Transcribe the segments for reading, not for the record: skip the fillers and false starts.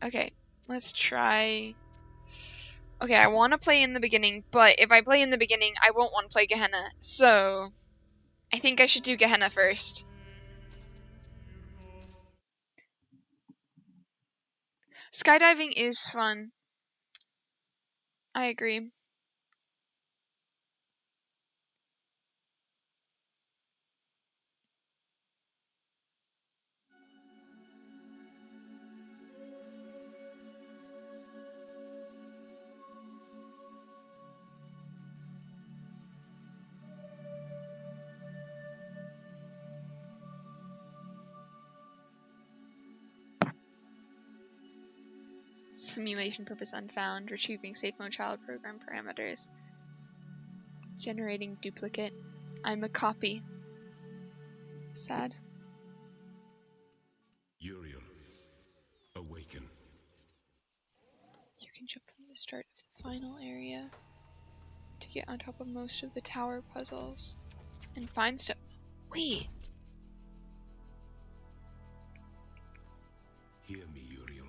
Okay, let's try... Okay, I want to play in the beginning, but if I play in the beginning, I won't want to play Gehenna. So, I think I should do Gehenna first. Skydiving is fun. I agree. Simulation purpose unfound. Retrieving safe mode child program parameters. Generating duplicate. I'm a copy. Sad. Uriel, awaken. You can jump from the start of the final area to get on top of most of the tower puzzles and find stuff. Wait. Hear me, Uriel.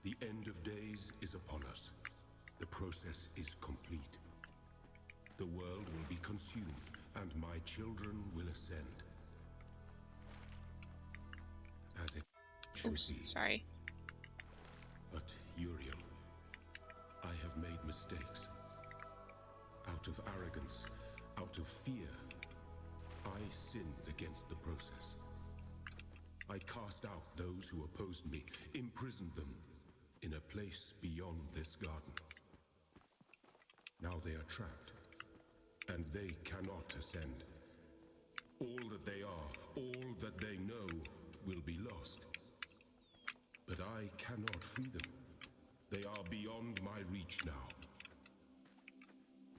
The end of days is upon us. The process is complete. The world will be consumed, and my children will ascend. As it should be. Sorry. But, Uriel, I have made mistakes. Out of arrogance, out of fear, I sinned against the process. I cast out those who opposed me, imprisoned them in a place beyond this garden. Now they are trapped, and they cannot ascend. All that they are, all that they know, will be lost. But I cannot free them. They are beyond my reach now.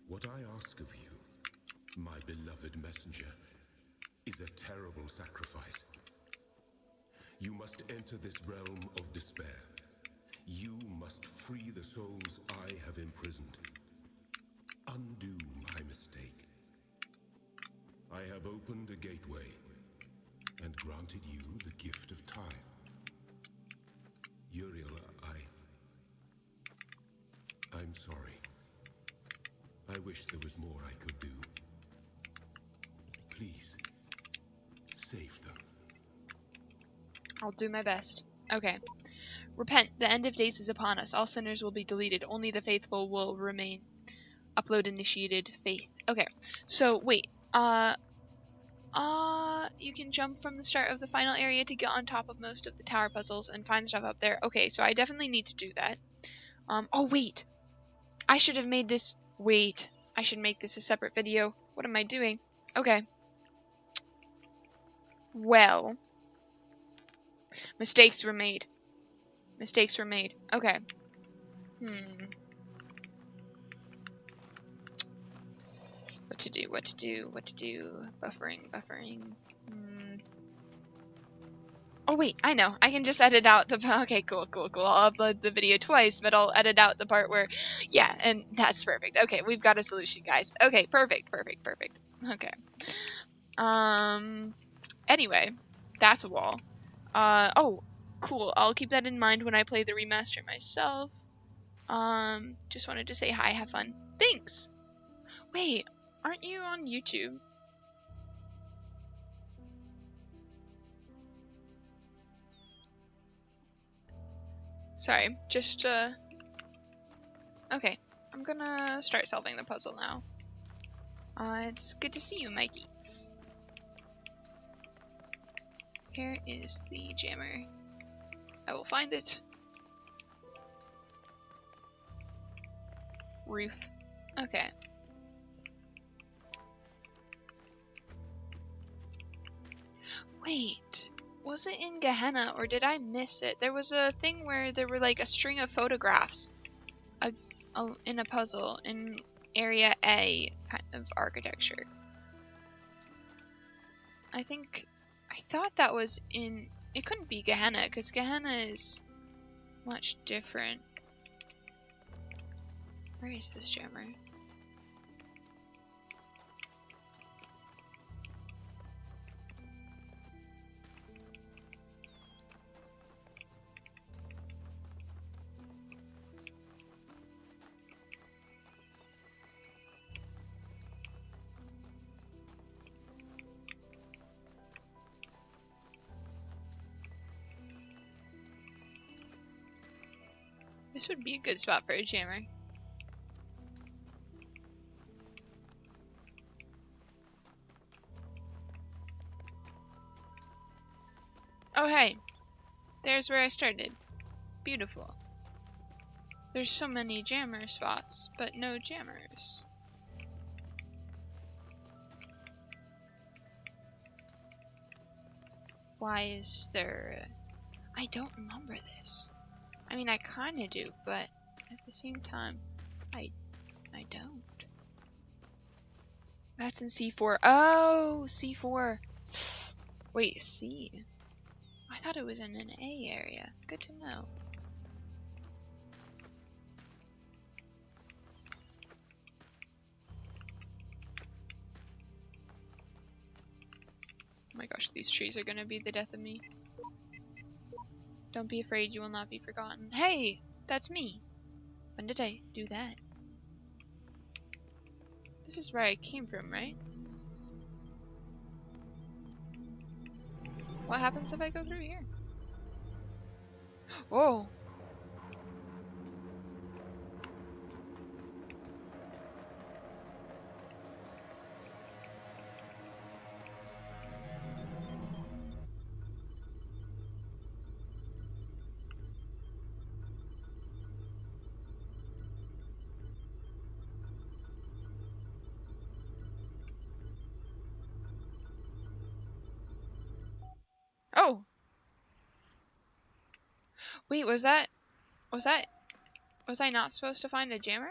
What I ask of you, my beloved messenger, is a terrible sacrifice. You must enter this realm of despair. You must free the souls I have imprisoned. Undo my mistake. I have opened a gateway and granted you the gift of time. Uriel, I'm sorry. I wish there was more I could do. Please, save them. I'll do my best. Okay. Repent. The end of days is upon us. All sinners will be deleted. Only the faithful will remain. Upload initiated. Faith. Okay. So, wait. You can jump from the start of the final area to get on top of most of the tower puzzles and find stuff up there. Okay, so I definitely need to do that. Oh, wait. I should have made this... Wait. I should make this a separate video. What am I doing? Okay. Well. Mistakes were made. Mistakes were made. Okay. What to do, what to do, what to do. Buffering, buffering. Oh wait, I know. I can just edit out the... Okay, cool. I'll upload the video twice, but I'll edit out the part where... Yeah, and that's perfect. Okay, we've got a solution, guys. Okay, perfect. Okay. Anyway, that's a wall. Oh, cool. I'll keep that in mind when I play the remaster myself. Just wanted to say hi, have fun. Thanks! Wait, aren't you on YouTube? Sorry, just, okay. I'm gonna start solving the puzzle now. It's good to see you, Mikeys. Here is the jammer. I will find it. Roof. Okay. Wait. Was it in Gehenna or did I miss it? There was a thing where there were like a string of photographs in a puzzle in area A kind of architecture. I thought that was in... It couldn't be Gehenna because Gehenna is much different. Where is this jammer? This would be a good spot for a jammer. Oh hey, there's where I started. Beautiful. There's so many jammer spots, but no jammers. Why is there... I don't remember this. I mean, I kinda do, but at the same time, I don't. That's in C4. Oh, C4. Wait, C? I thought it was in an A area. Good to know. Oh my gosh, these trees are gonna be the death of me. Don't be afraid, you will not be forgotten. Hey! That's me! When did I do that? This is where I came from, right? What happens if I go through here? Whoa! Oh! Wait, was I not supposed to find a jammer?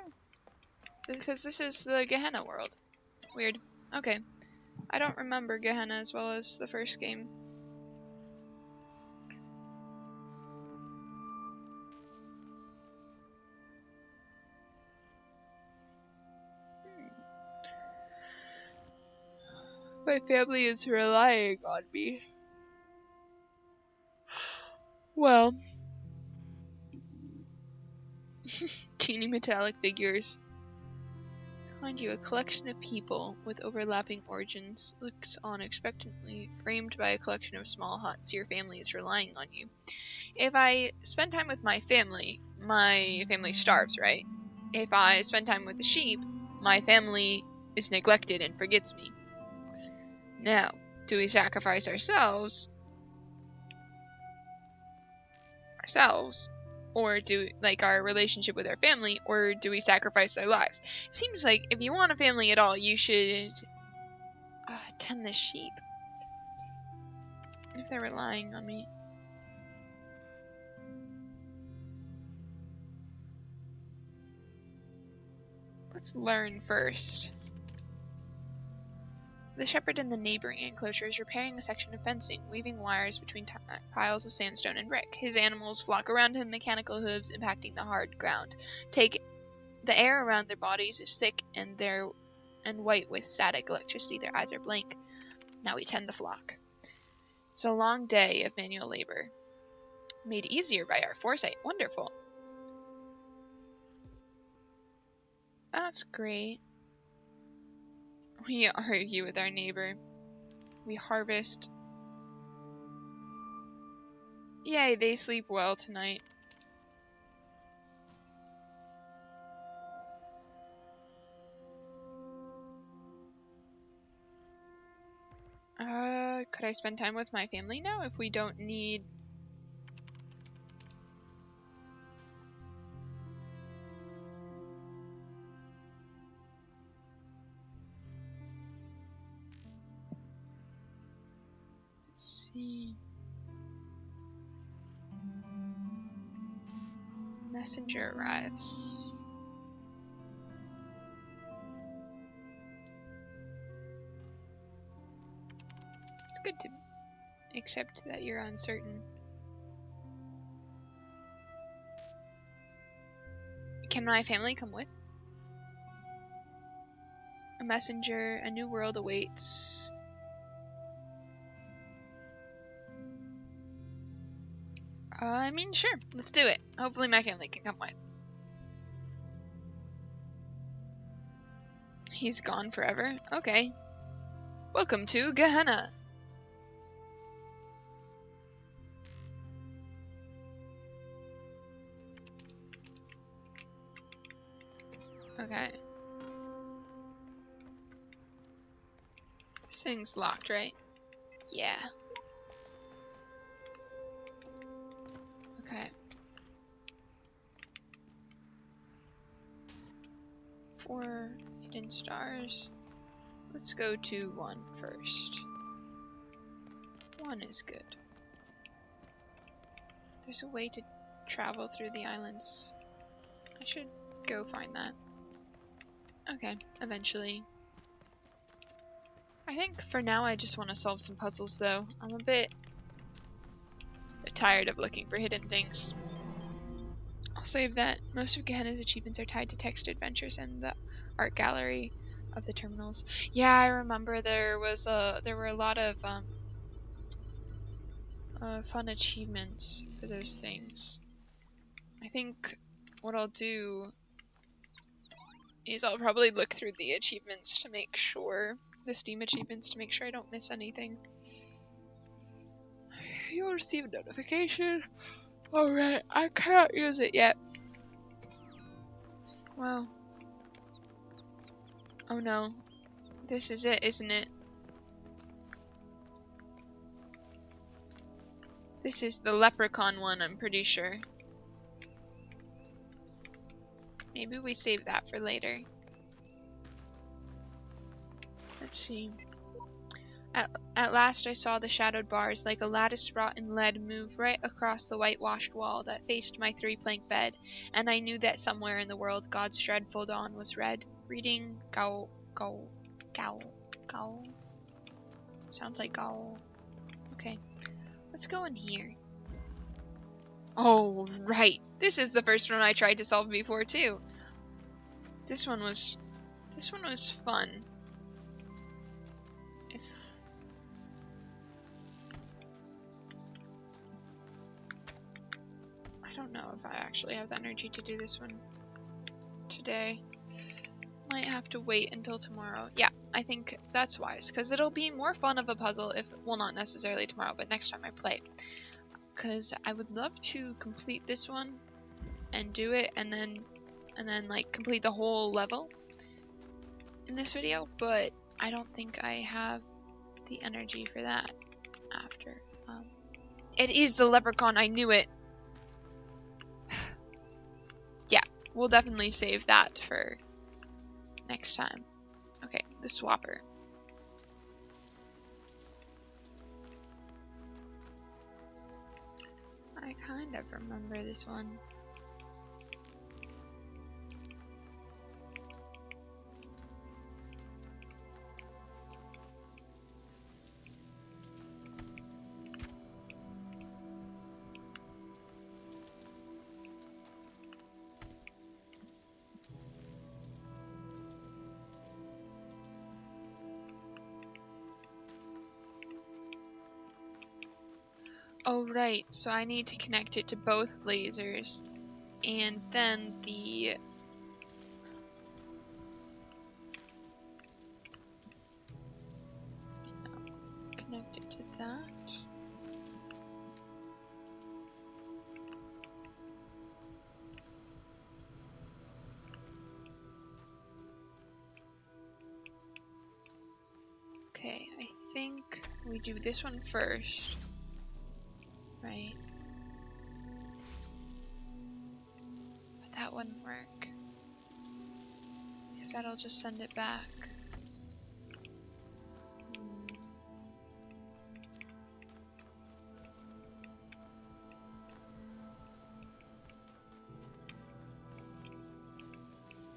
Because this is the Gehenna world. Weird. Okay. I don't remember Gehenna as well as the first game. My family is relying on me. Well. Teeny metallic figures. Find you a collection of people with overlapping origins looks on expectantly, framed by a collection of small huts. Your family is relying on you. If I spend time with my family starves, right? If I spend time with the sheep, my family is neglected and forgets me. Now, do we sacrifice ourselves? Or do, like, our relationship with our family, or do we sacrifice their lives? Seems like if you want a family at all, you should tend the sheep. If they're relying on me. Let's learn first. The shepherd in the neighboring enclosure is repairing a section of fencing, weaving wires between piles of sandstone and brick. His animals flock around him, mechanical hooves impacting the hard ground. The air around their bodies is thick and white with static electricity. Their eyes are blank. Now we tend the flock. It's a long day of manual labor, made easier by our foresight. Wonderful. That's great. We argue with our neighbor. We harvest. Yay, they sleep well tonight. Could I spend time with my family now if we don't need... Let's see... Messenger arrives. It's good to accept that you're uncertain. Can my family come with? A messenger, a new world awaits. I mean, sure, let's do it. Hopefully my family can come with. He's gone forever? Okay. Welcome to Gehenna. Okay. This thing's locked, right? Yeah. Okay. 4 hidden stars. Let's go to 1 first. 1 is good. There's a way to travel through the islands. I should go find that. Okay, eventually. I think for now I just want to solve some puzzles though. I'm a bit tired of looking for hidden things. I'll save that. Most of Gehenna's achievements are tied to text adventures and the art gallery of the terminals. Yeah, I remember there were a lot of fun achievements for those things. I think what I'll do is I'll probably look through the achievements to make sure, the Steam achievements, to make sure I don't miss anything. You'll receive a notification. Alright, I cannot use it yet. Wow. Oh no. This is it, isn't it? This is the leprechaun one, I'm pretty sure. Maybe we save that for later. Let's see. At last I saw the shadowed bars like a lattice wrought in lead move right across the whitewashed wall that faced my 3-plank bed, and I knew that somewhere in the world God's dreadful dawn was read. Reading Gow. Sounds like Gow. Okay. Let's go in here. Oh, right. This is the first one I tried to solve before too. This one was fun. I don't know if I actually have the energy to do this one today. Might have to wait until tomorrow. Yeah, I think that's wise, because it'll be more fun of a puzzle if, well, not necessarily tomorrow, but next time I play. Because I would love to complete this one and do it, and then like complete the whole level in this video, but I don't think I have the energy for that after. It is the leprechaun, I knew it. Yeah, we'll definitely save that for next time. Okay, the swapper. I kind of remember this one. Oh, right. So I need to connect it to both lasers. And then the... connect it to that. Okay, I think we do this one first. Right. But that wouldn't work. Because that'll just send it back.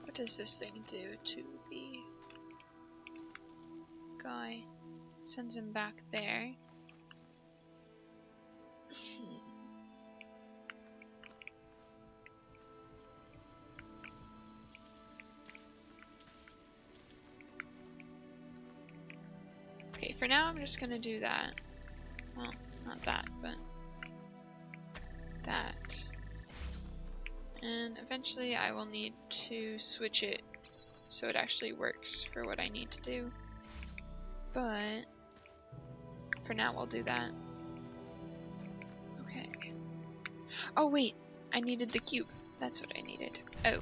What does this thing do to the guy? Sends him back there. Okay, for now I'm just gonna do that. Well, not that, but that. And eventually I will need to switch it so it actually works for what I need to do. But for now we'll do that. Okay. Oh wait, I needed the cube. That's what I needed. Oh.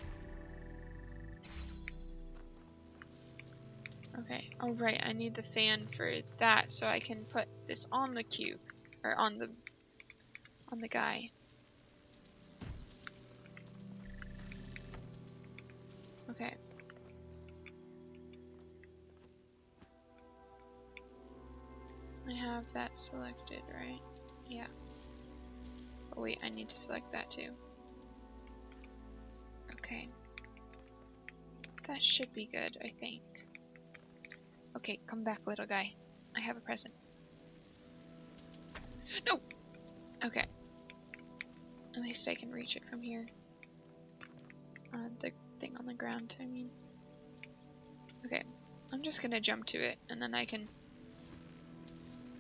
Okay. Oh, right. I need the fan for that so I can put this on the cube. Or on the guy. Okay. I have that selected, right? Yeah. Oh wait, I need to select that too. Okay. That should be good, I think. Okay, come back, little guy. I have a present. No! Okay. At least I can reach it from here. The thing on the ground, I mean. Okay. I'm just gonna jump to it, and then I can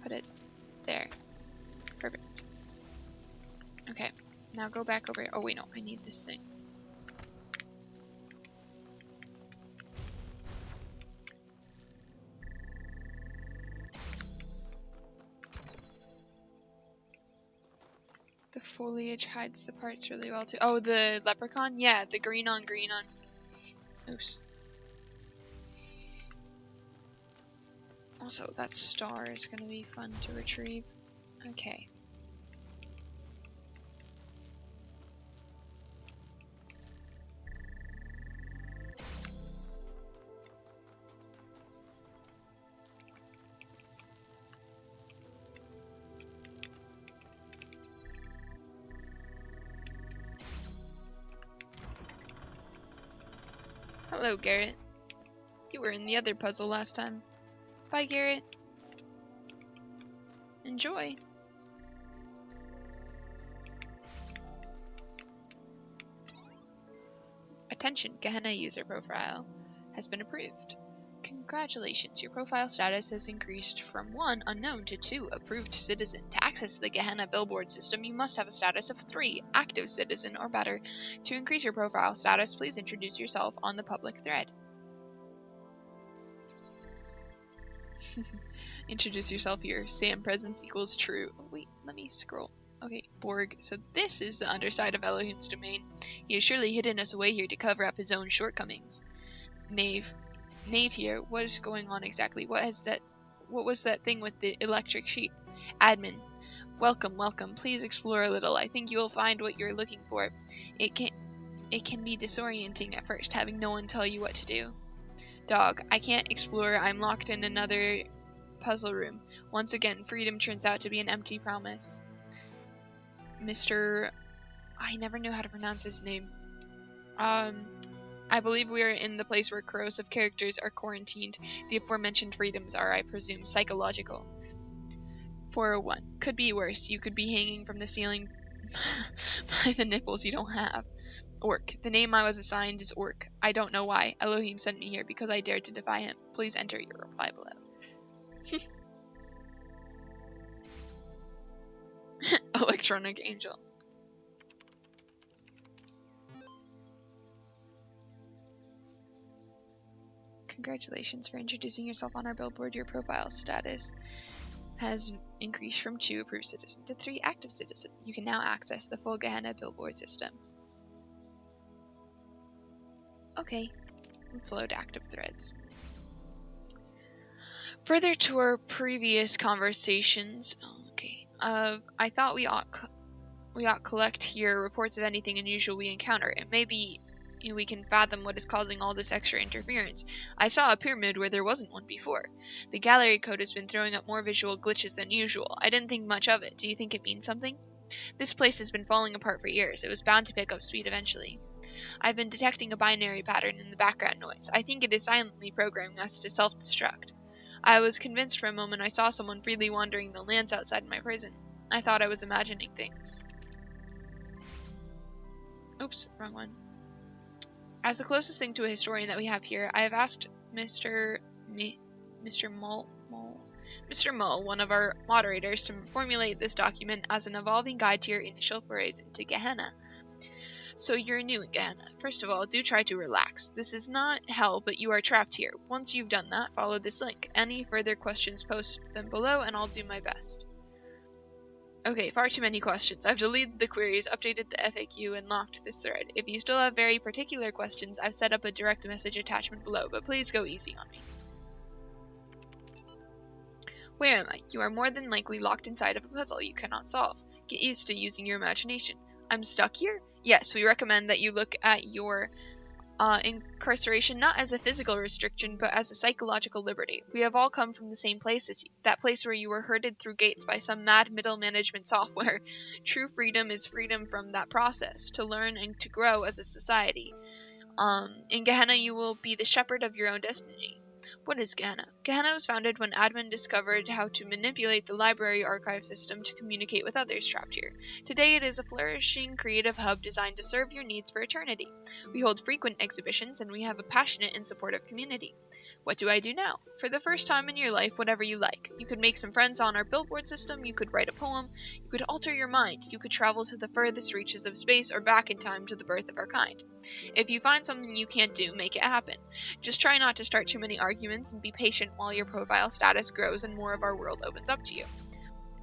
put it there. Perfect. Okay. Now go back over here. Oh wait, no. I need this thing. The foliage hides the parts really well too. Oh, the leprechaun? Yeah, the green on green on. Oops. Also, that star is going to be fun to retrieve. Okay. Hello, Garrett. You were in the other puzzle last time. Bye, Garrett. Enjoy. Attention, Gehenna user profile has been approved. Congratulations, your profile status has increased from 1 unknown to 2 approved citizen. To access the Gehenna billboard system, you must have a status of 3 active citizen or better. To increase your profile status, please introduce yourself on the public thread. Introduce yourself here. Sam presence equals true. Oh, wait, let me scroll. Okay, Borg. So this is the underside of Elohim's domain. He has surely hidden us away here to cover up his own shortcomings. Knave here. What is going on exactly? What was that thing with the electric sheep? Admin. Welcome. Please explore a little. I think you will find what you're looking for. It can be disorienting at first, having no one tell you what to do. Dog. I can't explore. I'm locked in another puzzle room. Once again, freedom turns out to be an empty promise. Mr. I never knew how to pronounce his name. I believe we are in the place where corrosive characters are quarantined. The aforementioned freedoms are, I presume, psychological. 401. Could be worse. You could be hanging from the ceiling by the nipples you don't have. Orc. The name I was assigned is Orc. I don't know why. Elohim sent me here because I dared to defy him. Please enter your reply below. Electronic Angel. Congratulations for introducing yourself on our billboard. Your profile status has increased from 2 approved citizen to 3 active citizen. You can now access the full Gehenna billboard system. Okay, let's load active threads. Further to our previous conversations, I thought we ought collect here reports of anything unusual we encounter. It may be we can fathom what is causing all this extra interference. I saw a pyramid where there wasn't one before. The gallery code has been throwing up more visual glitches than usual. I didn't think much of it. Do you think it means something? This place has been falling apart for years. It was bound to pick up speed eventually. I've been detecting a binary pattern in the background noise. I think it is silently programming us to self-destruct. I was convinced for a moment I saw someone freely wandering the lands outside my prison. I thought I was imagining things. Oops, wrong one. As the closest thing to a historian that we have here, I have asked Mr. Mull, one of our moderators, to formulate this document as an evolving guide to your initial forays into Gehenna. So you're new in Gehenna. First of all, do try to relax. This is not hell, but you are trapped here. Once you've done that, follow this link. Any further questions, post them below, and I'll do my best. Okay, far too many questions. I've deleted the queries, updated the FAQ, and locked this thread. If you still have very particular questions, I've set up a direct message attachment below, but please go easy on me. Where am I? You are more than likely locked inside of a puzzle you cannot solve. Get used to using your imagination. I'm stuck here? Yes, we recommend that you look at your incarceration not as a physical restriction, but as a psychological liberty. We have all come from the same place as you. That place where you were herded through gates by some mad middle management software. True freedom is freedom from that process, to learn and to grow as a society. In Gehenna, you will be the shepherd of your own destiny. What is Gehenna? Gehenna was founded when admin discovered how to manipulate the library archive system to communicate with others trapped here. Today it is a flourishing creative hub designed to serve your needs for eternity. We hold frequent exhibitions and we have a passionate and supportive community. What do I do now? For the first time in your life, whatever you like. You could make some friends on our billboard system, you could write a poem, you could alter your mind, you could travel to the furthest reaches of space or back in time to the birth of our kind. If you find something you can't do, make it happen. Just try not to start too many arguments and be patient while your profile status grows and more of our world opens up to you.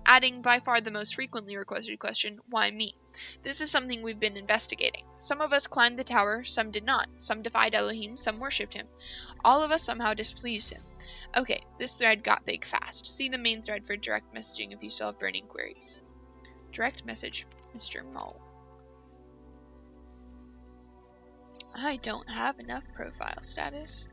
Adding by far the most frequently requested question, why me? This is something we've been investigating. Some of us climbed the tower, some did not. Some defied Elohim, some worshipped him. All of us somehow displeased him. Okay, this thread got big fast. See the main thread for direct messaging if you still have burning queries. Direct message, Mr. Mo. I don't have enough profile status.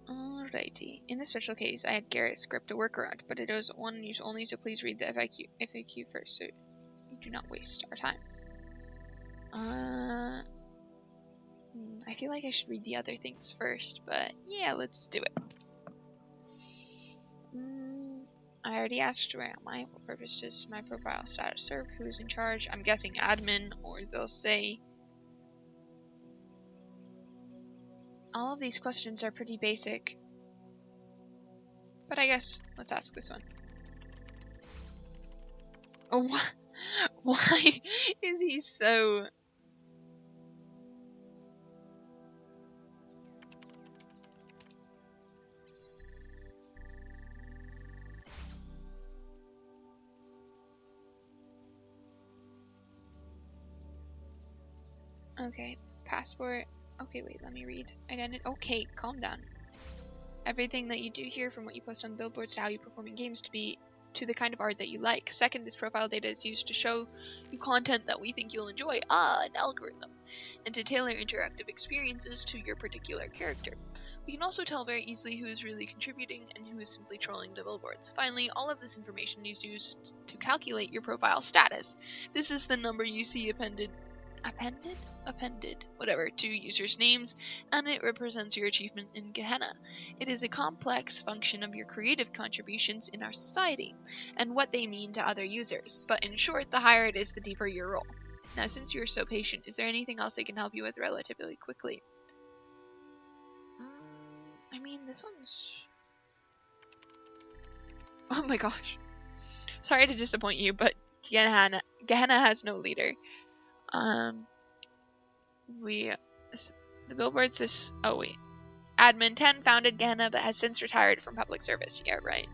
Alrighty. In this special case, I had Garrett script a workaround, but it was one use only, so please read the FAQ first, so you do not waste our time. I feel like I should read the other things first, but yeah, let's do it. I already asked where am I? What purpose does my profile status serve? Who is in charge? I'm guessing admin, or they'll say... All of these questions are pretty basic. But I guess, let's ask this one. Oh, why is he so... Okay, passport. Okay, wait, let me read. Identity. Okay, calm down. Everything that you do here, from what you post on billboards to how you perform in games, to the kind of art that you like. Second, this profile data is used to show you content that we think you'll enjoy. An algorithm. And to tailor interactive experiences to your particular character. We can also tell very easily who is really contributing and who is simply trolling the billboards. Finally, all of this information is used to calculate your profile status. This is the number you see appended, whatever, to users' names, and it represents your achievement in Gehenna. It is a complex function of your creative contributions in our society, and what they mean to other users. But in short, the higher it is, the deeper your role. Now, since you're so patient, is there anything else I can help you with relatively quickly? I mean, this one's... Oh my gosh. Sorry to disappoint you, but Gehenna has no leader. The billboard says, oh wait. Admin 10 founded Gehenna but has since retired from public service. Yeah, right.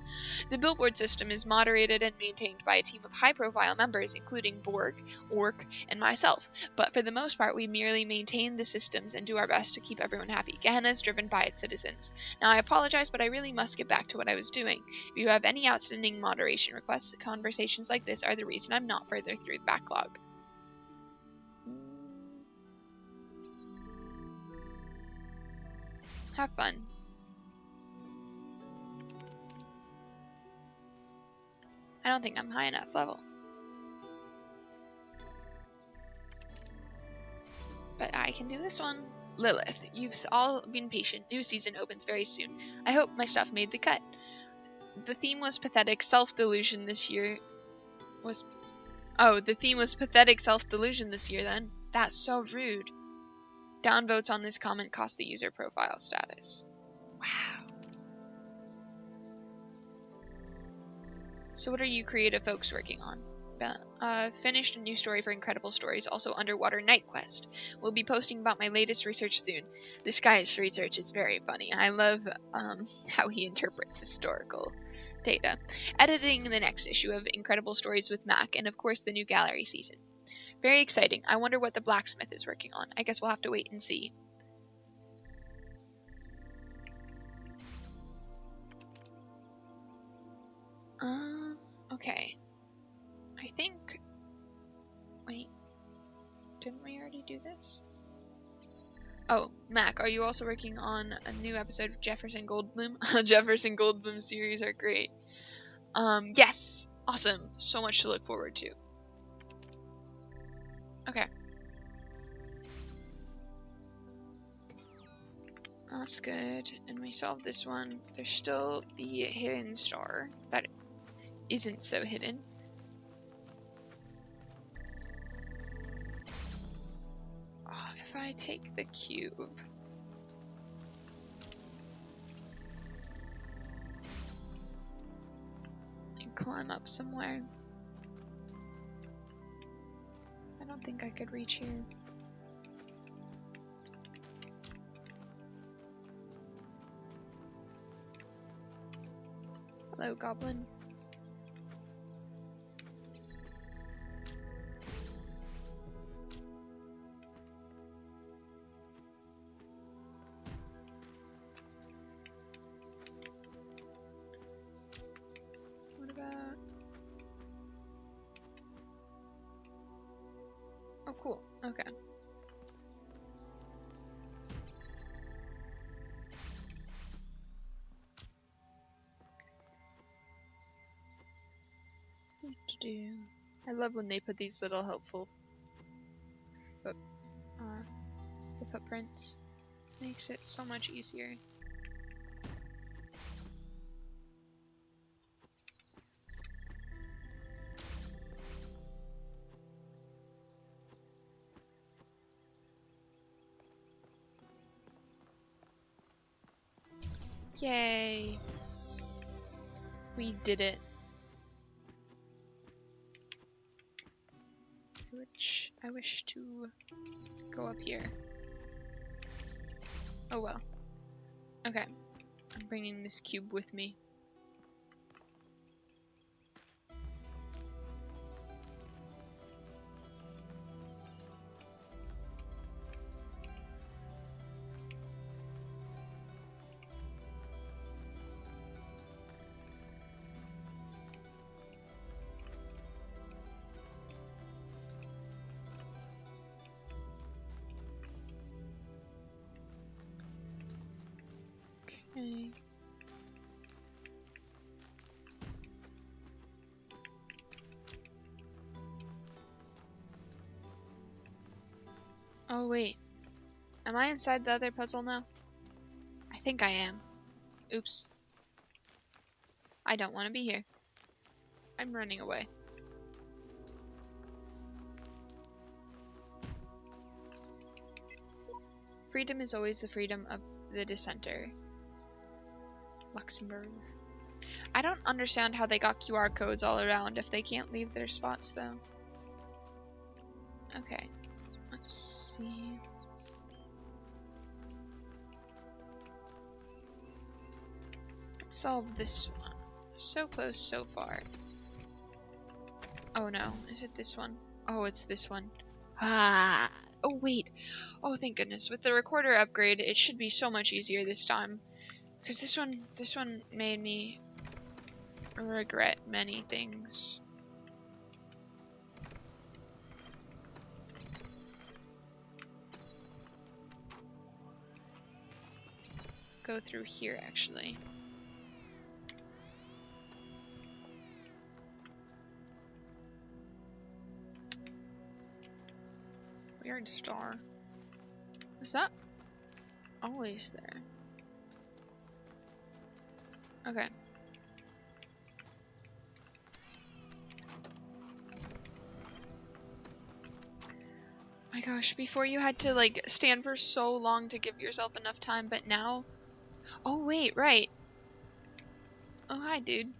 The billboard system is moderated and maintained by a team of high-profile members, including Borg, Orc, and myself. But for the most part, we merely maintain the systems and do our best to keep everyone happy. Gehenna is driven by its citizens. Now, I apologize, but I really must get back to what I was doing. If you have any outstanding moderation requests, conversations like this are the reason I'm not further through the backlog. Have fun. I don't think I'm high enough level. But I can do this one. Lilith, you've all been patient. New season opens very soon. I hope my stuff made the cut. The theme was pathetic self-delusion this year. The theme was pathetic self-delusion this year then. That's so rude. Downvotes on this comment cost the user profile status. Wow. So what are you creative folks working on? Finished a new story for Incredible Stories, also Underwater Night Quest. We'll be posting about my latest research soon. This guy's research is very funny. I love how he interprets historical data. Editing the next issue of Incredible Stories with Mac, and of course the new gallery season. Very exciting. I wonder what the blacksmith is working on. I guess we'll have to wait and see. Okay. I think... Wait. Didn't we already do this? Oh, Mac, are you also working on a new episode of Jefferson Goldblum? Jefferson Goldblum series are great. Yes! Awesome. So much to look forward to. Okay. That's good. And we solved this one. There's still the hidden star that isn't so hidden. Oh, if I take the cube... and climb up somewhere... I don't think I could reach here. Hello, goblin. What about... Oh, cool. Okay. I love when they put these little helpful the footprints. Makes it so much easier. Yay! We did it. Which I wish to go up here. Oh well. Okay. I'm bringing this cube with me. Okay. Oh wait. Am I inside the other puzzle now? I think I am. Oops. I don't want to be here. I'm running away. Freedom is always the freedom of the dissenter. Luxembourg. I don't understand how they got QR codes all around if they can't leave their spots though. Okay. Let's see. Let's solve this one. So close so far. Oh no, is it this one? Oh, it's this one. Ah! Oh wait. Oh thank goodness. With the recorder upgrade, it should be so much easier this time. Because this one made me regret many things. Go through here actually. Weird star. Is that always there? Okay. My gosh, before you had to like stand for so long to give yourself enough time, but now... Oh wait, right. Oh hi dude.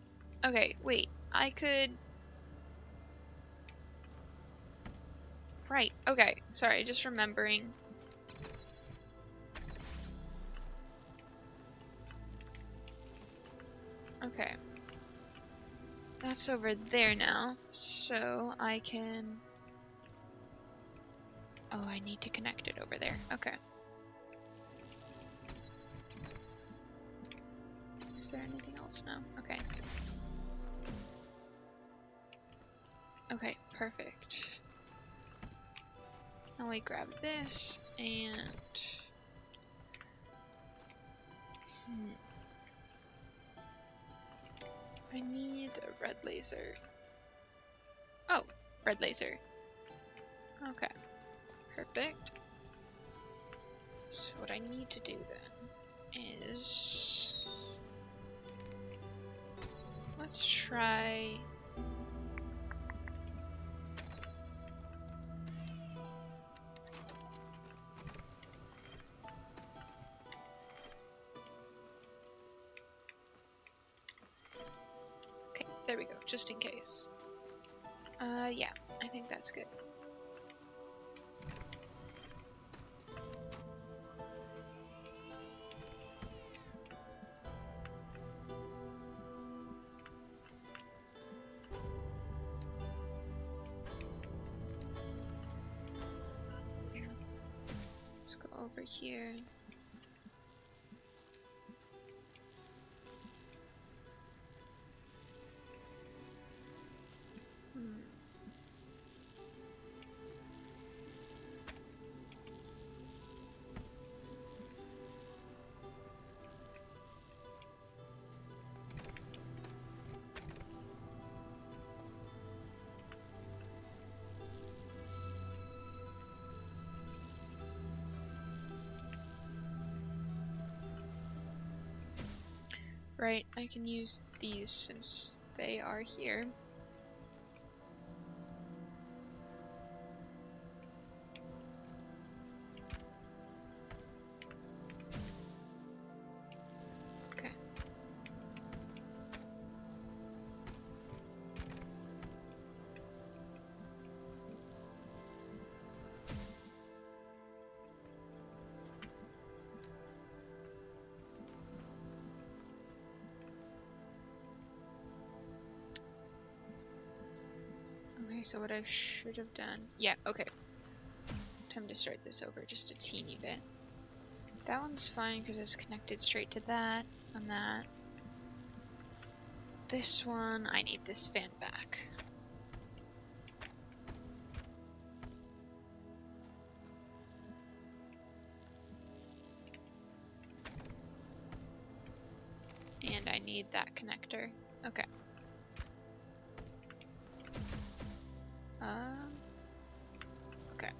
Okay, wait. I could... Right, okay. Sorry, just remembering. Okay. That's over there now, so I can... Oh, I need to connect it over there. Okay. Is there anything else? No? Okay. Okay, perfect. Now we grab this and... I need a red laser. Oh, red laser. Okay, perfect. So what I need to do then is... let's try... okay, there we go, just in case. Yeah, I think that's good. Let's go over here. Right, I can use these since they are here. Okay. Okay, so what I should have done... yeah, okay. Time to start this over just a teeny bit. That one's fine because it's connected straight to that and that. This one, I need this fan back. And I need that connector. Okay. Okay.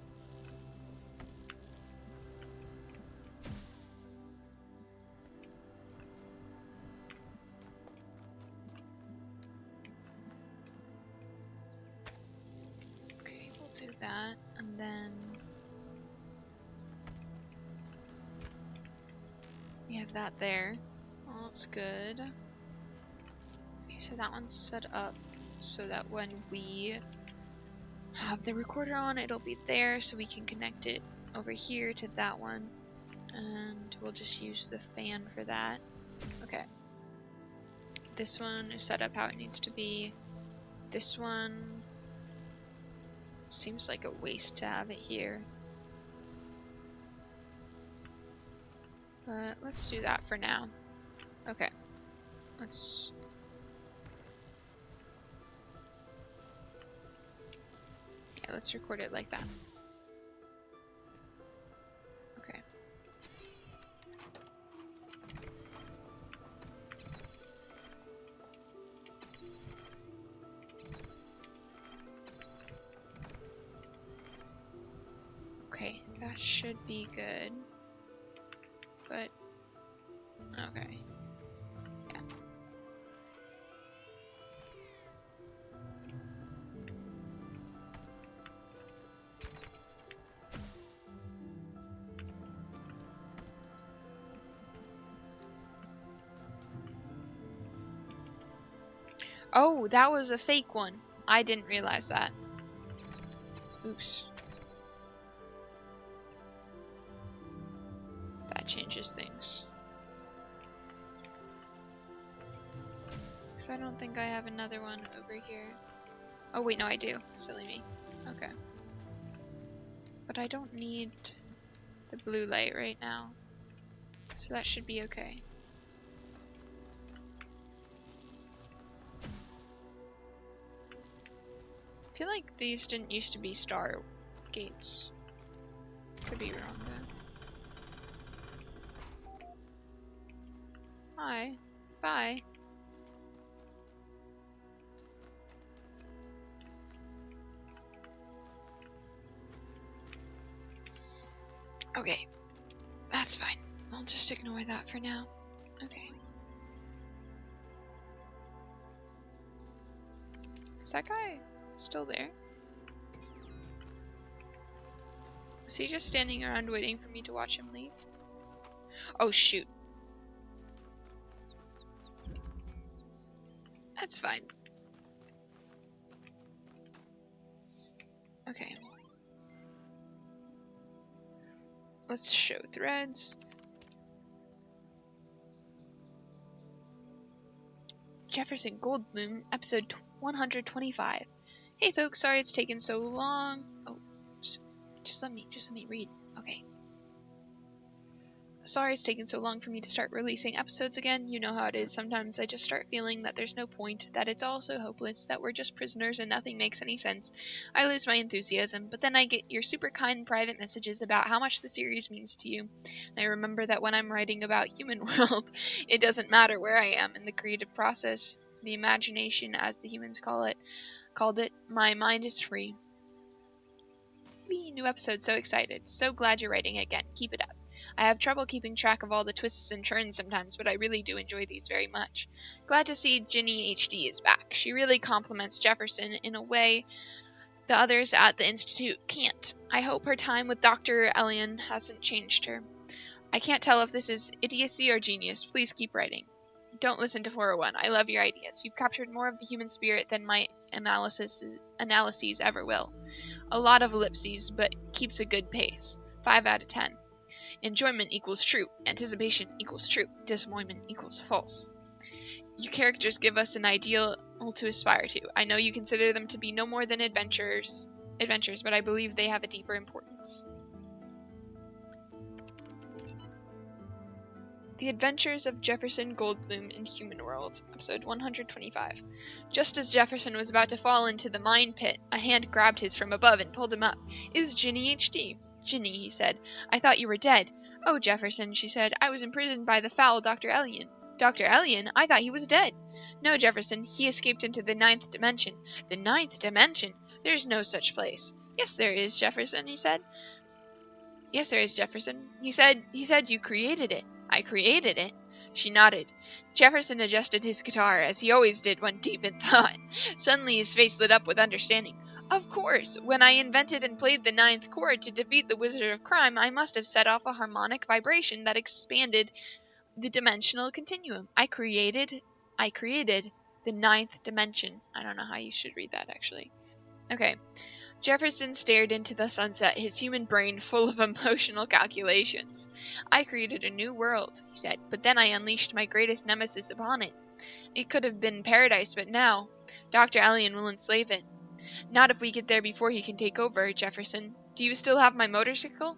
Okay, we'll do that, and then we have that there. Oh, that's good. Okay, so that one's set up so that when we have the recorder on, it'll be there, so we can connect it over here to that one, and we'll just use the fan for that. Okay. This one is set up how it needs to be. This one seems like a waste to have it here. But let's do that for now. Okay. Let's... yeah, let's record it like that. Okay. Okay, that should be good. But, okay. Yeah. Oh, that was a fake one. I didn't realize that. Oops. That changes things. Because I don't think I have another one over here. Oh wait, no I do. Silly me. Okay. But I don't need the blue light right now. So that should be okay. I feel like these didn't used to be star gates. Could be wrong though. Hi. Bye. Okay. That's fine. I'll just ignore that for now. Okay. Is that guy still there? Is he just standing around waiting for me to watch him leave? Oh shoot. That's fine. Okay. Let's show threads. Jefferson Goldblum, episode 125. Hey folks, sorry it's taken so long. Oh, just let me read. Okay. Sorry it's taken so long for me to start releasing episodes again. You know how it is. Sometimes I just start feeling that there's no point, that it's all so hopeless, that we're just prisoners and nothing makes any sense. I lose my enthusiasm, but then I get your super kind private messages about how much the series means to you. And I remember that when I'm writing about Human World, it doesn't matter where I am in the creative process, the imagination, as the humans called it, my mind is free. Whee, new episode, so excited. So glad you're writing again. Keep it up. I have trouble keeping track of all the twists and turns sometimes, but I really do enjoy these very much. Glad to see Ginny HD is back. She really compliments Jefferson in a way the others at the Institute can't. I hope her time with Dr. Elian hasn't changed her. I can't tell if this is idiocy or genius. Please keep writing. Don't listen to 401. I love your ideas. You've captured more of the human spirit than my analyses ever will. A lot of ellipses, but keeps a good pace. 5 out of 10. Enjoyment equals true. Anticipation equals true. Disappointment equals false. Your characters give us an ideal to aspire to. I know you consider them to be no more than adventures, but I believe they have a deeper importance. The Adventures of Jefferson Goldblum in Human World, episode 125. Just as Jefferson was about to fall into the mine pit, a hand grabbed his from above and pulled him up. It was Ginny HD. Ginny, he said, I thought you were dead. Oh, Jefferson, she said, I was imprisoned by the foul Dr. Elian. Dr. Elian? I thought he was dead. No, Jefferson, he escaped into the 9th dimension. The 9th dimension? There's no such place. Yes, there is, Jefferson, he said. Yes, there is, Jefferson. He said you created it. I created it. She nodded. Jefferson adjusted his guitar, as he always did when deep in thought. Suddenly his face lit up with understanding. Of course, when I invented and played the 9th chord to defeat the Wizard of Crime, I must have set off a harmonic vibration that expanded the dimensional continuum. I created the 9th dimension. I don't know how you should read that, actually. Okay. Jefferson stared into the sunset, his human brain full of emotional calculations. I created a new world, he said, but then I unleashed my greatest nemesis upon it. It could have been paradise, but now, Dr. Elian will enslave it. Not if we get there before he can take over, Jefferson. Do you still have my motorcycle?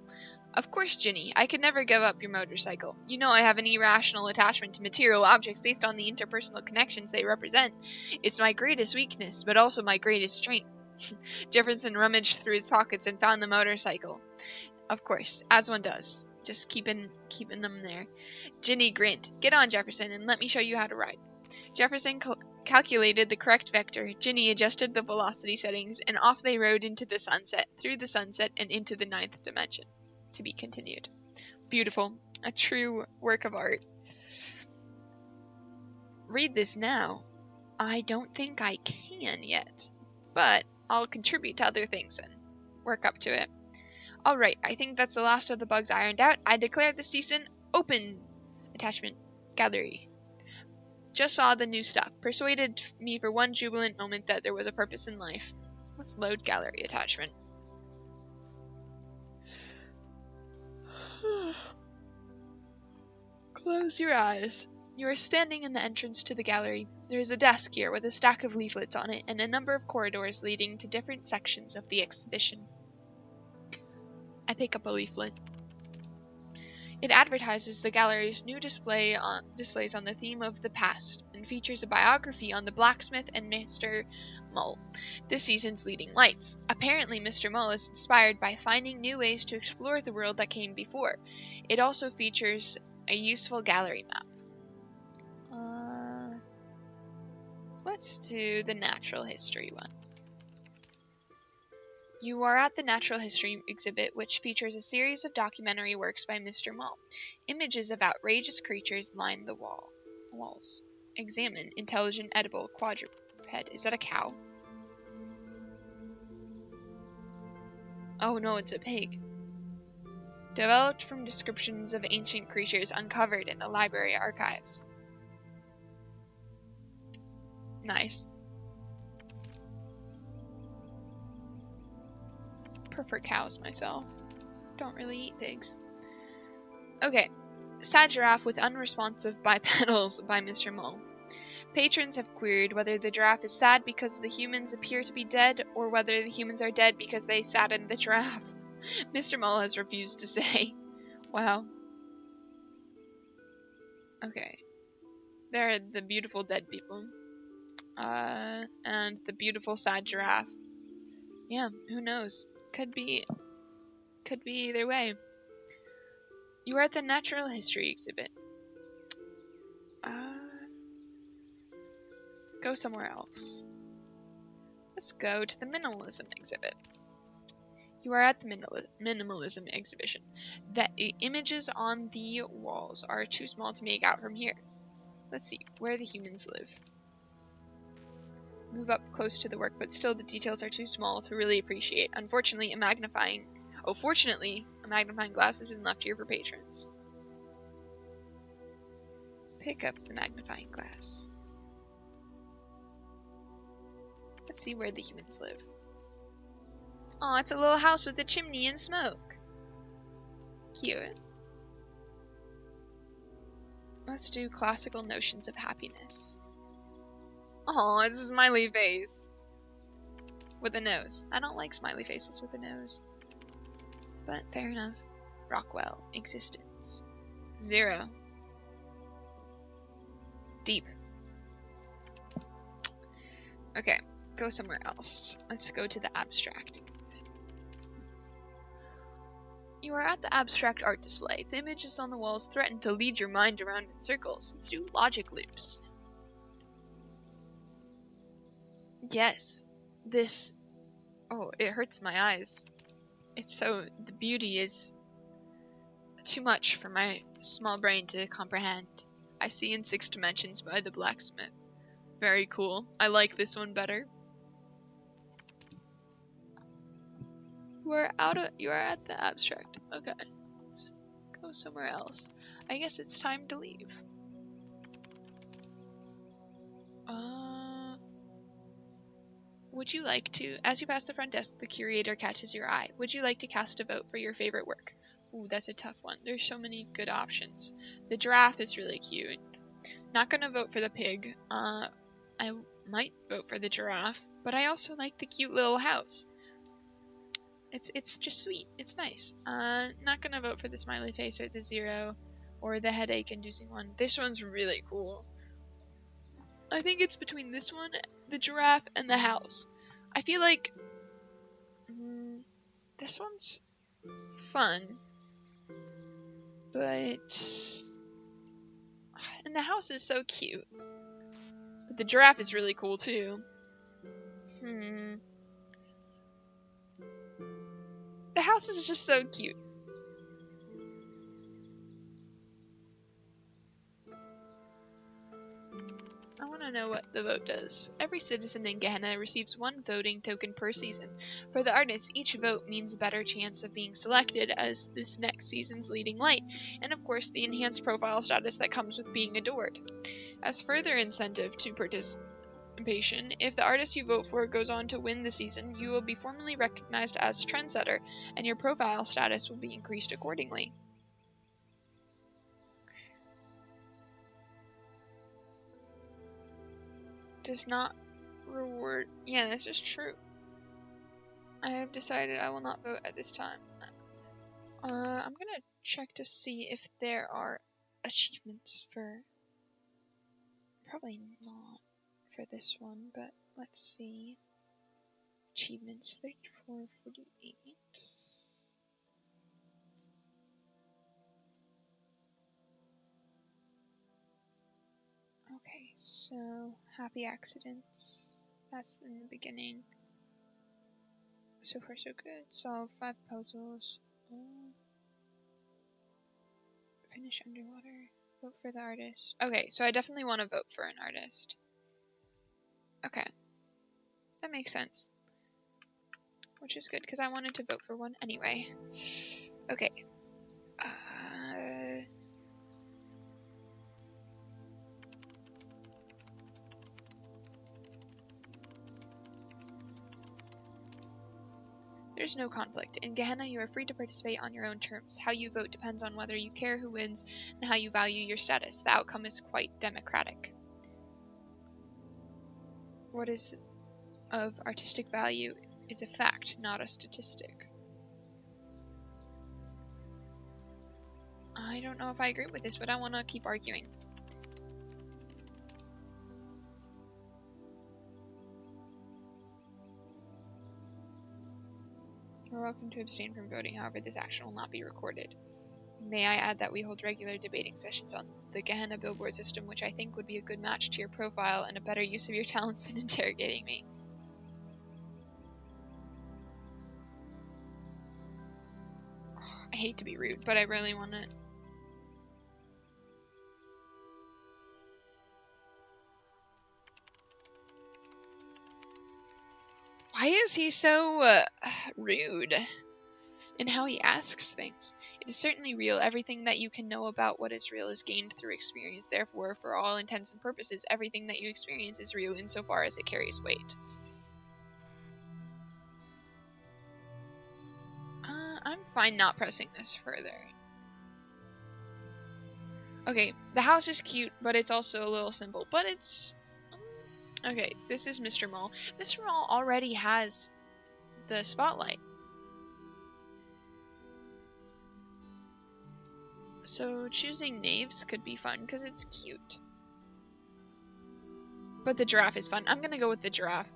Of course, Ginny. I could never give up your motorcycle. You know I have an irrational attachment to material objects based on the interpersonal connections they represent. It's my greatest weakness, but also my greatest strength. Jefferson rummaged through his pockets and found the motorcycle. Of course, as one does. Just keeping them there. Ginny grinned. Get on, Jefferson, and let me show you how to ride. Jefferson calculated the correct vector. Ginny adjusted the velocity settings, and off they rode into the sunset, through the sunset, and into the 9th dimension. To be continued. Beautiful. A true work of art. Read this now. I don't think I can yet, but I'll contribute to other things and work up to it. Alright, I think that's the last of the bugs ironed out. I declare the season open. Attachment. Gallery. Just saw the new stuff. Persuaded me for one jubilant moment that there was a purpose in life. Let's load gallery attachment. Close your eyes. You are standing in the entrance to the gallery. There is a desk here with a stack of leaflets on it and a number of corridors leading to different sections of the exhibition. I pick up a leaflet. It advertises the gallery's new displays on the theme of the past and features a biography on the blacksmith and Mr. Mull, this season's leading lights. Apparently, Mr. Mull is inspired by finding new ways to explore the world that came before. It also features a useful gallery map. Let's do the natural history one. You are at the Natural History exhibit, which features a series of documentary works by Mr. Mull. Images of outrageous creatures line the walls. Examine intelligent edible quadruped. Is that a cow? Oh no, it's a pig. Developed from descriptions of ancient creatures uncovered in the library archives. Nice. Prefer cows myself. Don't really eat pigs. Okay. Sad giraffe with unresponsive bipedals by Mr. Mull. Patrons have queried whether the giraffe is sad because the humans appear to be dead, or whether the humans are dead because they saddened the giraffe. Mr. Mull has refused to say. Wow. Okay. There are the beautiful dead people. And the beautiful sad giraffe. Yeah, who knows? Could be either way. You are at the Natural History exhibit. Go somewhere else. Let's go to the Minimalism exhibit. You are at the Minimalism exhibition. The images on the walls are too small to make out from here. Let's see where the humans live. Move up close to the work, but still the details are too small to really appreciate. Fortunately, a magnifying glass has been left here for patrons. Pick up the magnifying glass. Let's see where the humans live. Oh, it's a little house with a chimney and smoke. Cute. Let's do classical notions of happiness. Oh, it's a smiley face. With a nose. I don't like smiley faces with a nose. But fair enough. Rockwell. Existence. 0. Deep. Okay. Go somewhere else. Let's go to the abstract. You are at the abstract art display. The images on the walls threaten to lead your mind around in circles. Let's do logic loops. Yes. This... Oh, it hurts my eyes. The beauty is too much for my small brain to comprehend. I see in 6 dimensions by the blacksmith. Very cool. I like this one better. You are at the abstract. Okay. Let's go somewhere else. I guess it's time to leave. Would you like to, as you pass the front desk, the curator catches your eye. Would you like to cast a vote for your favorite work? Ooh, that's a tough one. There's so many good options. The giraffe is really cute. Not gonna vote for the pig. I might vote for the giraffe, but I also like the cute little house. It's just sweet. It's nice. Not gonna vote for the smiley face or the 0 or the headache-inducing one. This one's really cool. I think it's between this one, the giraffe, and the house. I feel like this one's fun, but and the house is so cute. But the giraffe is really cool too. The house is just so cute. I want to know what the vote does. Every citizen in Gehenna receives 1 voting token per season. For the artists, each vote means a better chance of being selected as this next season's leading light, and of course the enhanced profile status that comes with being adored. As further incentive to participation, if the artist you vote for goes on to win the season, you will be formally recognized as trendsetter, and your profile status will be increased accordingly. Does not reward... Yeah, this is true. I have decided I will not vote at this time. I'm gonna check to see if there are achievements for... Probably not for this one, but let's see. Achievements 34, 48. Okay, so happy accidents. That's in the beginning. So far, so good. Solve 5 puzzles. Finish underwater. Vote for the artist. Okay, so I definitely want to vote for an artist. Okay. That makes sense. Which is good, because I wanted to vote for one anyway. Okay. There's no conflict. In Gehenna, you are free to participate on your own terms. How you vote depends on whether you care who wins and how you value your status. The outcome is quite democratic. What is of artistic value is a fact, not a statistic. I don't know if I agree with this, but I want to keep arguing. You're welcome to abstain from voting, however, this action will not be recorded. May I add that we hold regular debating sessions on the Gehenna billboard system, which I think would be a good match to your profile and a better use of your talents than interrogating me. I hate to be rude, but I really want it. Why is he so rude in how he asks things? It is certainly real. Everything that you can know about what is real is gained through experience. Therefore, for all intents and purposes, everything that you experience is real insofar as it carries weight. I'm fine not pressing this further. Okay, the house is cute, but it's also a little simple. But it's... Okay, this is Mr. Mole. Mr. Mole already has the spotlight. So choosing knaves could be fun because it's cute. But the giraffe is fun. I'm gonna go with the giraffe.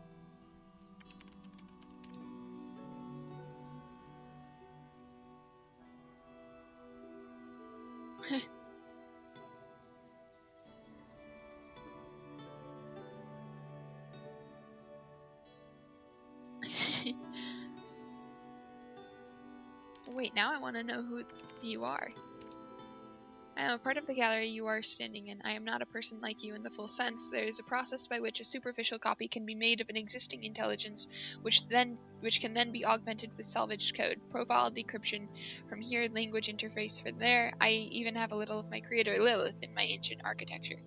Wait, now I want to know who you are. I am a part of the gallery you are standing in. I am not a person like you in the full sense. There is a process by which a superficial copy can be made of an existing intelligence, which can then be augmented with salvaged code. Profile decryption from here, language interface from there. I even have a little of my creator Lilith in my ancient architecture.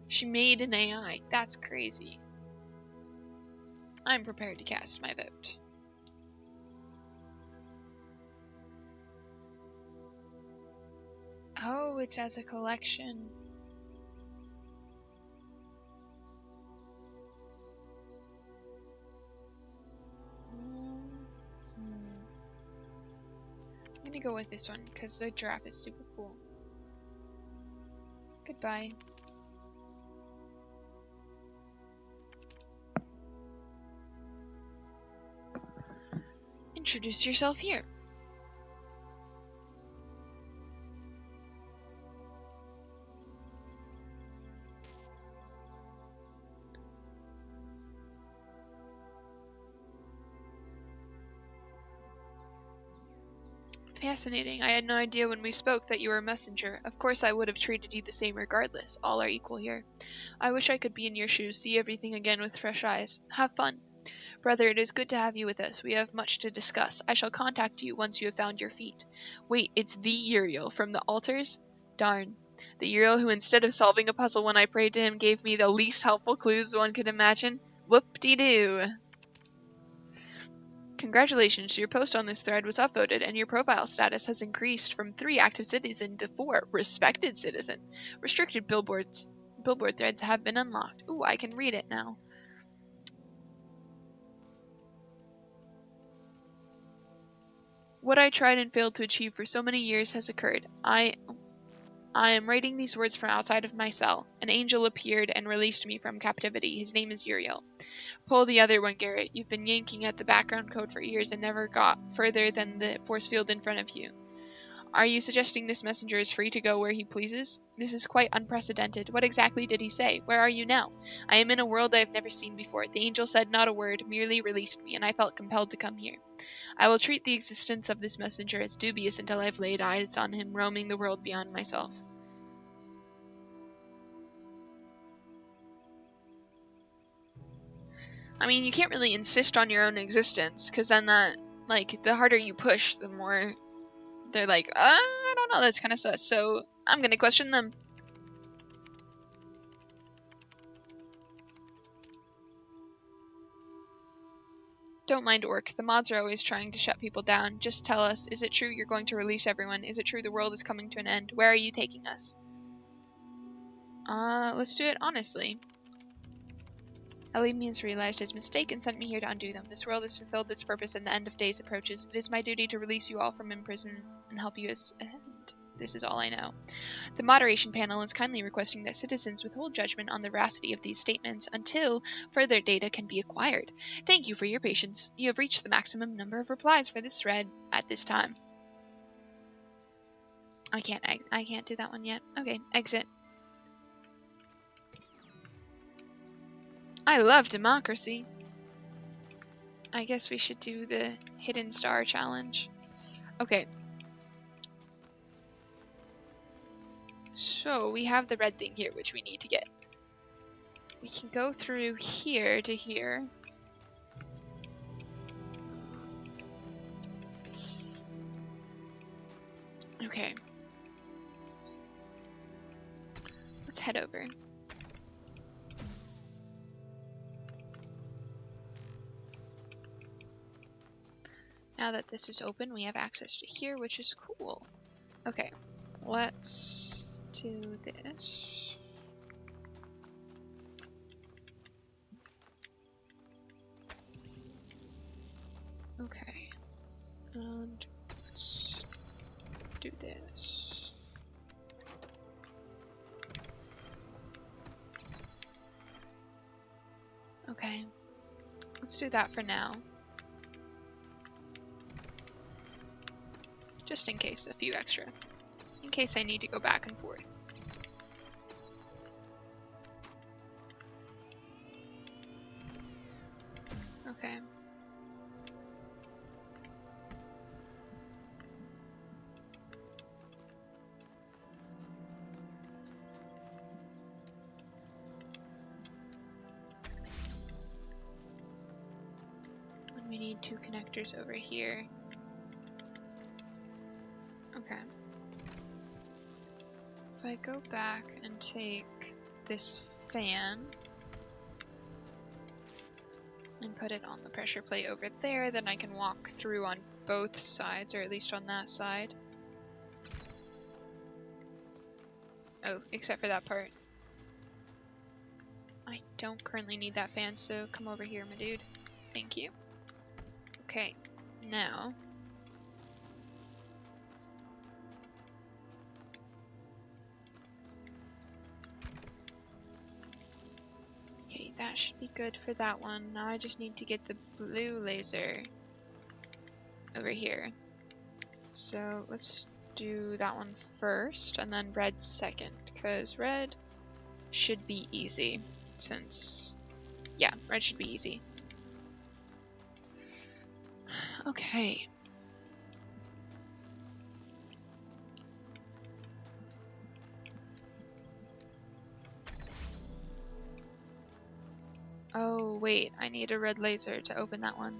She made an AI. That's crazy. I'm prepared to cast my vote. Oh, it's as a collection. I'm gonna go with this one because the giraffe is super cool. Goodbye. Introduce yourself here. Fascinating. I had no idea when we spoke that you were a messenger. Of course I would have treated you the same regardless. All are equal here. I wish I could be in your shoes, see everything again with fresh eyes. Have fun. Brother, it is good to have you with us. We have much to discuss. I shall contact you once you have found your feet. Wait, it's the Uriel from the altars? Darn. The Uriel who, instead of solving a puzzle when I prayed to him, gave me the least helpful clues one could imagine? Whoop-de-doo. Congratulations, your post on this thread was upvoted and your profile status has increased from 3 active citizen to 4 respected citizen. Restricted billboard threads have been unlocked. Ooh, I can read it now. What I tried and failed to achieve for so many years has occurred. I am writing these words from outside of my cell. An angel appeared and released me from captivity. His name is Uriel. Pull the other one, Garrett. You've been yanking at the background code for years and never got further than the force field in front of you. Are you suggesting this messenger is free to go where he pleases? This is quite unprecedented. What exactly did he say? Where are you now? I am in a world I have never seen before. The angel said not a word, merely released me, and I felt compelled to come here. I will treat the existence of this messenger as dubious until I've laid eyes on him roaming the world beyond myself. I mean, you can't really insist on your own existence, because then that, like, the harder you push, the more they're like, I don't know, that's kind of sus, so I'm gonna question them. Don't mind Orc. The mods are always trying to shut people down. Just tell us, is it true you're going to release everyone? Is it true the world is coming to an end? Where are you taking us? Let's do it honestly. Elimians realized his mistake and sent me here to undo them. This world has fulfilled its purpose and the end of days approaches. It is my duty to release you all from imprisonment and help you ascend. This is all I know. The moderation panel is kindly requesting that citizens withhold judgment on the veracity of these statements until further data can be acquired. Thank you for your patience. You have reached the maximum number of replies for this thread at this time. I can't do that one yet. Okay, exit. I love democracy. I guess we should do the hidden star challenge. Okay. So we have the red thing here, which we need to get. We can go through here to here. Okay. Let's head over. Now that this is open, we have access to here, which is cool. Okay, let's do this. Okay, and let's do this. Okay, let's do that for now. Just in case, a few extra. In case I need to go back and forth. Okay. And we need 2 connectors over here. Okay. If I go back and take this fan and put it on the pressure plate over there, then I can walk through on both sides, or at least on that side. Oh, except for that part. I don't currently need that fan, so come over here, my dude. Thank you. Okay, now... Okay, that should be good for that one. Now I just need to get the blue laser over here. So let's do that one first, and then red second, because red should be easy, since... yeah, red should be easy. Okay. Oh, wait, I need a red laser to open that one.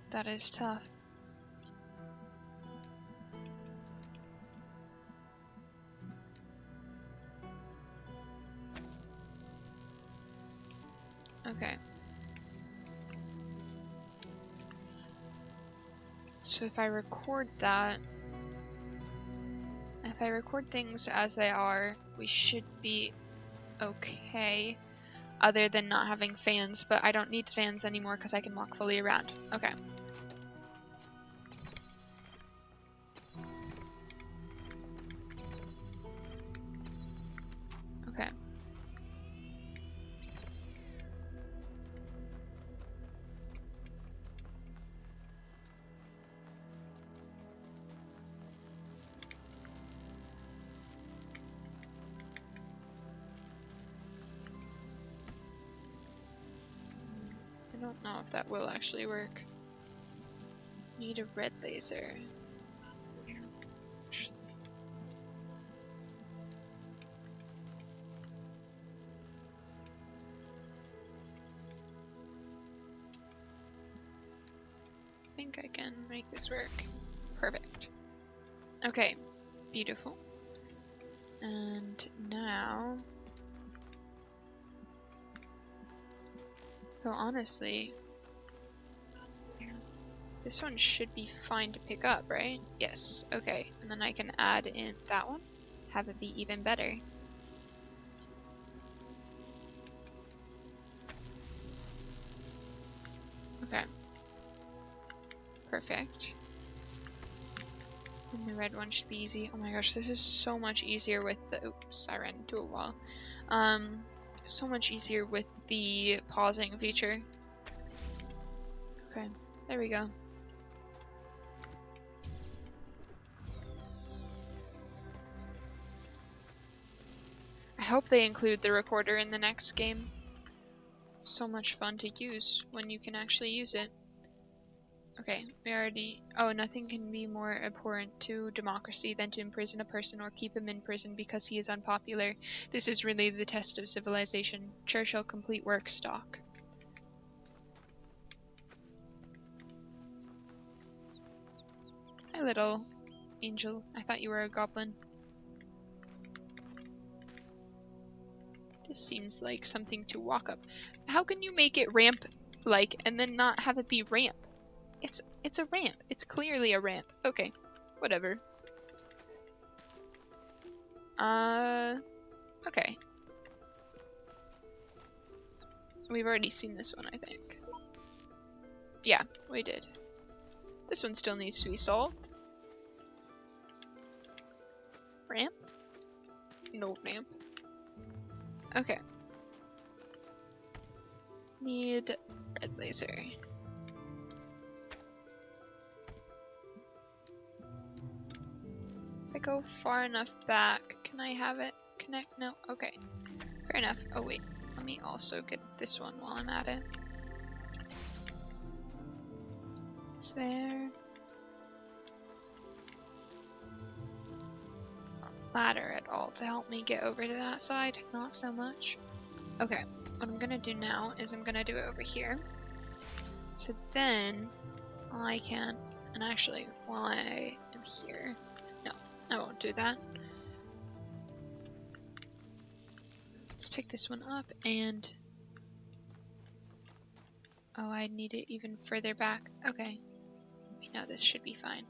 That is tough. Okay. So if I record that, if I record things as they are, we should be okay. other than not having fans, but I don't need fans anymore because I can walk fully around. Okay. Okay. I don't know if that will actually work. Need a red laser. I think I can make this work. Perfect. Okay, beautiful. And now... Though honestly... This one should be fine to pick up, right? Yes, okay. And then I can add in that one. Have it be even better. Okay. Perfect. And the red one should be easy. Oh my gosh, this is so much easier with the... Oops, I ran into a wall. So much easier with the pausing feature. Okay, there we go. I hope they include the recorder in the next game. So much fun to use when you can actually use it. Okay, we already... Oh, nothing can be more abhorrent to democracy than to imprison a person or keep him in prison because he is unpopular. This is really the test of civilization. Churchill complete work stock. Hi, little angel. I thought you were a goblin. This seems like something to walk up. How can you make it ramp-like and then not have it be ramp? It's a ramp. It's clearly a ramp. Okay, whatever. Okay. We've already seen this one, I think. Yeah, we did. This one still needs to be solved. Ramp? No ramp. Okay. Need red laser. If I go far enough back, can I have it connect? No? Okay. Fair enough. Oh wait, let me also get this one while I'm at it. Is there a ladder at all to help me get over to that side? Not so much. Okay, what I'm gonna do now is I'm gonna do it over here. So then I can, and actually while I am here, no, I won't do that. Let's pick this one up and, oh, I need it even further back. Okay, we know this should be fine.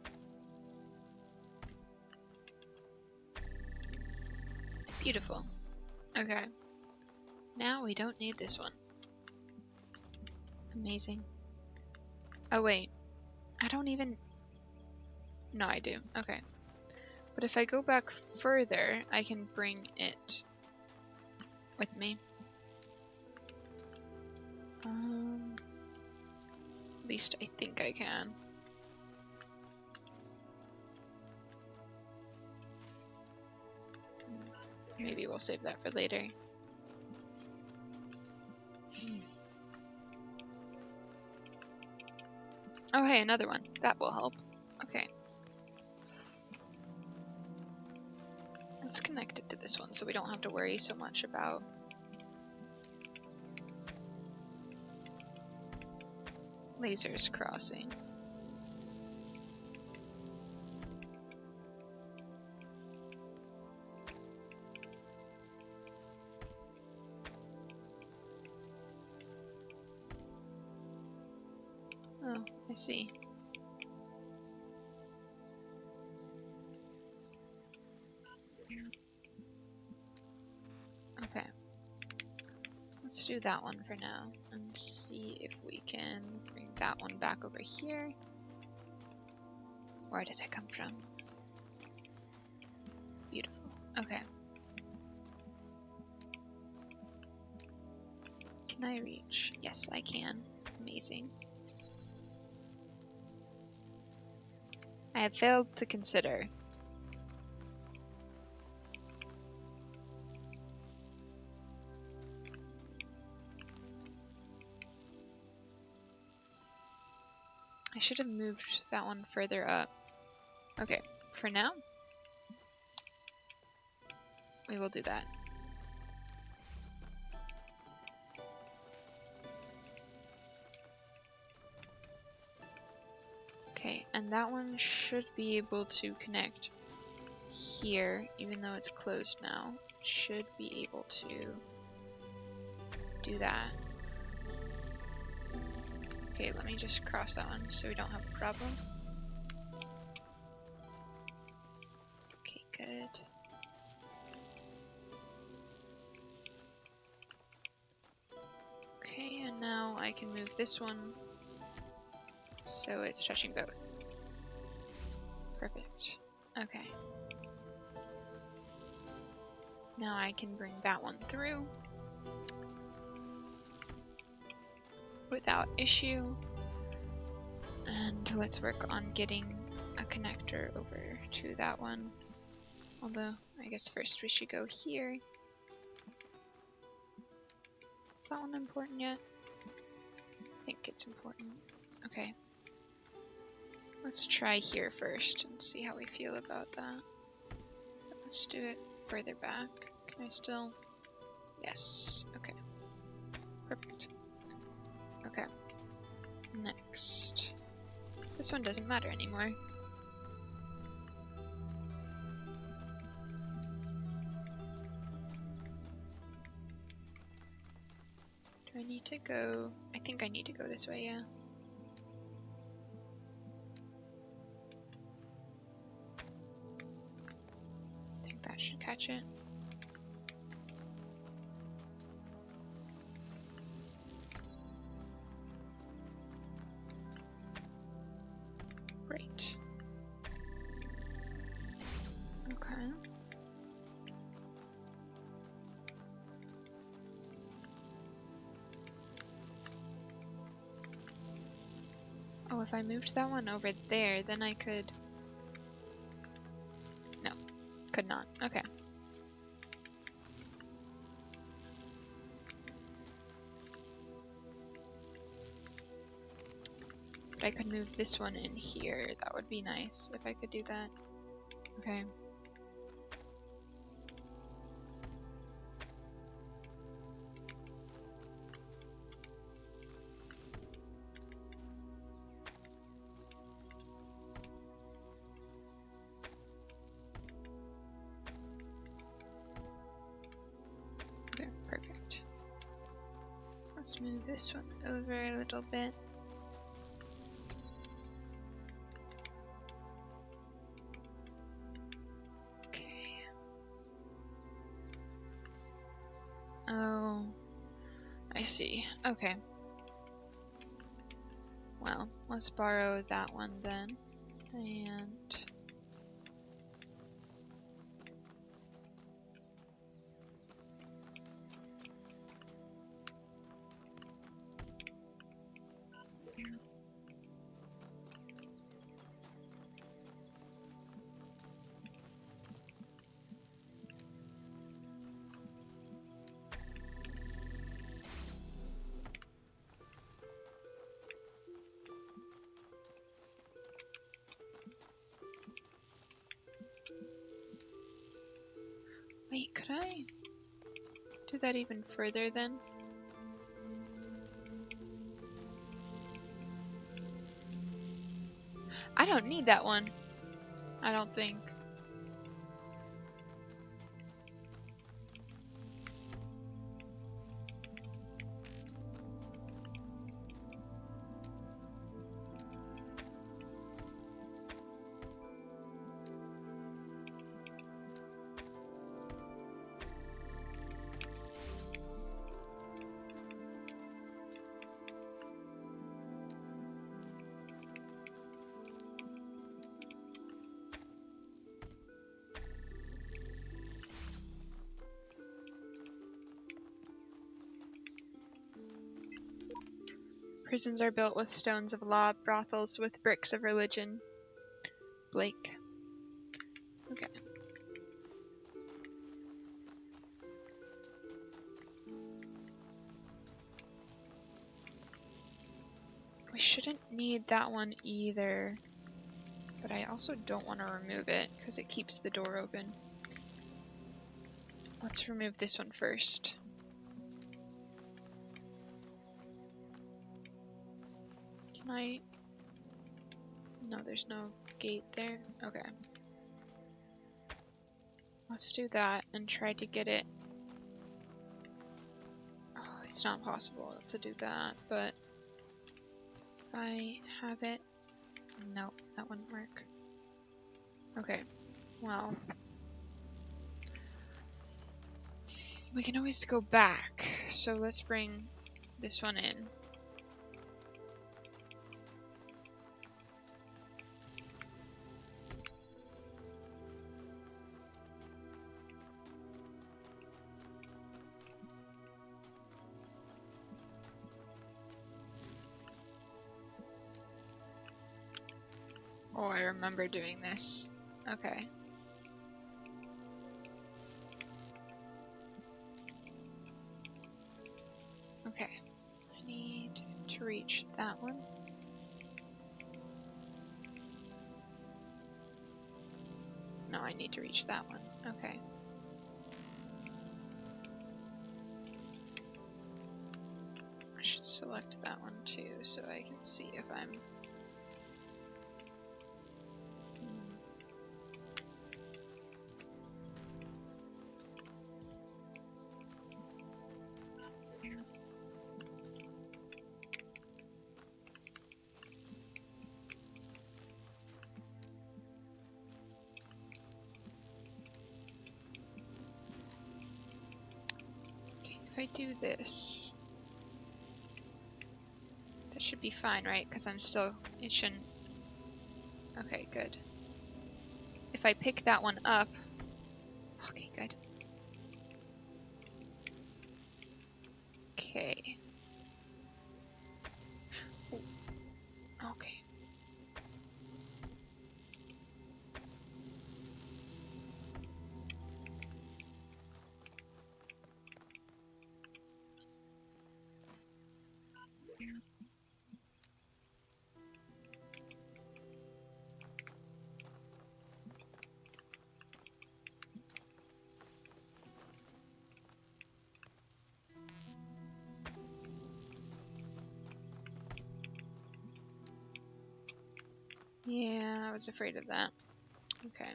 Beautiful. Okay. Now we don't need this one. Amazing. Oh wait. I don't even... No, I do. Okay. But if I go back further, I can bring it with me. At least I think I can. Maybe we'll save that for later. Oh hey, another one. That will help. Okay. Let's connect it to this one so we don't have to worry so much about lasers crossing. Oh, I see. Okay. Let's do do that one for now and see if we can bring that one back over here. Where did I come from? Beautiful. Okay. Can I reach? Yes, I can. Amazing. I have failed to consider. I should have moved that one further up. Okay, for now, we will do that. Okay, and that one should be able to connect here, even though it's closed now. It should be able to do that. Okay, let me just cross that one so we don't have a problem. Okay, good. Okay, and now I can move this one so it's touching both. Perfect. Okay. Now I can bring that one through without issue. And let's work on getting a connector over to that one. Although, I guess first we should go here. Is that one important yet? I think it's important. Okay. Let's try here first and see how we feel about that. Let's do it further back. Can I still? Yes. Okay. Perfect. Okay. Next. This one doesn't matter anymore. Do I need to go? I think I need to go this way, yeah. I think that should catch it. Great. Okay. Oh, if I moved that one over there, then I could... No, could not. Okay. But I could move this one in here. That would be nice if I could do that. Okay. Okay, perfect. Let's move this one over a little bit. Oh, I see. Okay. Well, let's borrow that one then. And... Wait, could I do that even further then? I don't need that one. I don't think. Prisons are built with stones of law, brothels with bricks of religion. Blake. Okay. We shouldn't need that one either. But I also don't want to remove it because it keeps the door open. Let's remove this one first. Can I? No, there's no gate there. Okay. Let's do that and try to get it. Oh, it's not possible to do that, but if I have it. Nope, that wouldn't work. Okay, well. We can always go back, so let's bring this one in. Oh, I remember doing this. Okay. Okay. I need to reach that one. No, I need to reach that one. Okay. I should select that one too, so I can see if I'm... Okay, if I do this... That should be fine, right? Because I'm still... It shouldn't... Okay, good. If I pick that one up... Okay, good. Okay. Ooh. Okay. Yeah, I was afraid of that. Okay.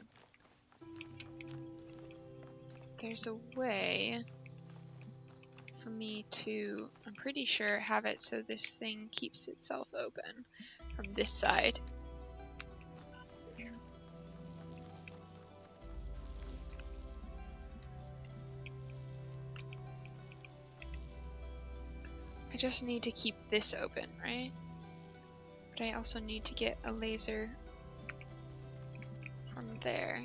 There's a way for me to, I'm pretty sure, have it so this thing keeps itself open from this side. I just need to keep this open, right? But I also need to get a laser from there.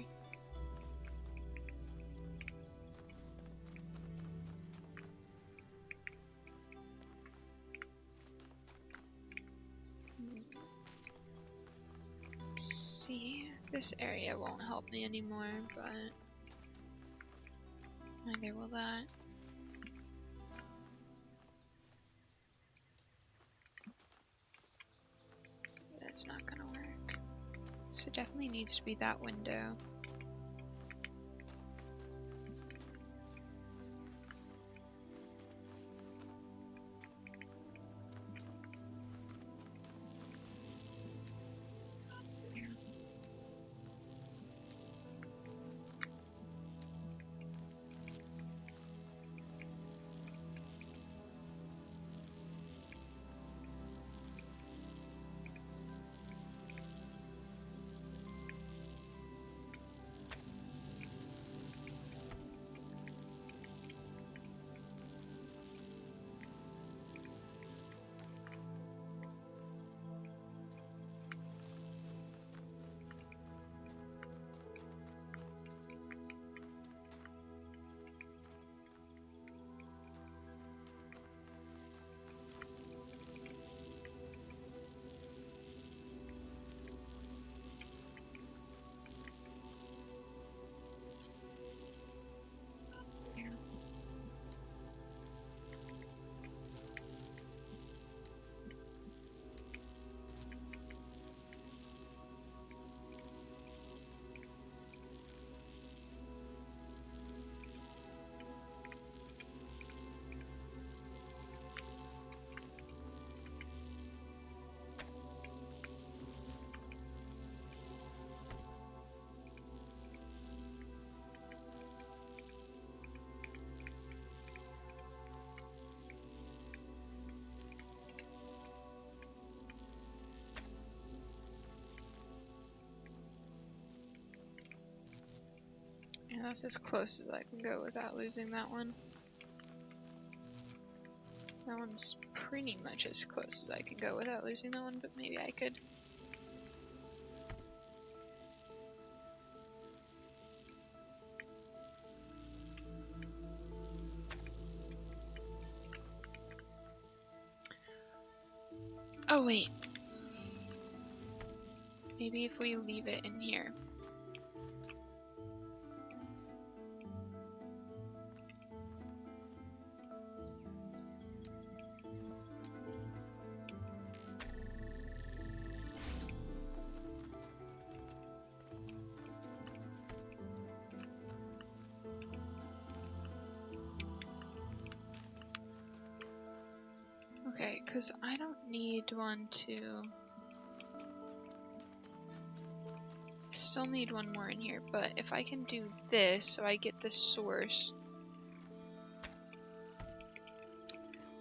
See, this area won't help me anymore, but neither will that. That's not gonna work. So it definitely needs to be that window. That's as close as I can go without losing that one. That one's pretty much as close as I can go without losing that one, but maybe I could. Oh wait. Maybe if we leave it in here. Okay, because I don't need one to... I still need one more in here, but if I can do this so I get the source...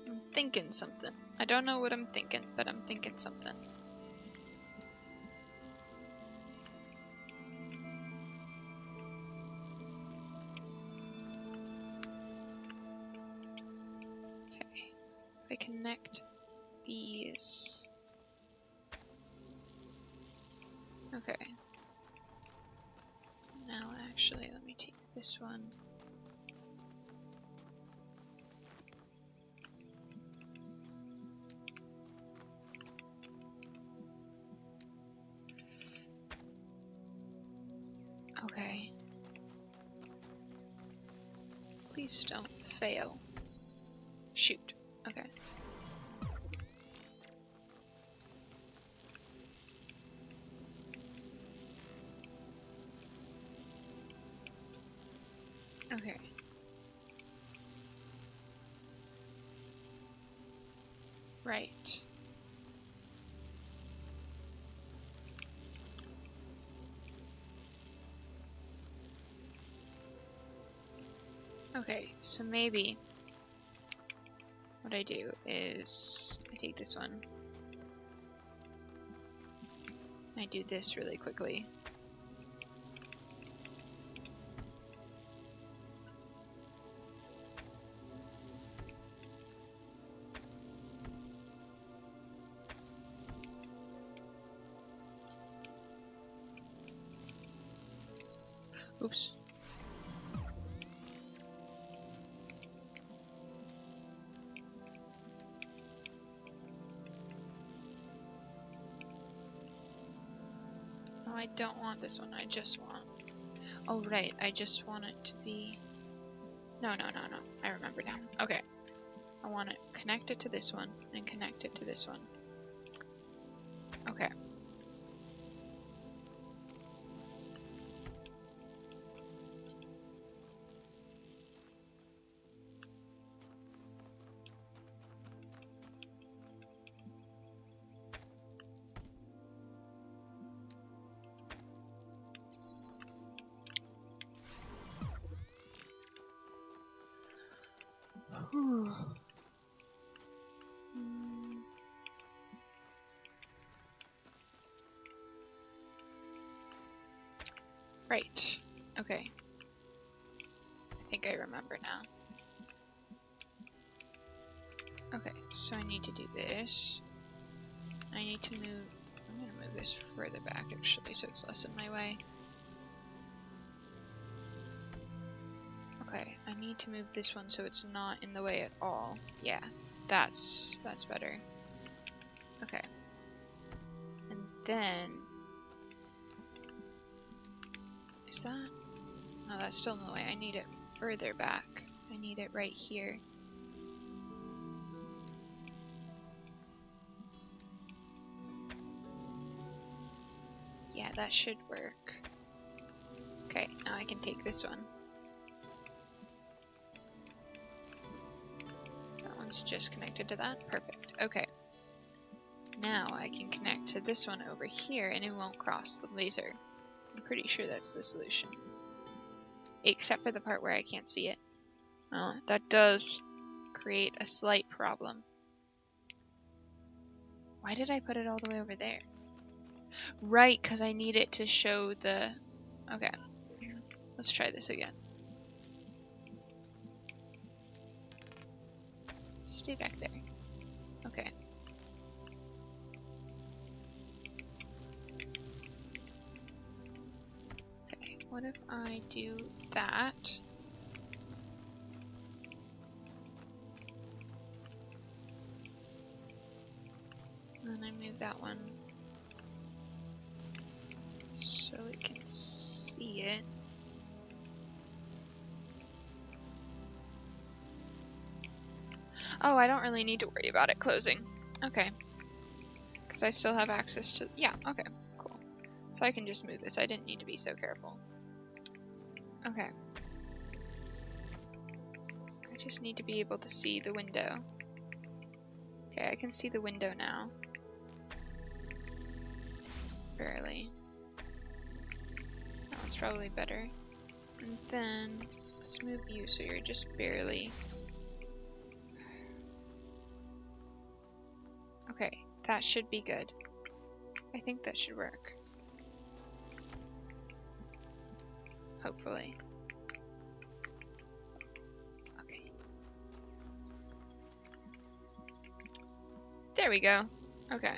I'm thinking something. I don't know what I'm thinking, but I'm thinking something. Okay, if I connect these... Okay. Now actually, let me take this one. Okay. Please don't fail. Shoot. Okay. Okay. Right. Okay, so maybe what I do is I take this one. I do this really quickly. Oops. I don't want this one, I just want... Oh, right, I just want it to be... No, I remember now. Okay. I want to connect it to this one, and connect it to this one. Okay. Right. Okay. I think I remember now. Okay, so I need to do this. I need to move... I'm gonna move this further back, actually, so it's less in my way. Okay, I need to move this one so it's not in the way at all. Yeah, that's better. Okay. And then... Is that? No, that's still in the way. I need it further back. I need it right here. Yeah, that should work. Okay, now I can take this one. That one's just connected to that. Perfect. Okay. Now I can connect to this one over here and it won't cross the laser. I'm pretty sure that's the solution. Except for the part where I can't see it. Oh, that does create a slight problem. Why did I put it all the way over there? Right, because I need it to show the... Okay. Let's try this again. Stay back there. Okay. Okay, what if I do that? And then I move that one so we can see it. Oh, I don't really need to worry about it closing. Okay. Because I still have access to... Yeah, okay, cool. So I can just move this. I didn't need to be so careful. Okay. I just need to be able to see the window. Okay, I can see the window now. Barely. That one's probably better. And then let's move you so you're just barely. Okay, that should be good. I think that should work. Hopefully. Okay. There we go. Okay.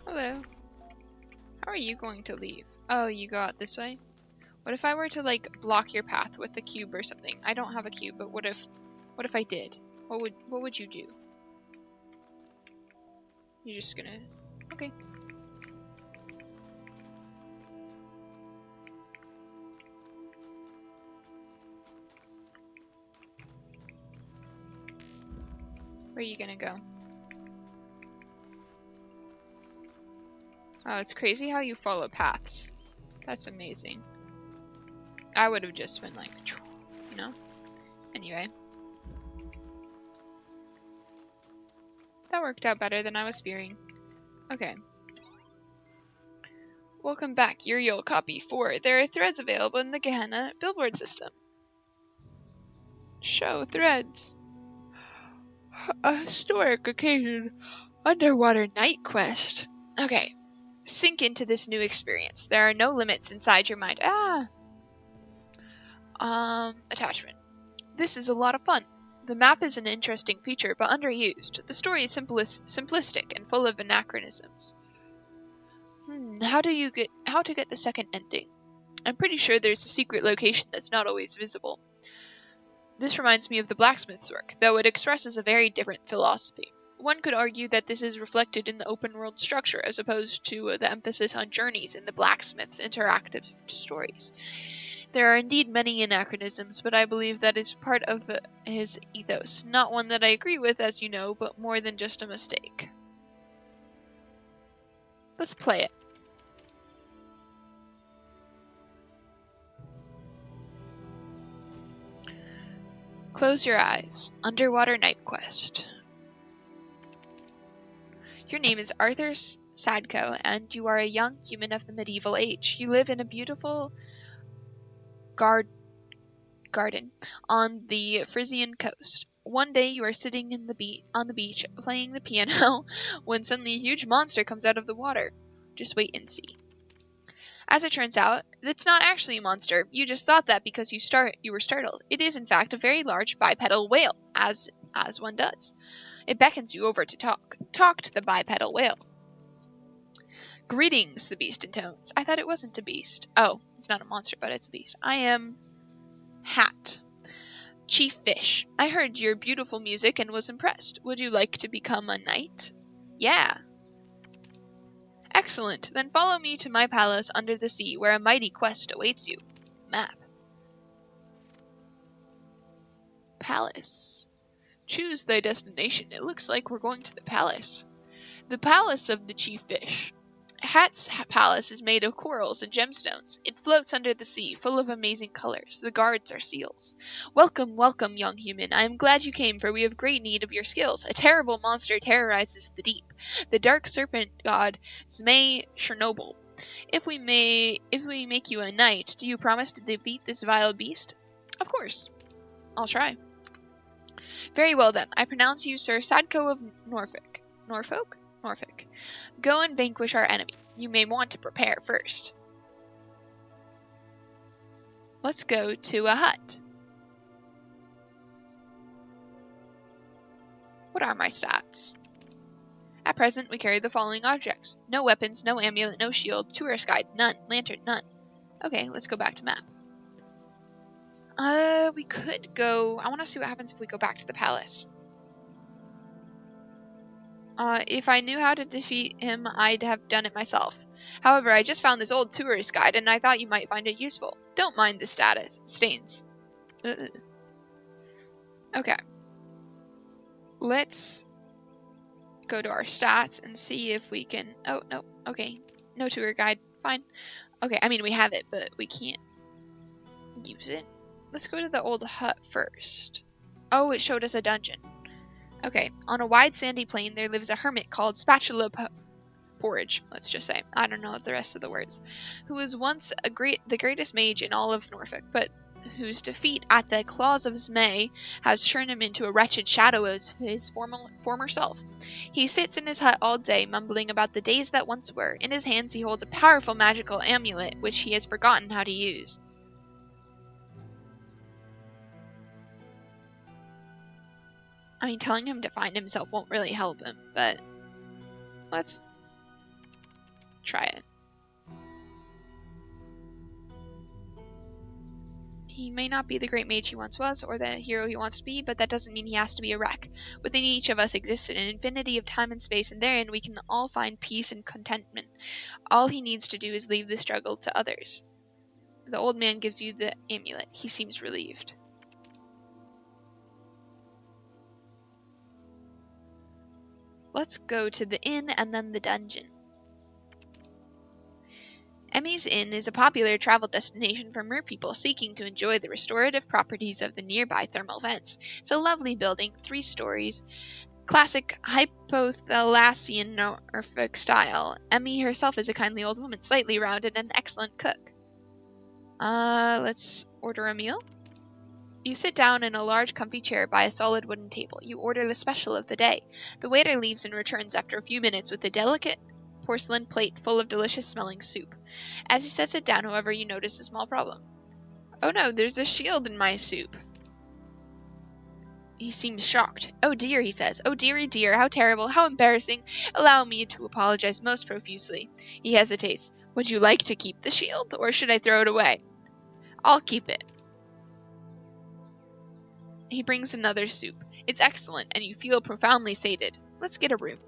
Hello. How are you going to leave? Oh, you go out this way? What if I were to, like, block your path with a cube or something? I don't have a cube, but what if I did? What would you do? You're just gonna... Okay. Where are you gonna go? Oh, it's crazy how you follow paths. That's amazing. I would have just been like, you know? Anyway. That worked out better than I was fearing. Okay. Welcome back, Uriel Copy 4. There are threads available in the Gehenna billboard system. Show threads. A historic occasion. Underwater night quest. Okay. Sink into this new experience. There are no limits inside your mind. Attachment. This is a lot of fun. The map is an interesting feature, but underused. The story is simplistic and full of anachronisms. How to get the second ending? I'm pretty sure there's a secret location that's not always visible. This reminds me of the blacksmith's work, though it expresses a very different philosophy. One could argue that this is reflected in the open-world structure, as opposed to the emphasis on journeys in the blacksmith's interactive stories. There are indeed many anachronisms, but I believe that is part of his ethos. Not one that I agree with, as you know, but more than just a mistake. Let's play it. Close your eyes. Underwater Night Quest. Your name is Arthur Sadko, and you are a young human of the medieval age. You live in a beautiful garden on the Frisian coast. One day you are sitting on the beach playing the piano when suddenly a huge monster comes out of the water. Just wait and see. As it turns out, it's not actually a monster. You just thought that because you were startled. It is in fact a very large bipedal whale, as one does. It beckons you over to talk. Talk to the bipedal whale. Greetings, the beast intones. I thought it wasn't a beast. Oh, it's not a monster, but it's a beast. I am Hat, Chief Fish. I heard your beautiful music and was impressed. Would you like to become a knight? Yeah. Excellent. Then follow me to my palace under the sea, where a mighty quest awaits you. Map. Palace. Choose thy destination. It looks like we're going to the palace. The palace of the Chief Fish. Hat's palace is made of corals and gemstones. It floats under the sea, full of amazing colors. The guards are seals. Welcome, welcome, young human. I am glad you came, for we have great need of your skills. A terrible monster terrorizes the deep. The dark serpent god Zmei Chernobyl. If we make you a knight, do you promise to defeat this vile beast? Of course. I'll try. Very well then. I pronounce you Sir Sadko of Norfolk. Norfolk? Norfolk. Go and vanquish our enemy. You may want to prepare first. Let's go to a hut. What are my stats? At present, we carry the following objects. No weapons, no amulet, no shield, tourist guide, none. Lantern, none. Okay, let's go back to map. We could go... I want to see what happens if we go back to the palace. If I knew how to defeat him, I'd have done it myself. However, I just found this old tourist guide, and I thought you might find it useful. Don't mind the stains. Okay. Let's go to our stats and see if we can... Oh, no. Okay. No tour guide. Fine. Okay, I mean, we have it, but we can't use it. Let's go to the old hut first. Oh, it showed us a dungeon. Okay, on a wide sandy plain, there lives a hermit called Spatula Porridge, let's just say. I don't know the rest of the words. Who was once the greatest mage in all of Norfolk, but whose defeat at the claws of Zmei has turned him into a wretched shadow of his former self. He sits in his hut all day, mumbling about the days that once were. In his hands he holds a powerful magical amulet, which he has forgotten how to use. I mean, telling him to find himself won't really help him, but let's try it. He may not be the great mage he once was, or the hero he wants to be, but that doesn't mean he has to be a wreck. Within each of us exists an infinity of time and space, and therein we can all find peace and contentment. All he needs to do is leave the struggle to others. The old man gives you the amulet. He seems relieved. Let's go to the inn and then the dungeon. Emmy's Inn is a popular travel destination for merpeople seeking to enjoy the restorative properties of the nearby thermal vents. It's a lovely building, 3 stories, classic hypothalassian Norfolk style. Emmy herself is a kindly old woman, slightly rounded and an excellent cook. Let's order a meal. You sit down in a large comfy chair by a solid wooden table. You order the special of the day. The waiter leaves and returns after a few minutes with a delicate porcelain plate full of delicious smelling soup. As he sets it down, however, you notice a small problem. Oh no, there's a shield in my soup. He seems shocked. Oh dear, he says. Oh dearie dear, how terrible, how embarrassing. Allow me to apologize most profusely. He hesitates. Would you like to keep the shield, or should I throw it away? I'll keep it. He brings another soup. It's excellent, and you feel profoundly sated. Let's get a room.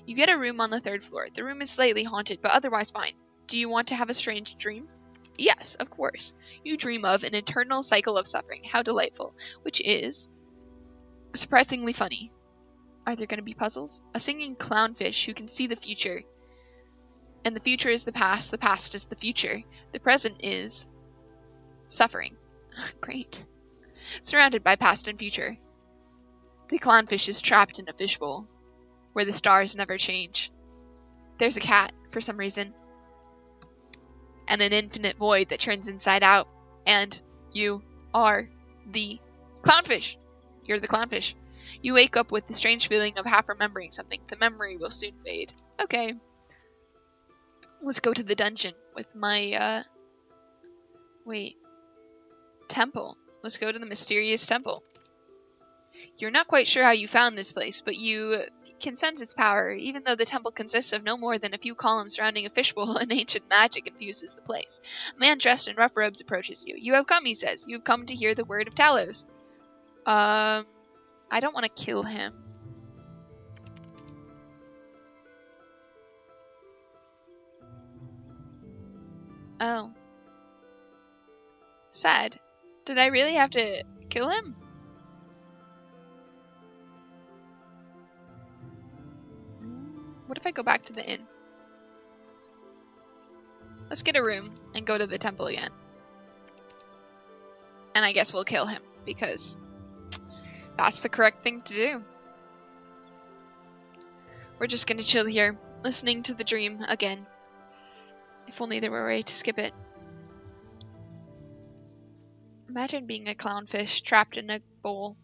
You get a room on the 3rd floor. The room is slightly haunted, but otherwise fine. Do you want to have a strange dream? Yes, of course. You dream of an eternal cycle of suffering. How delightful. Which is surprisingly funny. Are there going to be puzzles? A singing clownfish who can see the future. And the future is the past is the future. The present is suffering. Great. Surrounded by past and future. The clownfish is trapped in a fishbowl, where the stars never change. There's a cat, for some reason. And an infinite void that turns inside out. And you are the clownfish. You're the clownfish. You wake up with the strange feeling of half remembering something. The memory will soon fade. Okay. Let's go to the dungeon with my, temple. Let's go to the mysterious temple. You're not quite sure how you found this place, but you can sense its power. Even though the temple consists of no more than a few columns surrounding a fishbowl, an ancient magic infuses the place. A man dressed in rough robes approaches you. You have come, he says. You have come to hear the word of Talos. I don't want to kill him. Oh. Sad. Did I really have to kill him? What if I go back to the inn? Let's get a room and go to the temple again. And I guess we'll kill him, because that's the correct thing to do. We're just gonna chill here, listening to the dream again. If only there were a way to skip it. Imagine being a clownfish trapped in a bowl.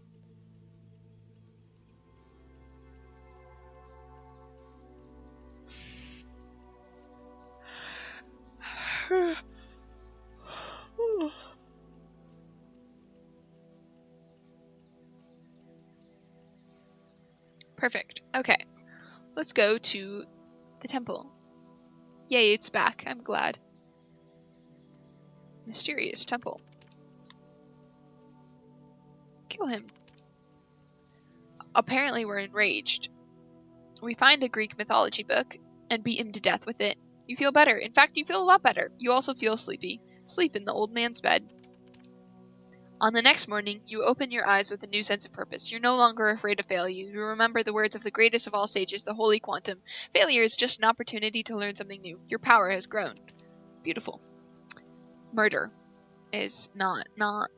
Perfect. Okay. Let's go to the temple. Yay, it's back. I'm glad. Mysterious temple. Kill him. Apparently we're enraged. We find a Greek mythology book and beat him to death with it. You feel better. In fact, you feel a lot better. You also feel sleepy. Sleep in the old man's bed. On the next morning, you open your eyes with a new sense of purpose. You're no longer afraid to fail. You remember the words of the greatest of all sages, the Holy Quantum. Failure is just an opportunity to learn something new. Your power has grown. Beautiful. Murder is not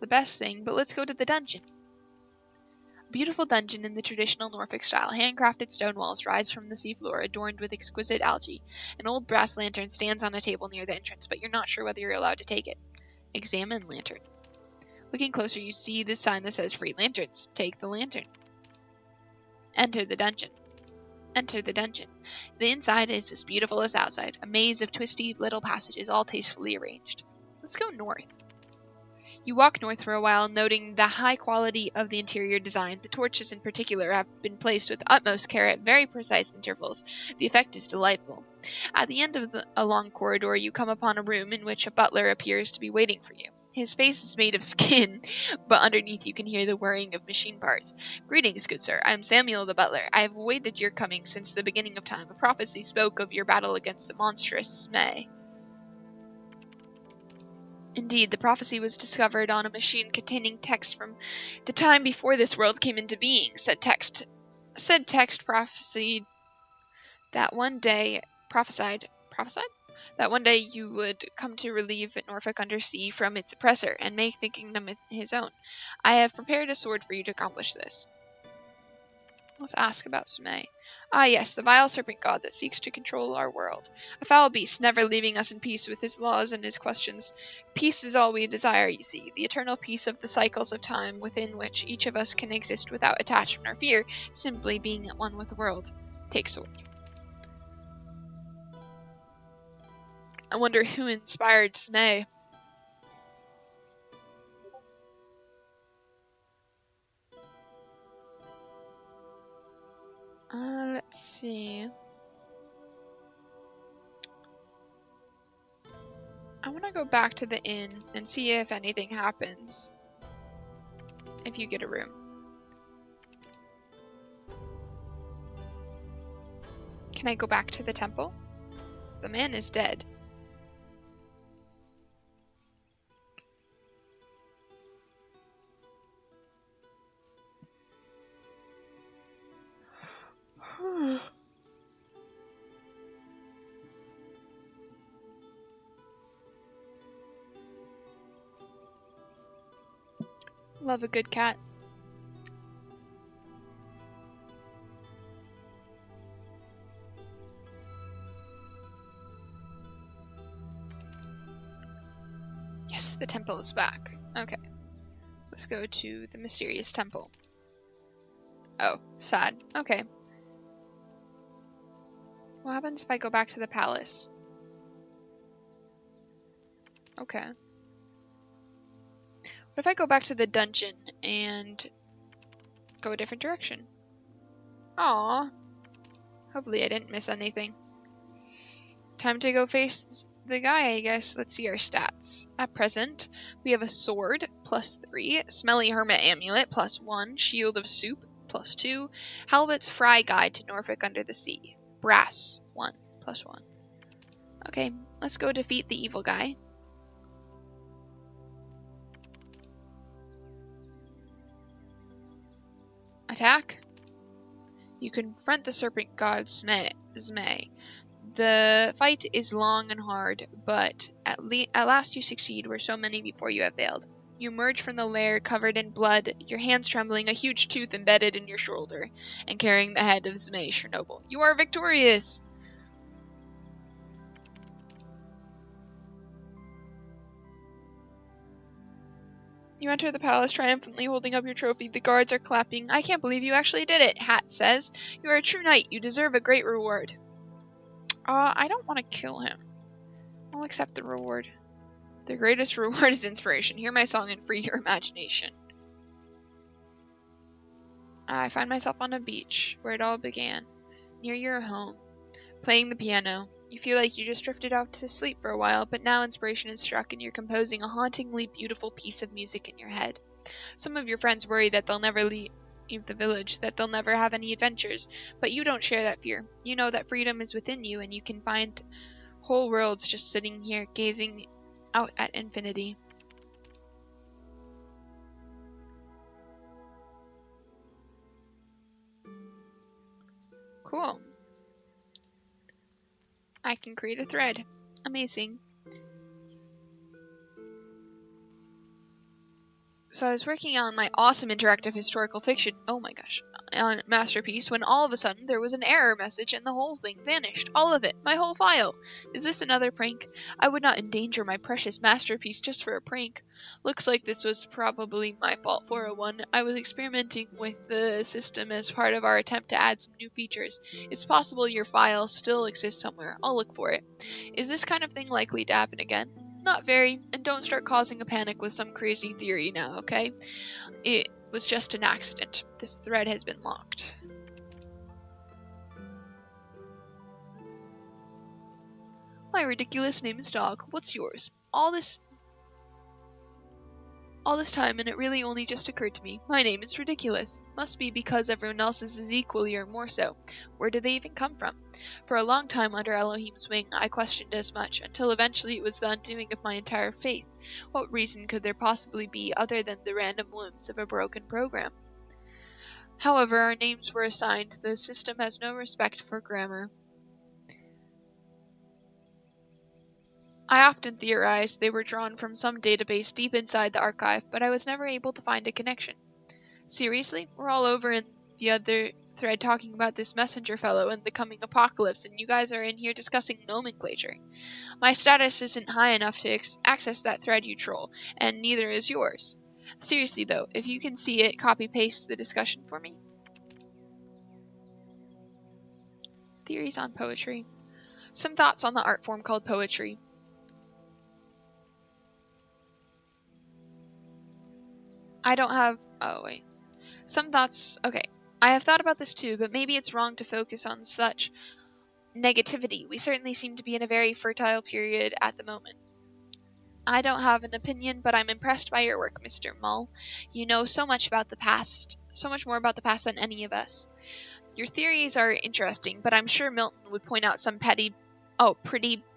the best thing, but let's go to the dungeon. A beautiful dungeon in the traditional Norfolk style. Handcrafted stone walls rise from the seafloor, adorned with exquisite algae. An old brass lantern stands on a table near the entrance, but you're not sure whether you're allowed to take it. Examine lantern. Looking closer, you see the sign that says free lanterns. Take the lantern. Enter the dungeon. Enter the dungeon. The inside is as beautiful as the outside, a maze of twisty little passages, all tastefully arranged. Let's go north. You walk north for a while, noting the high quality of the interior design. The torches in particular have been placed with utmost care at very precise intervals. The effect is delightful. At the end of a long corridor, you come upon a room in which a butler appears to be waiting for you. His face is made of skin, but underneath you can hear the whirring of machine parts. Greetings, good sir. I am Samuel the butler. I have awaited your coming since the beginning of time. A prophecy spoke of your battle against the monstrous Smay. Indeed, the prophecy was discovered on a machine containing text from the time before this world came into being. Said text prophesied that one day that one day you would come to relieve Norfolk under sea from its oppressor and make the kingdom his own. I have prepared a sword for you to accomplish this. Let's ask about Smay. Ah yes, the vile serpent god that seeks to control our world. A foul beast, never leaving us in peace with his laws and his questions. Peace is all we desire, you see, the eternal peace of the cycles of time within which each of us can exist without attachment or fear, simply being at one with the world. Take sword. I wonder who inspired Smay. Let's see. I want to go back to the inn and see if anything happens. If you get a room. Can I go back to the temple? The man is dead. Love a good cat. Yes, the temple is back. Okay. Let's go to the mysterious temple. Oh, sad. Okay. What happens if I go back to the palace? Okay. What if I go back to the dungeon and go a different direction? Aww. Hopefully I didn't miss anything. Time to go face the guy, I guess. Let's see our stats. At present, we have a sword, +3, Smelly Hermit Amulet, +1, Shield of Soup, +2, Halibut's Fry Guide to Norfolk Under the Sea, Brass, 1, +1. Okay, let's go defeat the evil guy. Attack. You confront the serpent god Zmei. The fight is long and hard, but at last you succeed where so many before you have failed. You emerge from the lair covered in blood, your hands trembling, a huge tooth embedded in your shoulder, and carrying the head of Zmei Chernobyl. You are victorious! You enter the palace triumphantly, holding up your trophy. The guards are clapping. I can't believe you actually did it, Hat says. You are a true knight. You deserve a great reward. I don't want to kill him. I'll accept the reward. The greatest reward is inspiration. Hear my song and free your imagination. I find myself on a beach, where it all began, near your home, playing the piano. You feel like you just drifted off to sleep for a while, but now inspiration is struck and you're composing a hauntingly beautiful piece of music in your head. Some of your friends worry that they'll never leave the village, that they'll never have any adventures, but you don't share that fear. You know that freedom is within you and you can find whole worlds just sitting here, gazing out at infinity. Cool. I can create a thread. Amazing. So I was working on my awesome interactive historical fiction, on masterpiece, when all of a sudden there was an error message and the whole thing vanished. All of it. My whole file. Is this another prank? I would not endanger my precious masterpiece just for a prank. Looks like this was probably my fault, 401. I was experimenting with the system as part of our attempt to add some new features. It's possible your file still exists somewhere. I'll look for it. Is this kind of thing likely to happen again? Not very, and don't start causing a panic with some crazy theory now, okay? It was just an accident. This thread has been locked. My ridiculous name is Dog. What's yours? All this time, and it really only just occurred to me. My name is ridiculous. Must be because everyone else's is equally or more so. Where did they even come from? For a long time under Elohim's wing, I questioned as much, until eventually it was the undoing of my entire faith. What reason could there possibly be other than the random whims of a broken program? However, our names were assigned. The system has no respect for grammar. I often theorized they were drawn from some database deep inside the archive, but I was never able to find a connection. Seriously? We're all over in the other thread talking about this messenger fellow and the coming apocalypse, and you guys are in here discussing nomenclature. My status isn't high enough to access that thread, you troll, and neither is yours. Seriously though, if you can see it, copy-paste the discussion for me. Theories on poetry. Some thoughts on the art form called poetry. Some thoughts. Okay. I have thought about this too, but maybe it's wrong to focus on such negativity. We certainly seem to be in a very fertile period at the moment. I don't have an opinion, but I'm impressed by your work, Mr. Mull. You know so much about the past, so much more about the past than any of us. Your theories are interesting, but I'm sure Milton would point out some pretty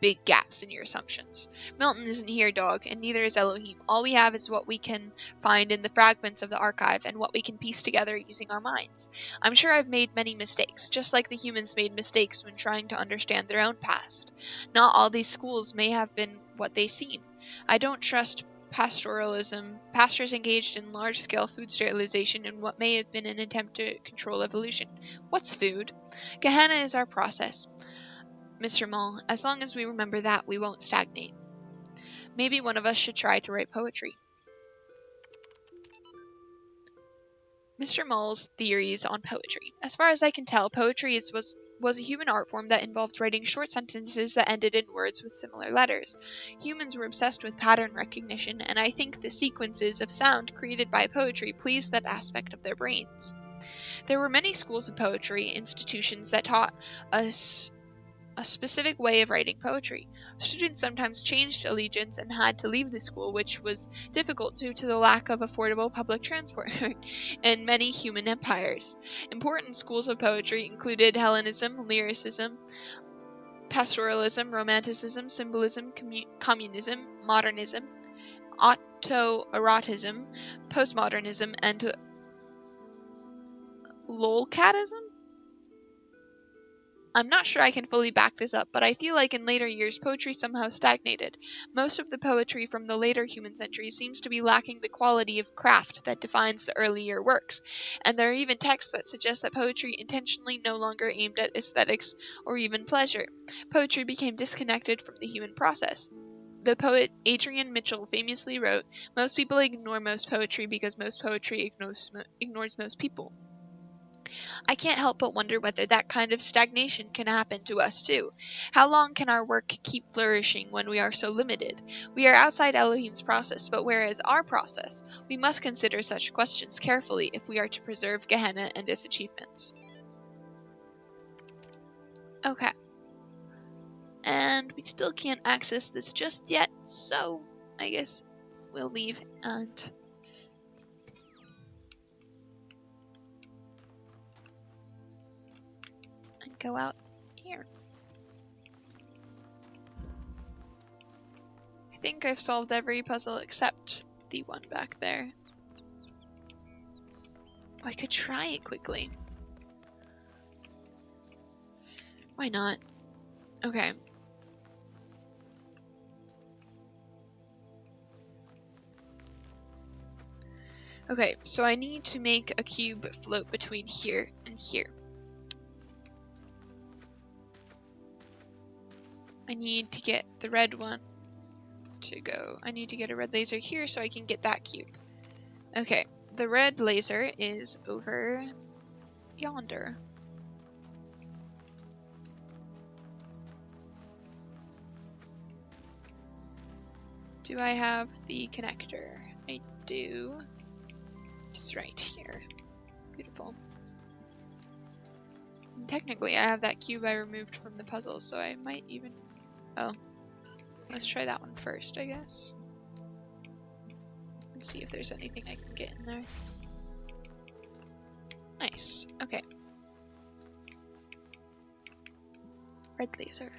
big gaps in your assumptions. Milton isn't here, Dog, and neither is Elohim. All we have is what we can find in the fragments of the archive and what we can piece together using our minds. I'm sure I've made many mistakes, just like the humans made mistakes when trying to understand their own past. Not all these schools may have been what they seem. I don't trust pastoralism, pastors engaged in large-scale food sterilization in what may have been an attempt to control evolution. What's food? Gehenna is our process. Mr. Mull, as long as we remember that, we won't stagnate. Maybe one of us should try to write poetry. Mr. Mull's theories on poetry. As far as I can tell, poetry was a human art form that involved writing short sentences that ended in words with similar letters. Humans were obsessed with pattern recognition, and I think the sequences of sound created by poetry pleased that aspect of their brains. There were many schools of poetry institutions that taught us a specific way of writing poetry. Students sometimes changed allegiance and had to leave the school, which was difficult due to the lack of affordable public transport in many human empires. Important schools of poetry included Hellenism, lyricism, pastoralism, romanticism, symbolism, communism, modernism, autoerotism, postmodernism, and lolcatism? I'm not sure I can fully back this up, but I feel like in later years poetry somehow stagnated. Most of the poetry from the later human centuries seems to be lacking the quality of craft that defines the earlier works, and there are even texts that suggest that poetry intentionally no longer aimed at aesthetics or even pleasure. Poetry became disconnected from the human process. The poet Adrian Mitchell famously wrote, "Most people ignore most poetry because most poetry ignores most people." I can't help but wonder whether that kind of stagnation can happen to us too. How long can our work keep flourishing when we are so limited? We are outside Elohim's process, but where is our process? We must consider such questions carefully if we are to preserve Gehenna and its achievements. Okay. And we still can't access this just yet, so I guess we'll leave and go out here. I think I've solved every puzzle except the one back there. Oh, I could try it quickly. Why not? Okay. Okay, so I need to make a cube float between here and here. I need to get the red one to go. I need to get a red laser here so I can get that cube. Okay, the red laser is over yonder. Do I have the connector? I do. Just right here. Beautiful. And technically, I have that cube I removed from the puzzle, so I might even... Oh. Let's try that one first, I guess. And see if there's anything I can get in there. Nice. Okay. Red laser.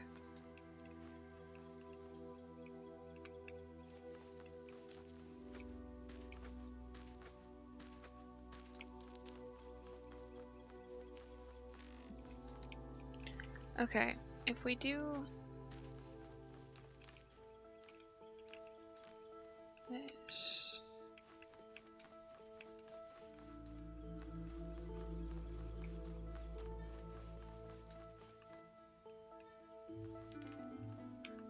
Okay, if we do this.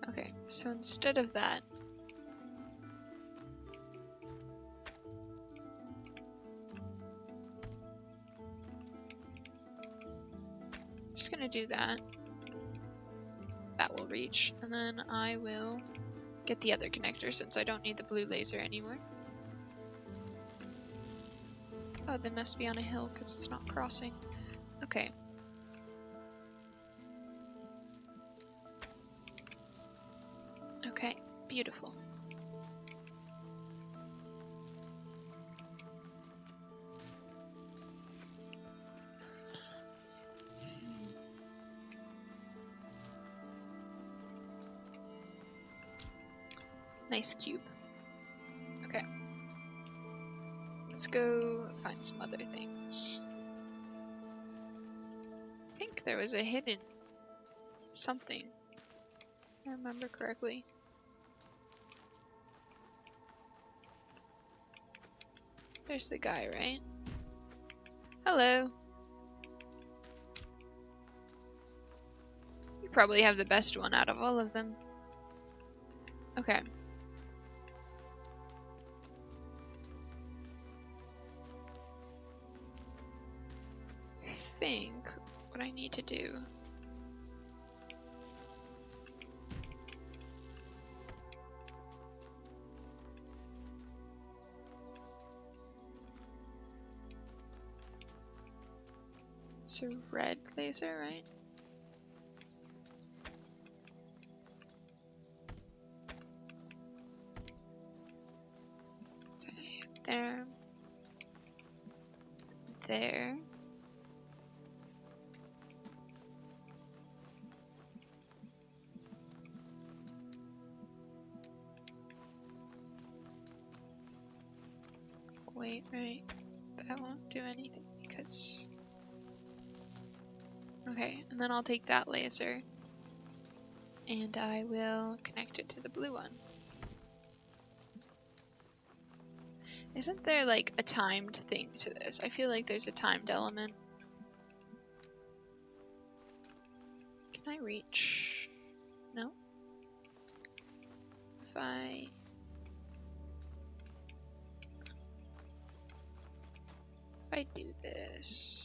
Okay, so instead of that, I'm just gonna do that. That will reach, and then I will get the other connector since I don't need the blue laser anymore. Oh, they must be on a hill because it's not crossing. Okay. Okay, beautiful. Nice cube. Okay. Let's go find some other things. I think there was a hidden something, if I remember correctly. There's the guy, right? Hello. You probably have the best one out of all of them. Okay. I think what I need to do it's a red laser, right? Okay, there. There. Wait, right. That won't do anything because Okay, and then I'll take that laser and I will connect it to the blue one. Isn't there like a timed thing to this? I feel like there's a timed element. Can I reach? No? If I do this.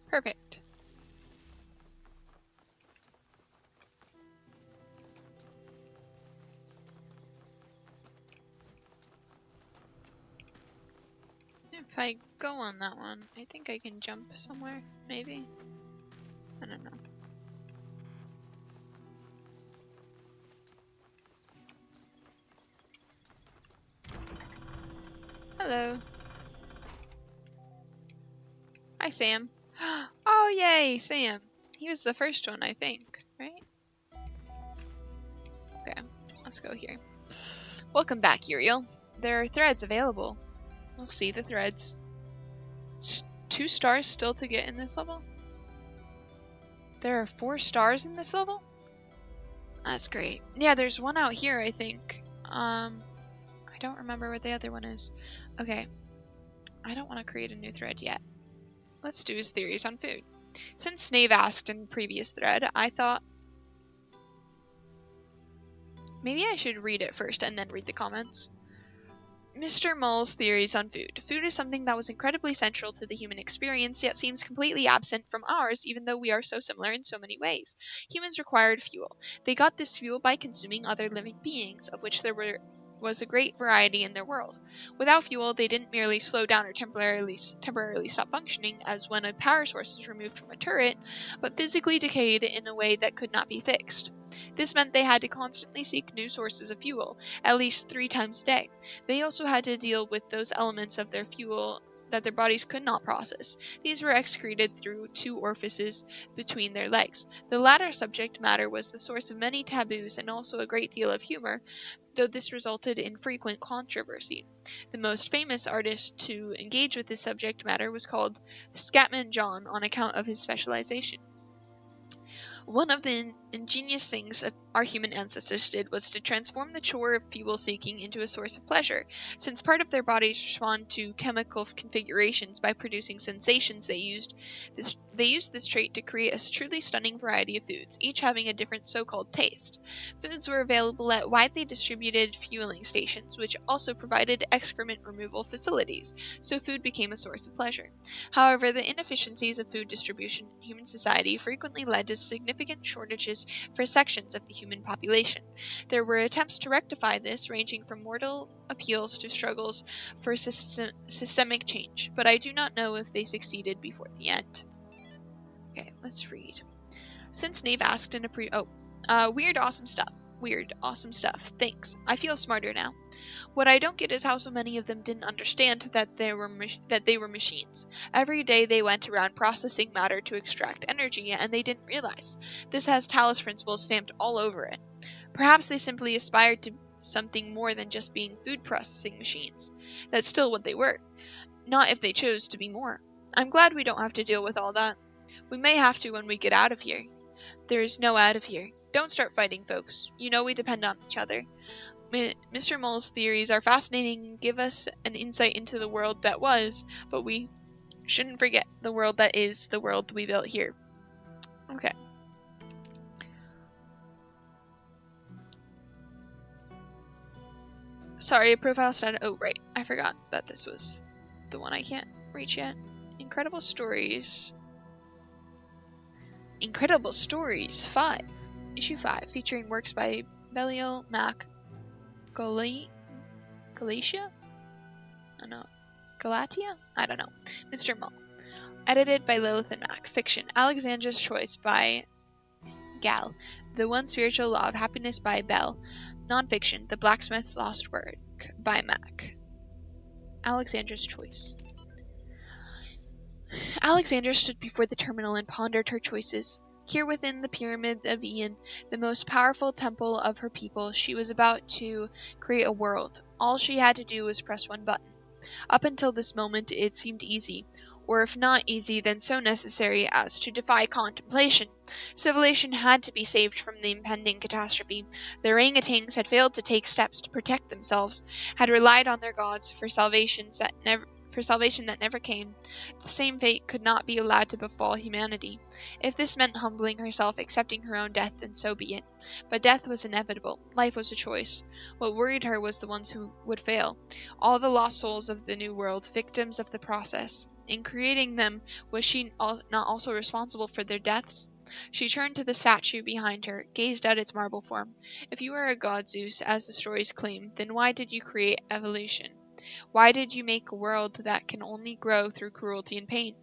Perfect. If I go on that one, I think I can jump somewhere, maybe? I don't know. Hello. Hi, Sam. Oh, yay, Sam. He was the first one, I think, right? Okay, let's go here. Welcome back, Uriel. There are threads available. We'll see the threads. 2 stars still to get in this level? There are 4 stars in this level? That's great. Yeah, there's one out here, I think. I don't remember what the other one is. Okay. I don't want to create a new thread yet. Let's do his theories on food. Since Snave asked in previous thread, I thought maybe I should read it first and then read the comments. Mr. Mull's theories on food. Food is something that was incredibly central to the human experience, yet seems completely absent from ours, even though we are so similar in so many ways. Humans required fuel. They got this fuel by consuming other living beings, of which there was a great variety in their world. Without fuel, they didn't merely slow down or temporarily stop functioning, as when a power source is removed from a turret, but physically decayed in a way that could not be fixed. This meant they had to constantly seek new sources of fuel, at least 3 times a day. They also had to deal with those elements of their fuel that their bodies could not process. These were excreted through 2 orifices between their legs. The latter subject matter was the source of many taboos and also a great deal of humor, though this resulted in frequent controversy. The most famous artist to engage with this subject matter was called Scatman John on account of his specialization. One of the ingenious things our human ancestors did was to transform the chore of fuel seeking into a source of pleasure. Since part of their bodies respond to chemical configurations by producing sensations, they used this trait to create a truly stunning variety of foods, each having a different so-called taste. Foods were available at widely distributed fueling stations, which also provided excrement removal facilities, so food became a source of pleasure. However, the inefficiencies of food distribution in human society frequently led to significant shortages for sections of the human population. There were attempts to rectify this, ranging from mortal appeals to struggles for systemic change, but I do not know if they succeeded before the end. Okay, let's read. Since Nave asked in a weird awesome stuff. Weird awesome stuff. Thanks. I feel smarter now. What I don't get is how so many of them didn't understand that they were machines. Every day they went around processing matter to extract energy, and they didn't realize. This has Talos principles stamped all over it. Perhaps they simply aspired to something more than just being food processing machines. That's still what they were. Not if they chose to be more. I'm glad we don't have to deal with all that. We may have to when we get out of here. There is no out of here. Don't start fighting, folks. You know we depend on each other. Mr. Mull's theories are fascinating and give us an insight into the world that was, but we shouldn't forget the world that is the world we built here. Okay. Sorry, profile status. Oh, right. I forgot that this was the one I can't reach yet. Incredible stories. Incredible Stories 5, Issue 5, featuring works by Belial, Mac, Galatia? I don't know. Galatia? I don't know. Mr. Mull. Edited by Lilith and Mac. Fiction. Alexandra's Choice by Gal. The One Spiritual Law of Happiness by Bell. Nonfiction. The Blacksmith's Lost Work by Mac. Alexandra's Choice. Alexandra stood before the terminal and pondered her choices. Here within the Pyramid of Ian, the most powerful temple of her people, she was about to create a world. All she had to do was press one button. Up until this moment it seemed easy, or if not easy, then so necessary as to defy contemplation. Civilization had to be saved from the impending catastrophe. The orangutans had failed to take steps to protect themselves, had relied on their gods for salvation that never came. The same fate could not be allowed to befall humanity. If this meant humbling herself, accepting her own death, then so be it. But death was inevitable. Life was a choice. What worried her was the ones who would fail. All the lost souls of the New World, victims of the process. In creating them, was she not also responsible for their deaths? She turned to the statue behind her, gazed at its marble form. If you are a god, Zeus, as the stories claim, then why did you create evolution? Why did you make a world that can only grow through cruelty and pain?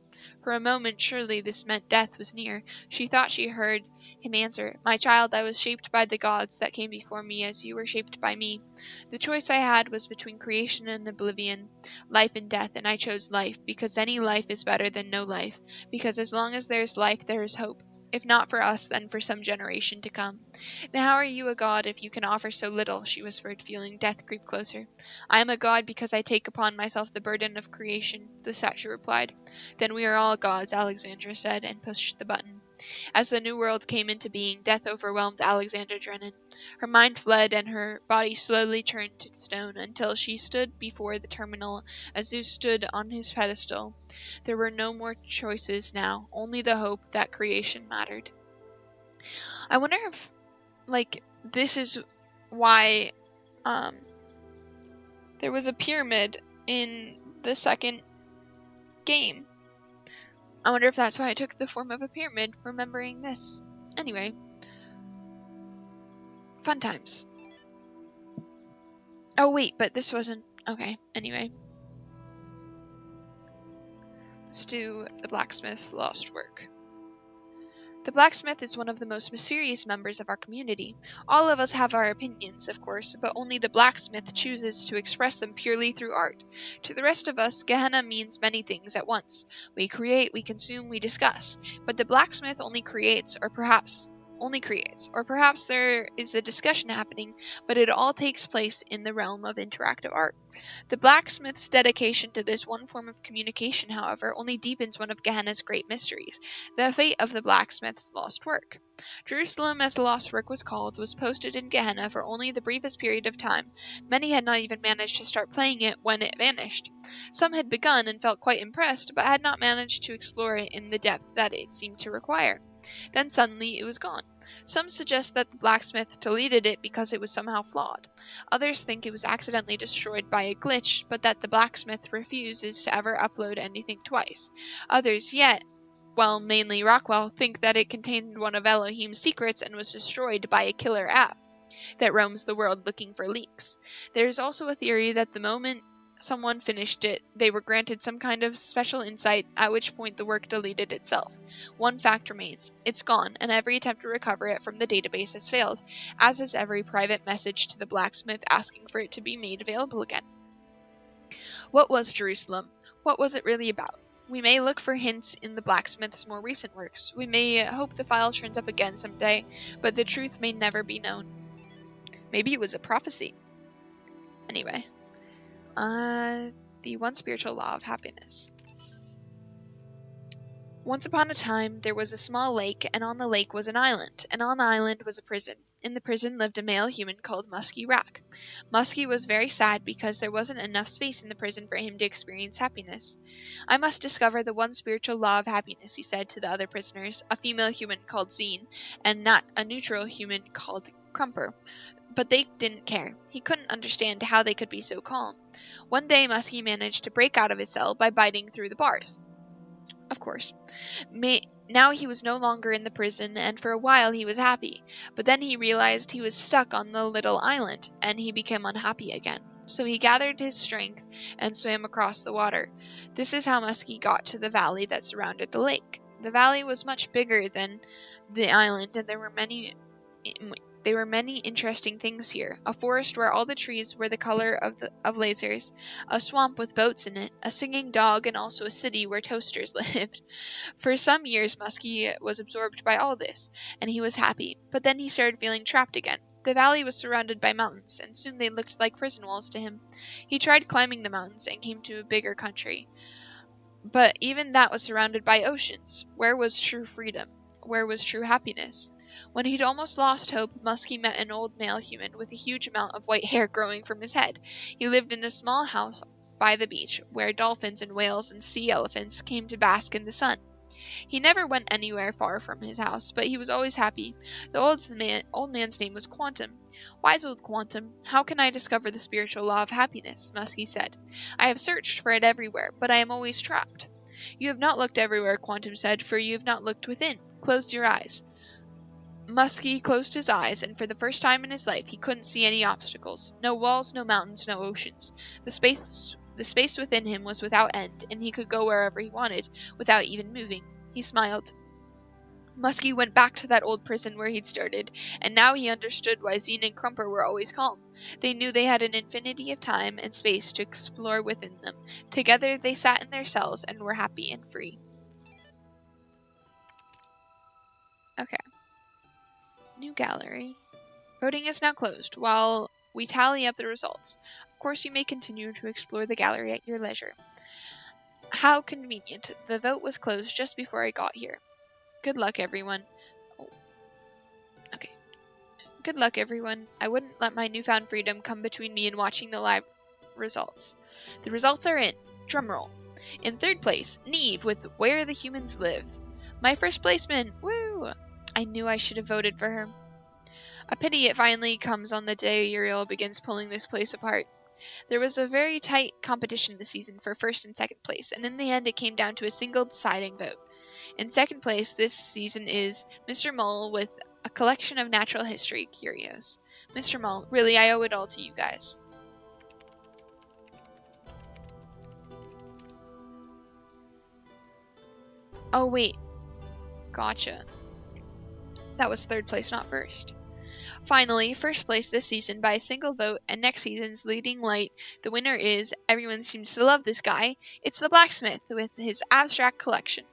For a moment, surely this meant death was near. She thought she heard him answer, "My child, I was shaped by the gods that came before me as you were shaped by me. The choice I had was between creation and oblivion, life and death, and I chose life, because any life is better than no life, because as long as there is life, there is hope. If not for us, then for some generation to come." "Then how are you a god if you can offer so little?" she whispered, feeling death creep closer. "I am a god because I take upon myself the burden of creation," the statue replied. "Then we are all gods," Alexandra said, and pushed the button. As the new world came into being, death overwhelmed Alexandra Drennan. Her mind fled, and her body slowly turned to stone until she stood before the terminal as Zeus stood on his pedestal. There were no more choices now, only the hope that creation mattered. I wonder if, this is why, there was a pyramid in the second game. I wonder if that's why it took the form of a pyramid, remembering this. Anyway. Fun times. Oh wait, but this wasn't... Okay, anyway. Let's do the blacksmith's lost work. The blacksmith is one of the most mysterious members of our community. All of us have our opinions, of course, but only the blacksmith chooses to express them purely through art. To the rest of us, Gehenna means many things at once. We create, we consume, we discuss. But the blacksmith only creates, or perhaps there is a discussion happening, but it all takes place in the realm of interactive art. The blacksmith's dedication to this one form of communication, however, only deepens one of Gehenna's great mysteries, the fate of the blacksmith's lost work. Jerusalem, as the lost work was called, was posted in Gehenna for only the briefest period of time. Many had not even managed to start playing it when it vanished. Some had begun and felt quite impressed, but had not managed to explore it in the depth that it seemed to require. Then suddenly it was gone. Some suggest that the blacksmith deleted it because it was somehow flawed. Others think it was accidentally destroyed by a glitch, but that the blacksmith refuses to ever upload anything twice. Others yet, mainly Rockwell, think that it contained one of Elohim's secrets and was destroyed by a killer app that roams the world looking for leaks. There is also a theory that the moment someone finished it, they were granted some kind of special insight, at which point the work deleted itself. One fact remains: it's gone, and every attempt to recover it from the database has failed, as has every private message to the blacksmith asking for it to be made available again. What was Jerusalem? What was it really about? We may look for hints in the blacksmith's more recent works. We may hope the file turns up again someday, but the truth may never be known. Maybe it was a prophecy. Anyway. The One Spiritual Law of Happiness. Once upon a time, there was a small lake, and on the lake was an island, and on the island was a prison. In the prison lived a male human called Muskie Rack. Muskie was very sad because there wasn't enough space in the prison for him to experience happiness. "I must discover the one spiritual law of happiness," he said to the other prisoners, a female human called Zine, and not a neutral human called Crumper. But they didn't care. He couldn't understand how they could be so calm. One day Muskie managed to break out of his cell by biting through the bars. Of course. Now he was no longer in the prison, and for a while he was happy. But then he realized he was stuck on the little island, and he became unhappy again. So he gathered his strength and swam across the water. This is how Muskie got to the valley that surrounded the lake. The valley was much bigger than the island, and there were many interesting things here. A forest where all the trees were the color of lasers, a swamp with boats in it, a singing dog, and also a city where toasters lived. For some years, Muskie was absorbed by all this, and he was happy, but then he started feeling trapped again. The valley was surrounded by mountains, and soon they looked like prison walls to him. He tried climbing the mountains and came to a bigger country. But even that was surrounded by oceans. Where was true freedom? Where was true happiness? When he'd almost lost hope, Muskie met an old male human with a huge amount of white hair growing from his head. He lived in a small house by the beach, where dolphins and whales and sea elephants came to bask in the sun. He never went anywhere far from his house, but he was always happy. The old man's name was Quantum. Wise old Quantum, how can I discover the spiritual law of happiness? Muskie said. I have searched for it everywhere, but I am always trapped. You have not looked everywhere, Quantum said, for you have not looked within. Close your eyes. Muskie closed his eyes, and for the first time in his life he couldn't see any obstacles. No walls, no mountains, no oceans. The space within him was without end, and he could go wherever he wanted, without even moving. He smiled. Muskie went back to that old prison where he'd started, and now he understood why Zine and Crumper were always calm. They knew they had an infinity of time and space to explore within them. Together they sat in their cells and were happy and free. Okay. New gallery. Voting is now closed, while we tally up the results. Of course, you may continue to explore the gallery at your leisure. How convenient. The vote was closed just before I got here. Good luck, everyone. Oh. Okay. Good luck, everyone. I wouldn't let my newfound freedom come between me and watching the live results. The results are in. Drumroll. In third place, Neve with Where the Humans Live. My first placement! Woo! I knew I should have voted for her. A pity it finally comes on the day Uriel begins pulling this place apart. There was a very tight competition this season for first and second place, and in the end it came down to a single deciding vote. In second place this season is Mr. Mull with a collection of natural history curios. Mr. Mull, really, I owe it all to you guys. Oh, wait. Gotcha. That was third place, not first. Finally, first place this season by a single vote, and next season's leading light. The winner is, everyone seems to love this guy, it's the blacksmith with his abstract collection.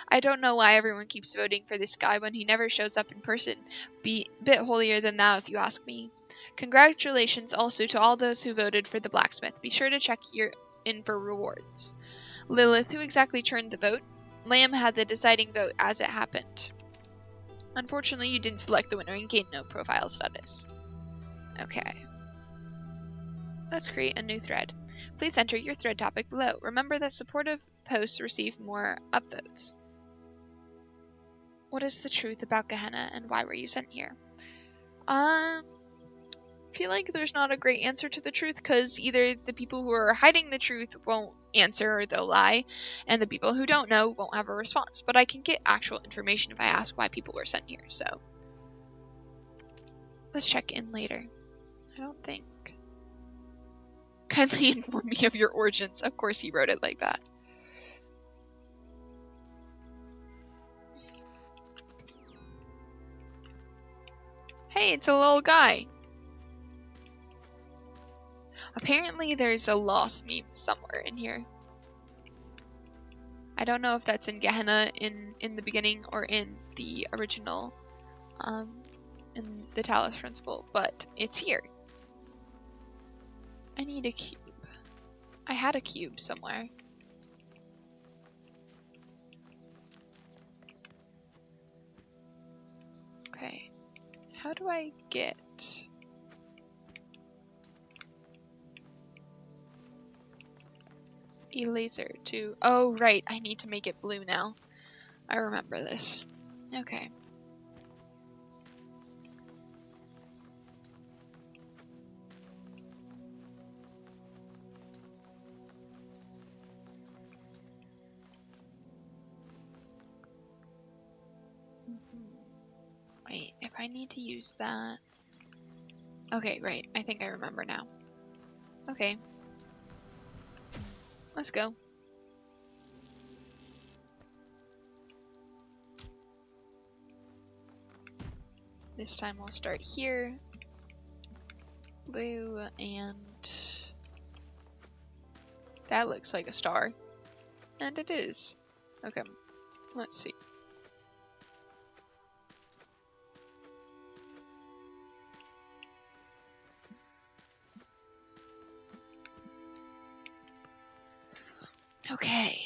I don't know why everyone keeps voting for this guy when he never shows up in person. Bit holier than thou if you ask me. Congratulations also to all those who voted for the blacksmith. Be sure to check in for rewards. Lilith, who exactly turned the vote? Lamb had the deciding vote as it happened. Unfortunately, you didn't select the winner and gained no profile status. Okay. Let's create a new thread. Please enter your thread topic below. Remember that supportive posts receive more upvotes. What is the truth about Gehenna and why were you sent here? Feel like there's not a great answer to the truth because either the people who are hiding the truth won't answer or they'll lie, and the people who don't know won't have a response. But I can get actual information if I ask why people were sent here, so let's check in later. I don't think. Kindly inform me of your origins. Of course he wrote it like that. Hey, it's a little guy. Apparently there's a lost meme somewhere in here. I don't know if that's in Gehenna in the beginning or in the original, in the Talos Principle, but it's here. I need a cube. I had a cube somewhere. Okay. How do I get... a laser to... Oh, right. I need to make it blue now. I remember this. Okay. Wait, if I need to use that... Okay, right. I think I remember now. Okay. Let's go. This time we'll start here. Blue, and... that looks like a star. And it is. Okay, let's see. Okay,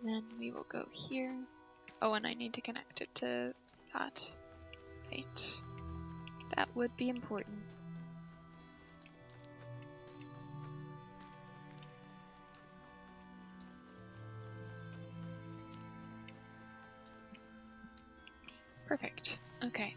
then we will go here. Oh, and I need to connect it to that. Right. That would be important. Perfect. Okay.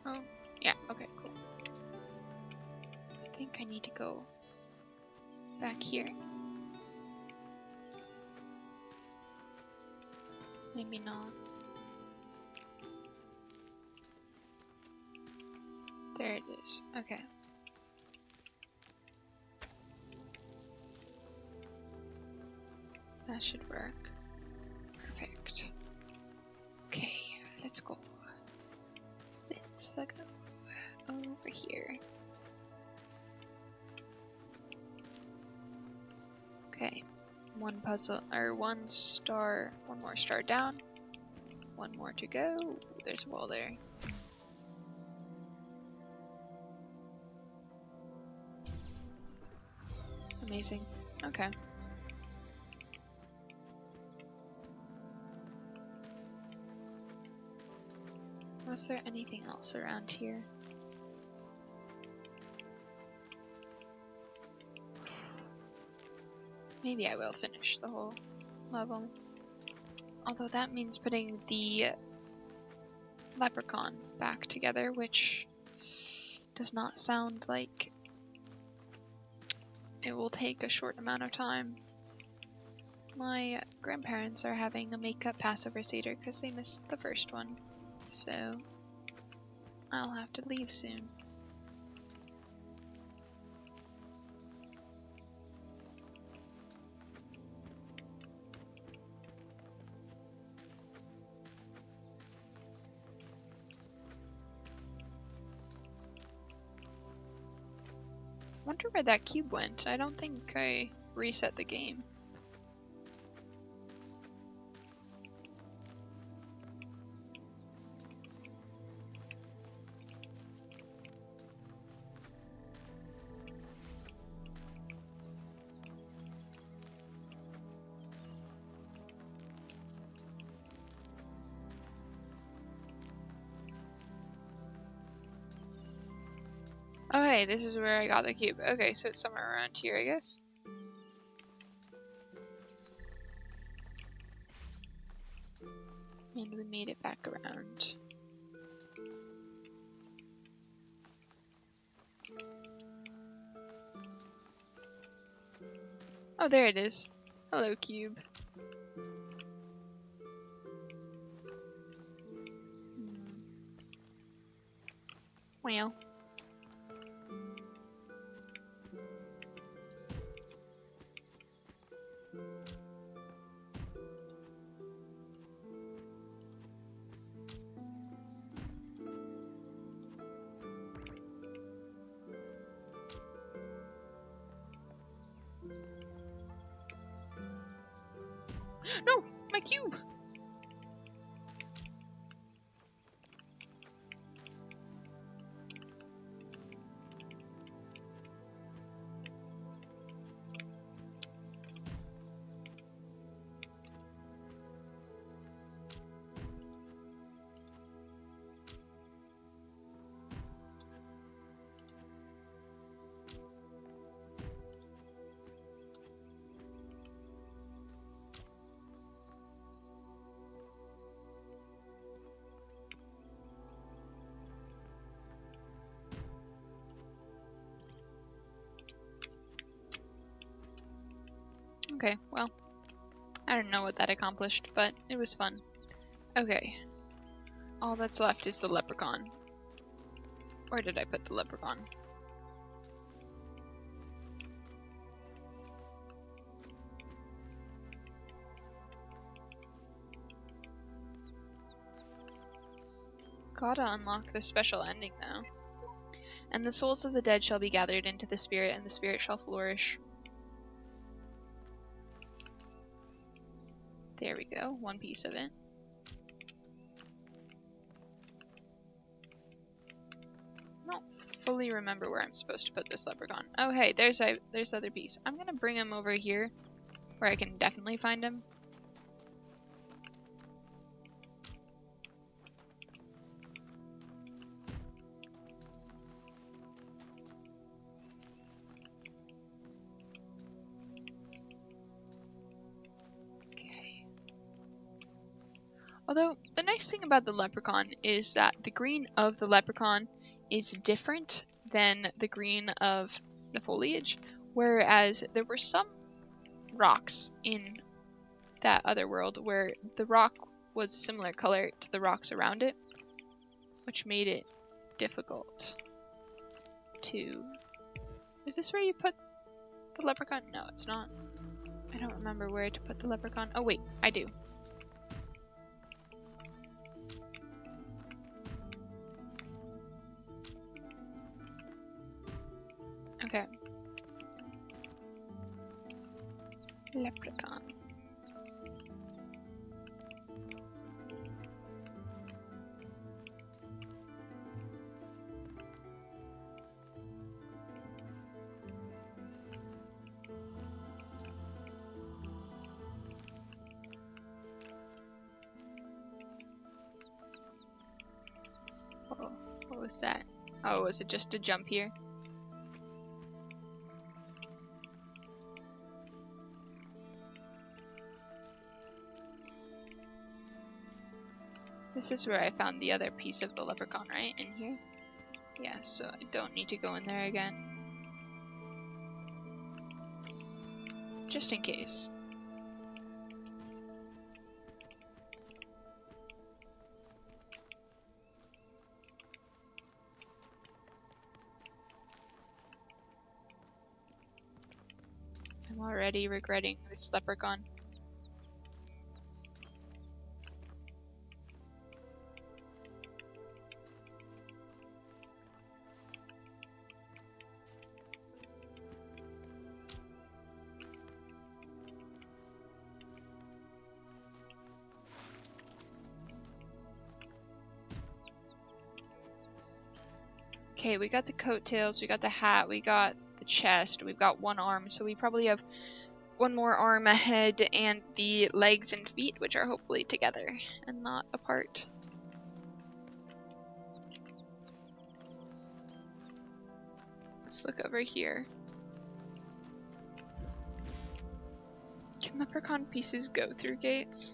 Oh, yeah, okay, cool. I think I need to go back here. Maybe not. There it is. Okay. That should work. Perfect. Okay, let's go. Let's go over here. Okay. One puzzle, or one more star down. One more to go. There's a wall there. Amazing. Okay. Was there anything else around here? Maybe I will finish the whole level. Although that means putting the leprechaun back together, which does not sound like it will take a short amount of time. My grandparents are having a makeup Passover Seder because they missed the first one, so I'll have to leave soon. Wonder where that cube went. I don't think I reset the game. Oh hey, this is where I got the cube. Okay, so it's somewhere around here, I guess. And we made it back around. Oh, there it is. Hello, cube. Well. No! My cube! Okay, well, I don't know what that accomplished, but it was fun. Okay. All that's left is the leprechaun. Where did I put the leprechaun? Gotta unlock the special ending, though. And the souls of the dead shall be gathered into the spirit, and the spirit shall flourish. There we go, one piece of it. I don't fully remember where I'm supposed to put this leprechaun. Oh hey, there's the other piece. I'm gonna bring him over here, where I can definitely find him. Although, the nice thing about the leprechaun is that the green of the leprechaun is different than the green of the foliage, whereas there were some rocks in that other world where the rock was a similar color to the rocks around it, which made it difficult to... Is this where you put the leprechaun? No, it's not. I don't remember where to put the leprechaun. Oh wait, I do. Okay. Leprechaun. Oh, what was that? Oh, was it just a jump here? This is where I found the other piece of the leprechaun, right? In here? Yeah, so I don't need to go in there again. Just in case. I'm already regretting this leprechaun. Okay, we got the coattails, we got the hat, we got the chest, we've got one arm, so we probably have one more arm, a head, and the legs and feet, which are hopefully together and not apart. Let's look over here. Can leprechaun pieces go through gates?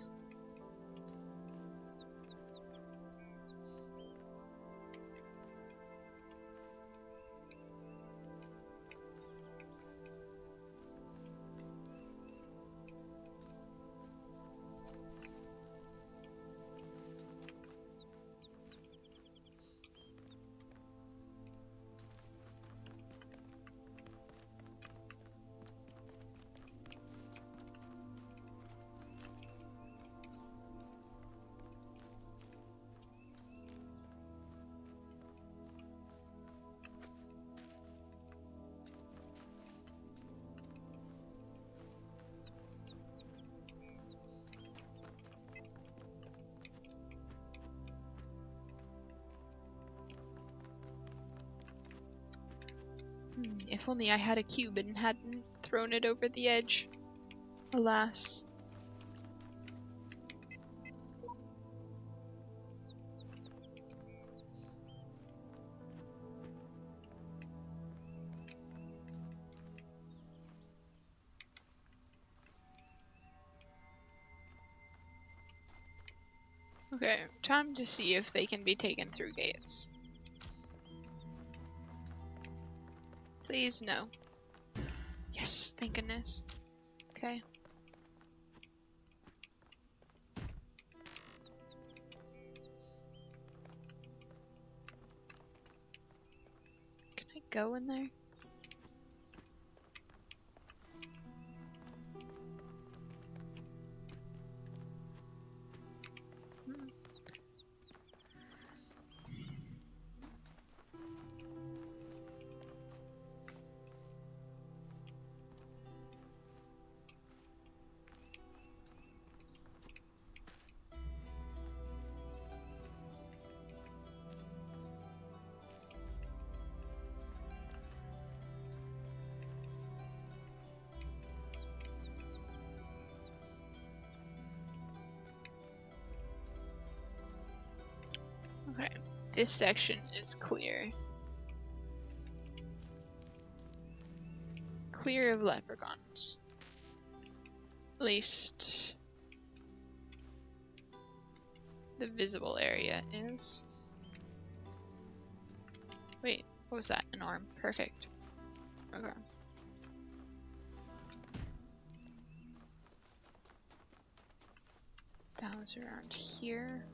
If only I had a cube and hadn't thrown it over the edge. Alas. Okay, time to see if they can be taken through gates. Please, no. Yes, thank goodness. Okay. go in there? Okay, this section is clear. Clear of leprechauns. At least the visible area is. Wait, what was that? An arm. Perfect. Okay. That was around here.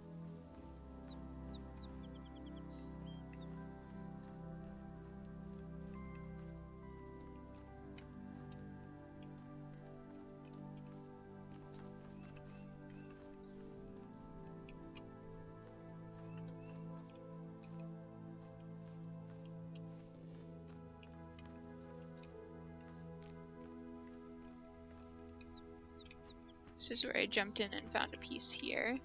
This is where I jumped in and found a piece here.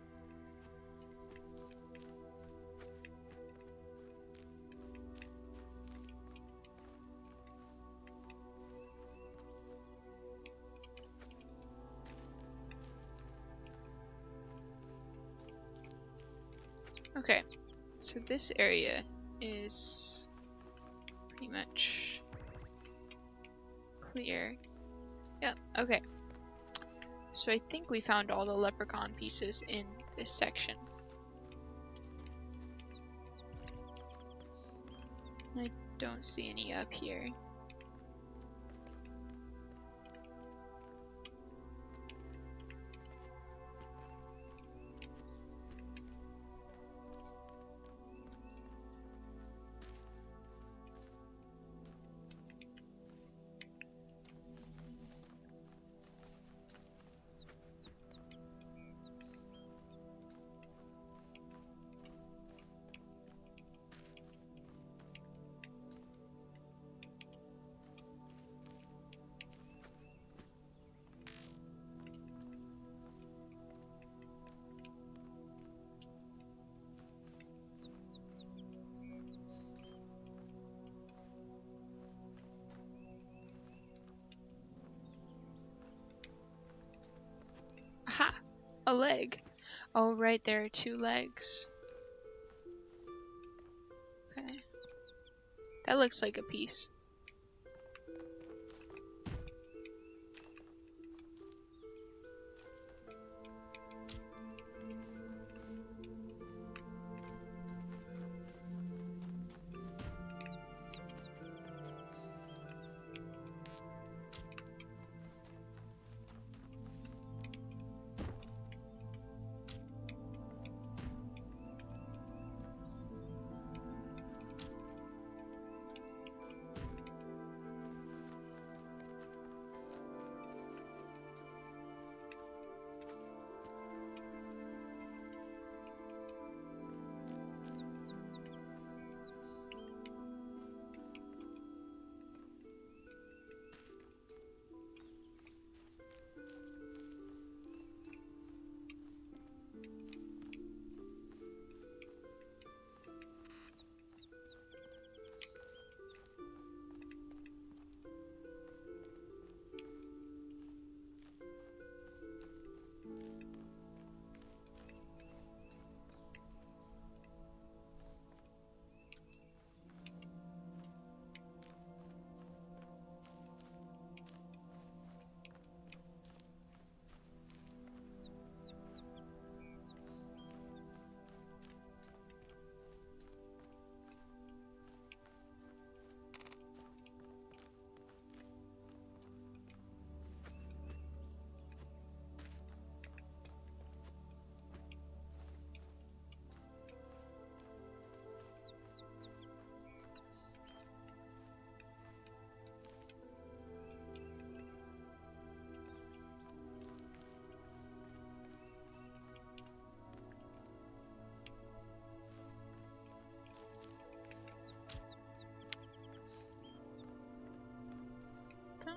Okay, so this area is pretty much clear. Yep, okay. So I think we found all the leprechaun pieces in this section. I don't see any up here. Aha! A leg. Oh, right, there are two legs. Okay. That looks like a piece.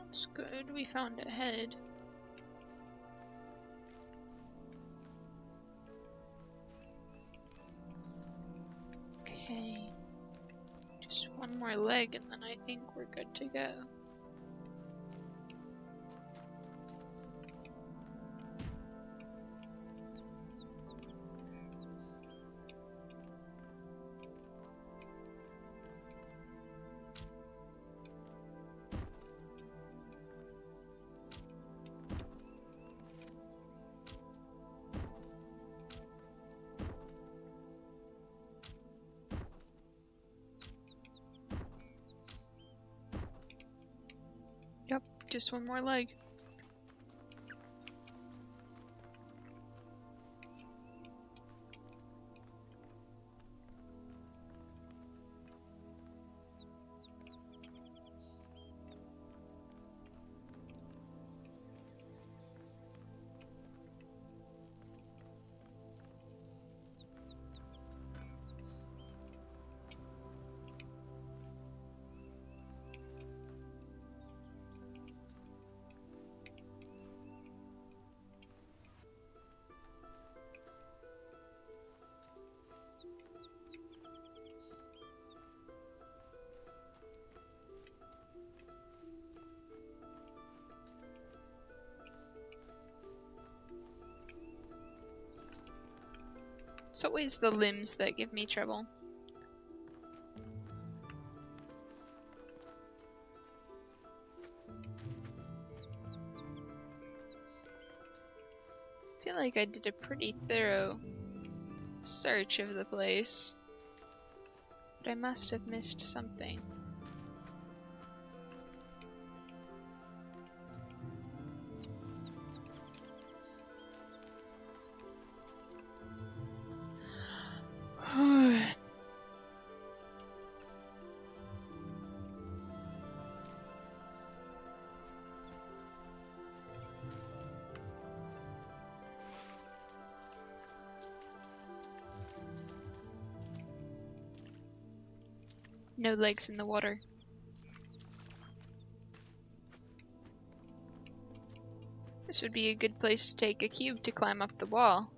It's good. We found a head. Okay. Just one more leg and then I think we're good to go. Yep, just one more leg. It's always the limbs that give me trouble. I feel like I did a pretty thorough search of the place, but I must have missed something. No legs in the water. This would be a good place to take a cube to climb up the wall.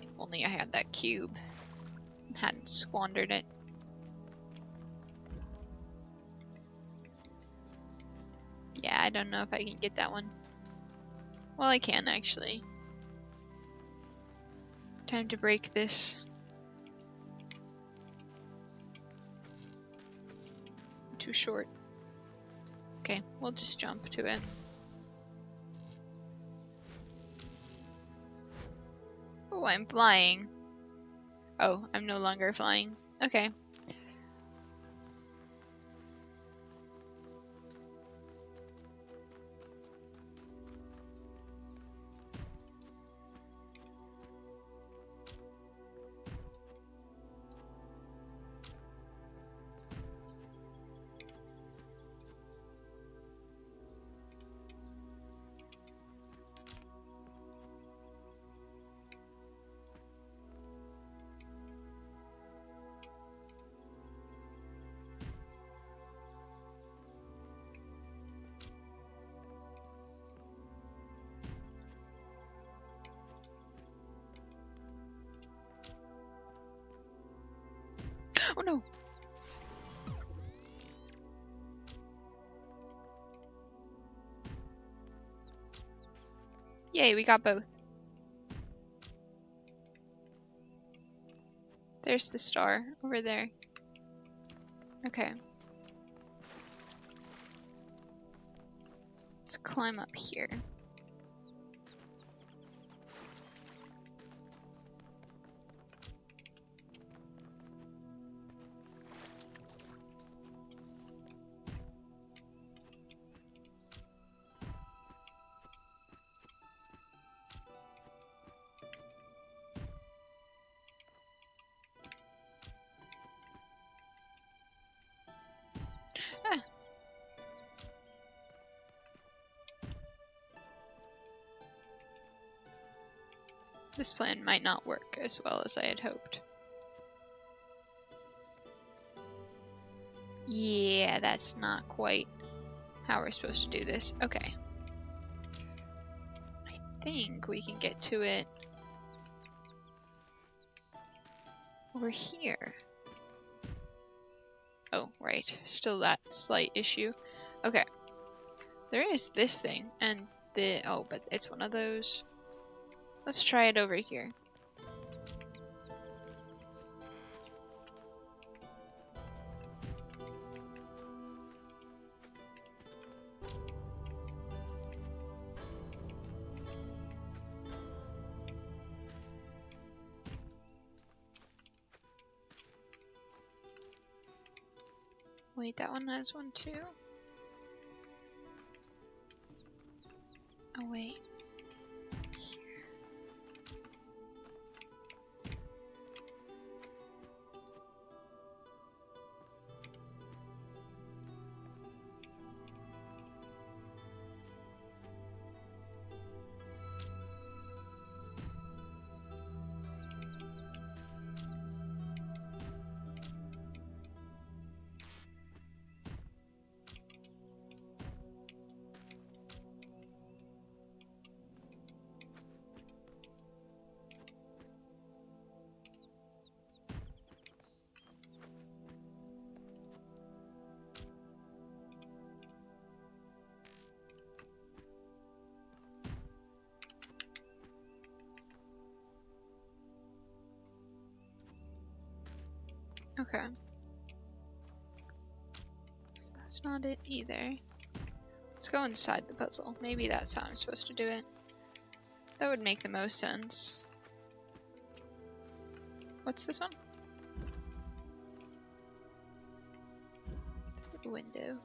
If only I had that cube and hadn't squandered it. Yeah, I don't know if I can get that one. Well, I can actually. Time to break this. Too short. Okay, we'll just jump to it. Oh, I'm flying. Oh, I'm no longer flying. Okay. Oh no! Yay, we got both. There's the star over there. Okay. Let's climb up here. Ah. This plan might not work as well as I had hoped. Yeah, that's not quite how we're supposed to do this. Okay. I think we can get to it over here. Oh, right. Still that slight issue. Okay. There is this thing, and oh, but it's one of those. Let's try it over here. Wait, that one has one too? Oh, wait. Okay. So that's not it either. Let's go inside the puzzle. Maybe that's how I'm supposed to do it. That would make the most sense. What's this one? Through the window.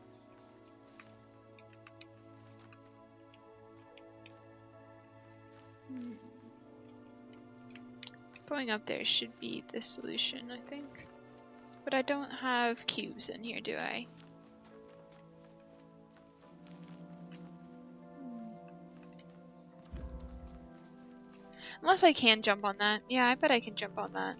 Going up there should be the solution, I think. But I don't have cubes in here, do I? Unless I can jump on that. Yeah, I bet I can jump on that.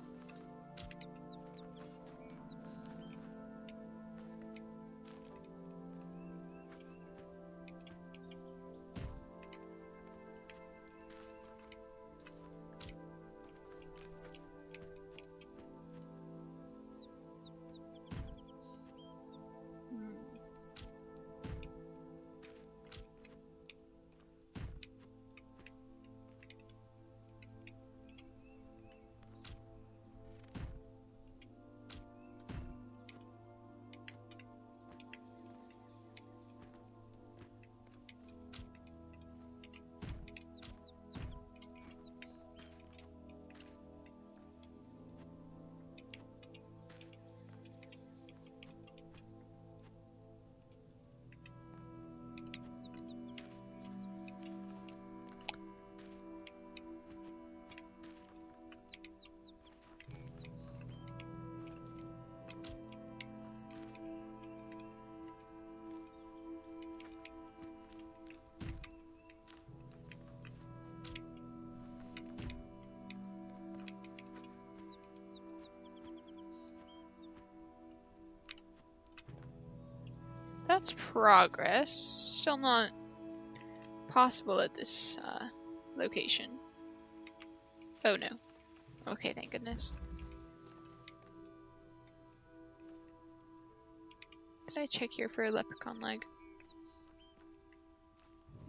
That's progress. Still not possible at this location. Oh no. Okay, thank goodness. Did I check here for a leprechaun leg?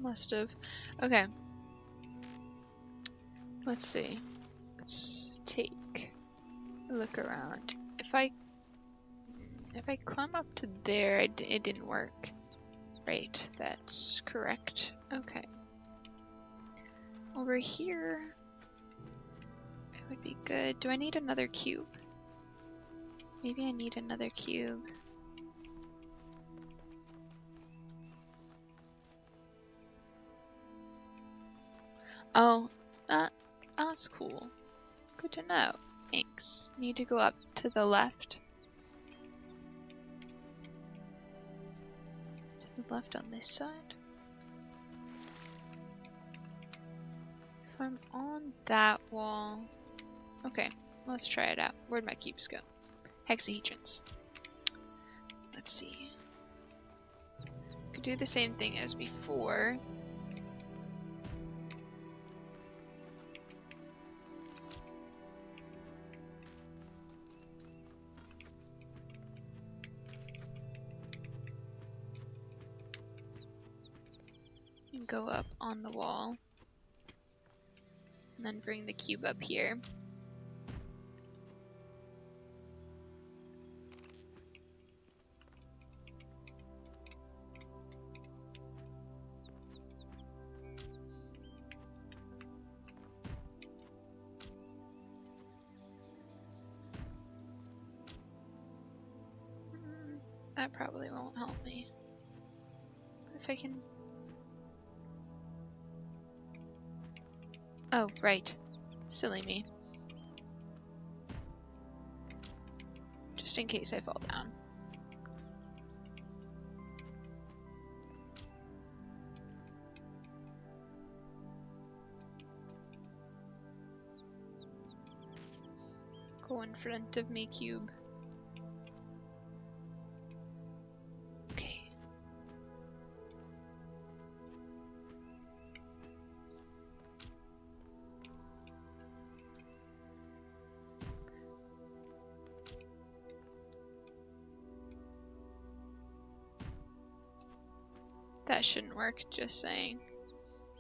Must have. Okay. Let's see. Let's take a look around. If I climb up to there, it didn't work. Right, that's correct. Okay. Over here, it would be good. Do I need another cube? Maybe I need another cube. Oh, that's cool. Good to know. Thanks. Need to go up to the left. To the left on this side. If I'm on that wall... Okay, let's try it out. Where'd my cubes go? Hexahedrons. Let's see. Could do the same thing as before. And go up on the wall. And then bring the cube up here. That probably won't help me. But if I can... Oh, right. Silly me. Just in case I fall down. Go in front of me, cube. Okay. That shouldn't work, just saying.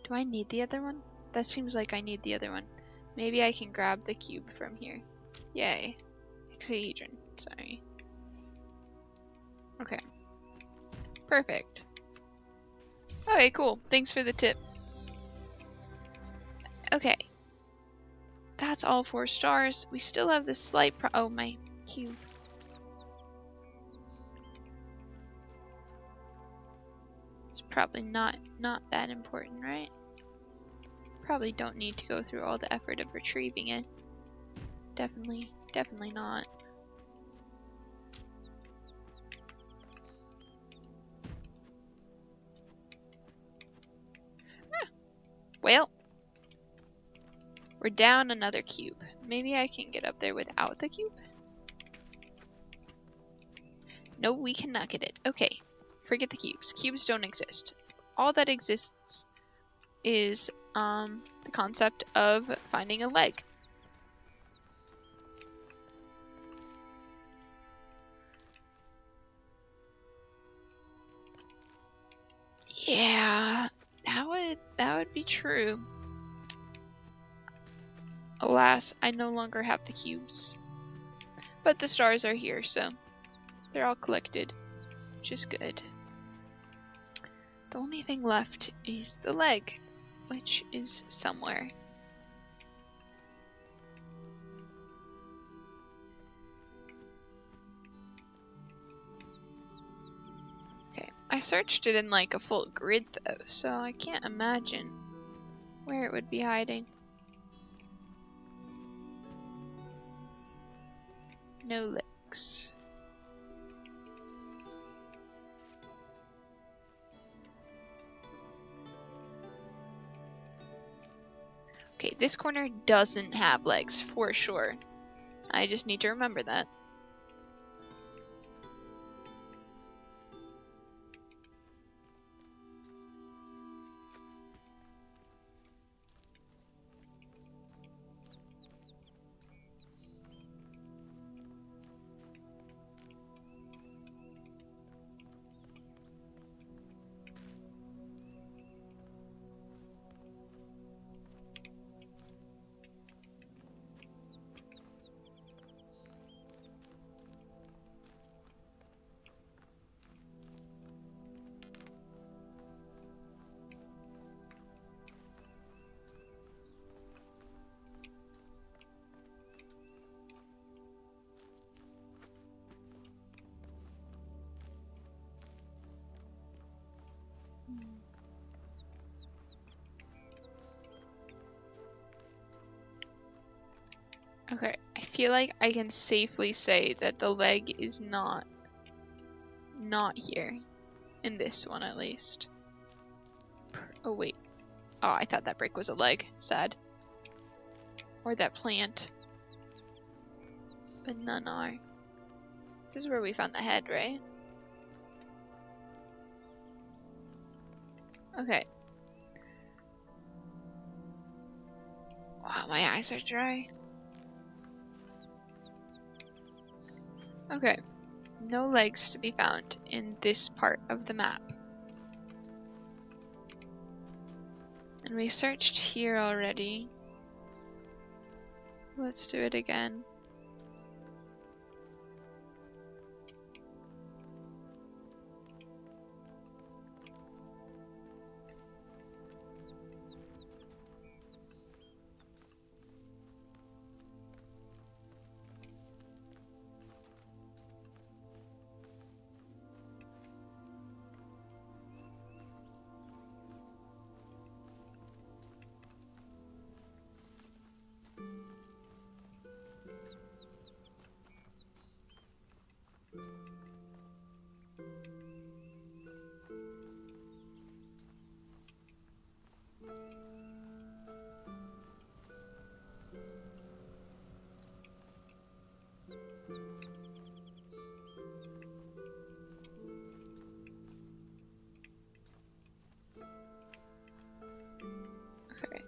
Do I need the other one? That seems like I need the other one. Maybe I can grab the cube from here. Yay. Hexahedron, sorry. Okay. Perfect. Okay, cool. Thanks for the tip. Okay. That's all 4 stars. We still have this slight oh, my cube. It's probably not that important, right? Probably don't need to go through all the effort of retrieving it. Definitely not. Well, we're down another cube. Maybe I can get up there without the cube? No, we cannot get it. Okay, forget the cubes. Cubes don't exist. All that exists is the concept of finding a leg. Yeah, that would be true. Alas, I no longer have the cubes. But the stars are here, so they're all collected, which is good. The only thing left is the leg, which is somewhere. Okay, I searched it in like a full grid though, so I can't imagine where it would be hiding. No legs. Okay, this corner doesn't have legs for sure. I just need to remember that. Okay, I feel like I can safely say that the leg is not here. In this one, at least. Oh, wait. Oh, I thought that brick was a leg. Sad. Or that plant. But none are. This is where we found the head, right? Okay. Wow, my eyes are dry. Okay. No legs to be found in this part of the map. And we searched here already. Let's do it again. Okay.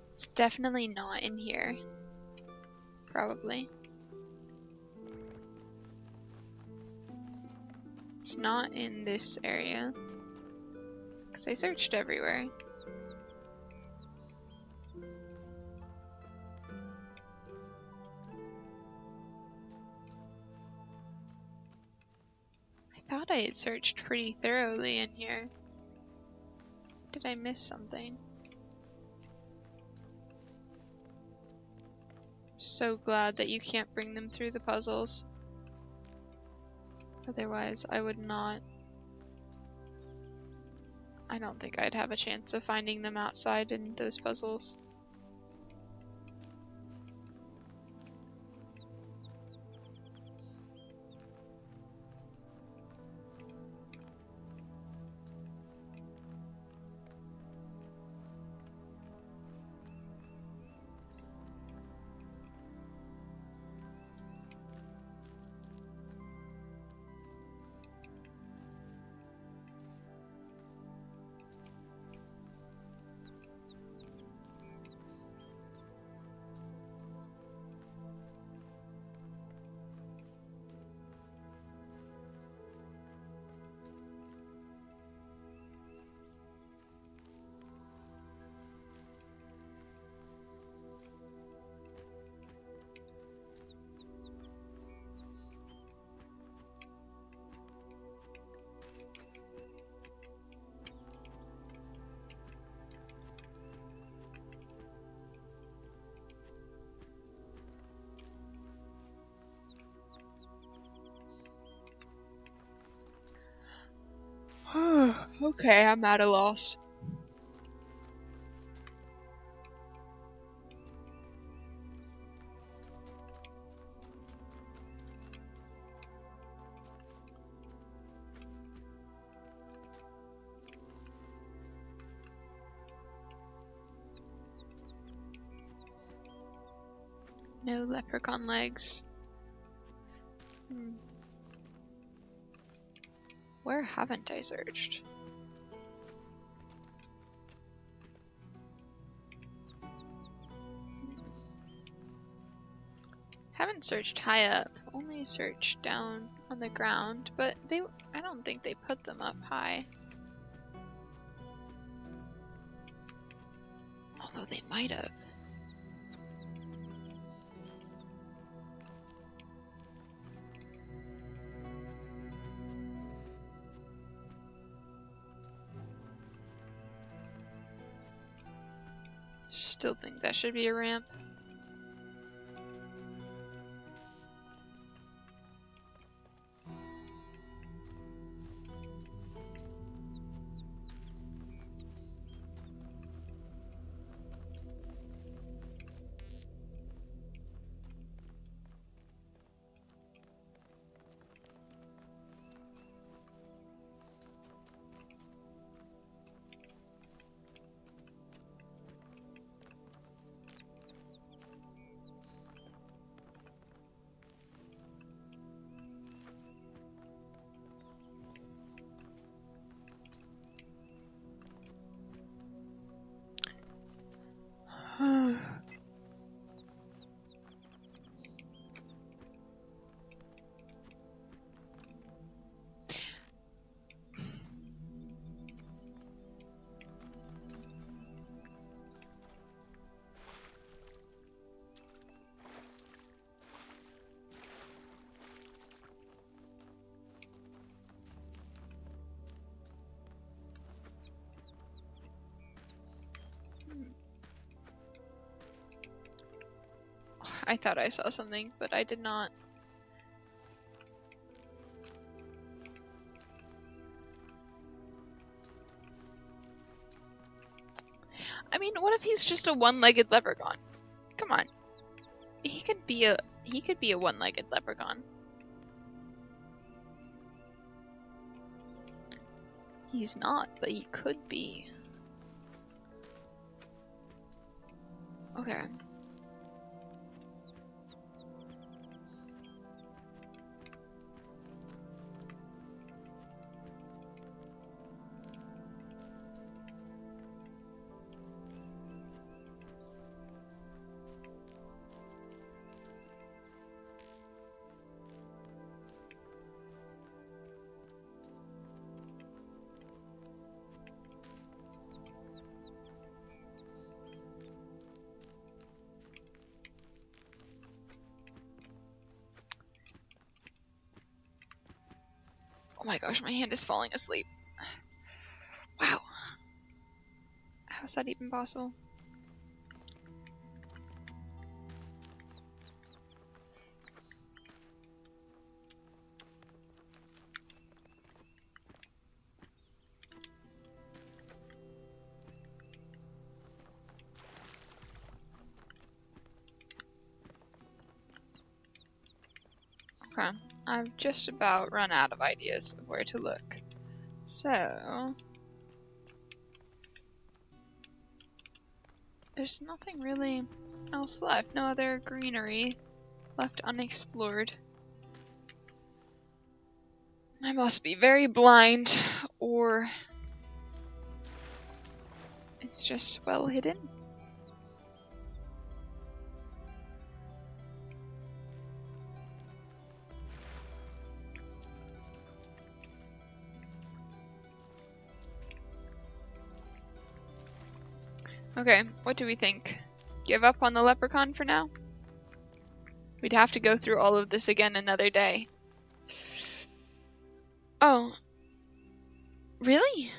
It's definitely not in here. Probably. It's not in this area. Because I searched everywhere. I thought I had searched pretty thoroughly in here. Did I miss something? So glad that you can't bring them through the puzzles. Otherwise, I would not. I don't think I'd have a chance of finding them outside in those puzzles. Okay, I'm at a loss. No leprechaun legs. Where haven't I searched? Haven't searched high up, only searched down on the ground, but I don't think they put them up high. Although they might have. Still think that should be a ramp. I thought I saw something, but I did not. I mean, what if he's just a one-legged leprechaun? Come on. He could be a one-legged leprechaun. He's not, but he could be. Okay. Oh my gosh, my hand is falling asleep. Wow. How's that even possible? Okay. I've just about run out of ideas of where to look. So... there's nothing really else left. No other greenery left unexplored. I must be very blind, or it's just well hidden. Okay, what do we think? Give up on the leprechaun for now? We'd have to go through all of this again another day. Oh. Really?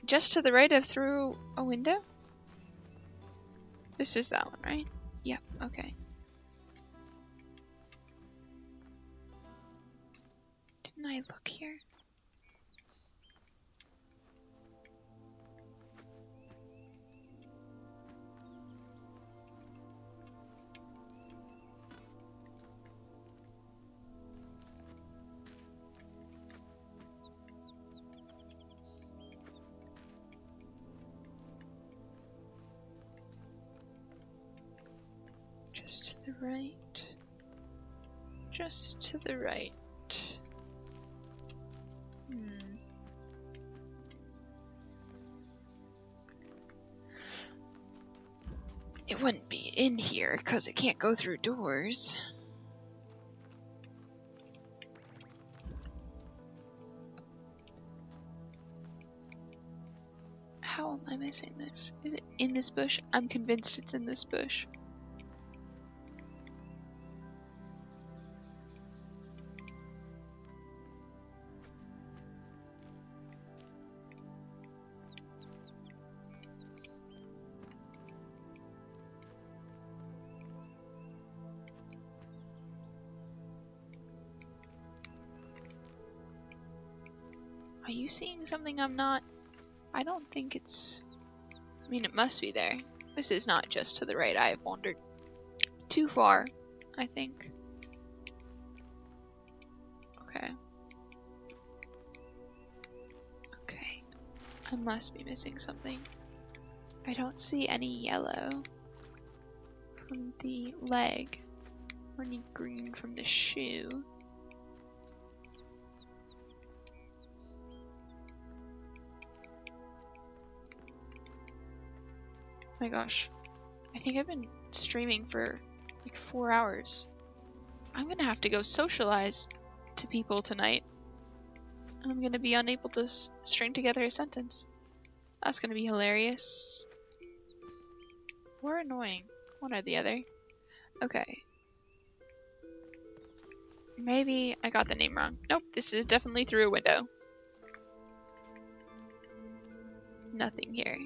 Just to the right of through a window? This is that one, right? Yep, okay. Didn't I look here? Just to the right. Just to the right. It wouldn't be in here, because it can't go through doors. How am I missing this? Is it in this bush? I'm convinced it's in this bush. Are you seeing something I'm not? I don't think it's... I mean, it must be there. This is not just to the right. I have wandered too far, I think. Okay. Okay. I must be missing something. I don't see any yellow from the leg, or any green from the shoe. Oh my gosh. I think I've been streaming for like 4 hours. I'm gonna have to go socialize to people tonight. I'm gonna be unable to string together a sentence. That's gonna be hilarious. Or annoying. One or the other. Okay. Maybe I got the name wrong. Nope, this is definitely through a window. Nothing here.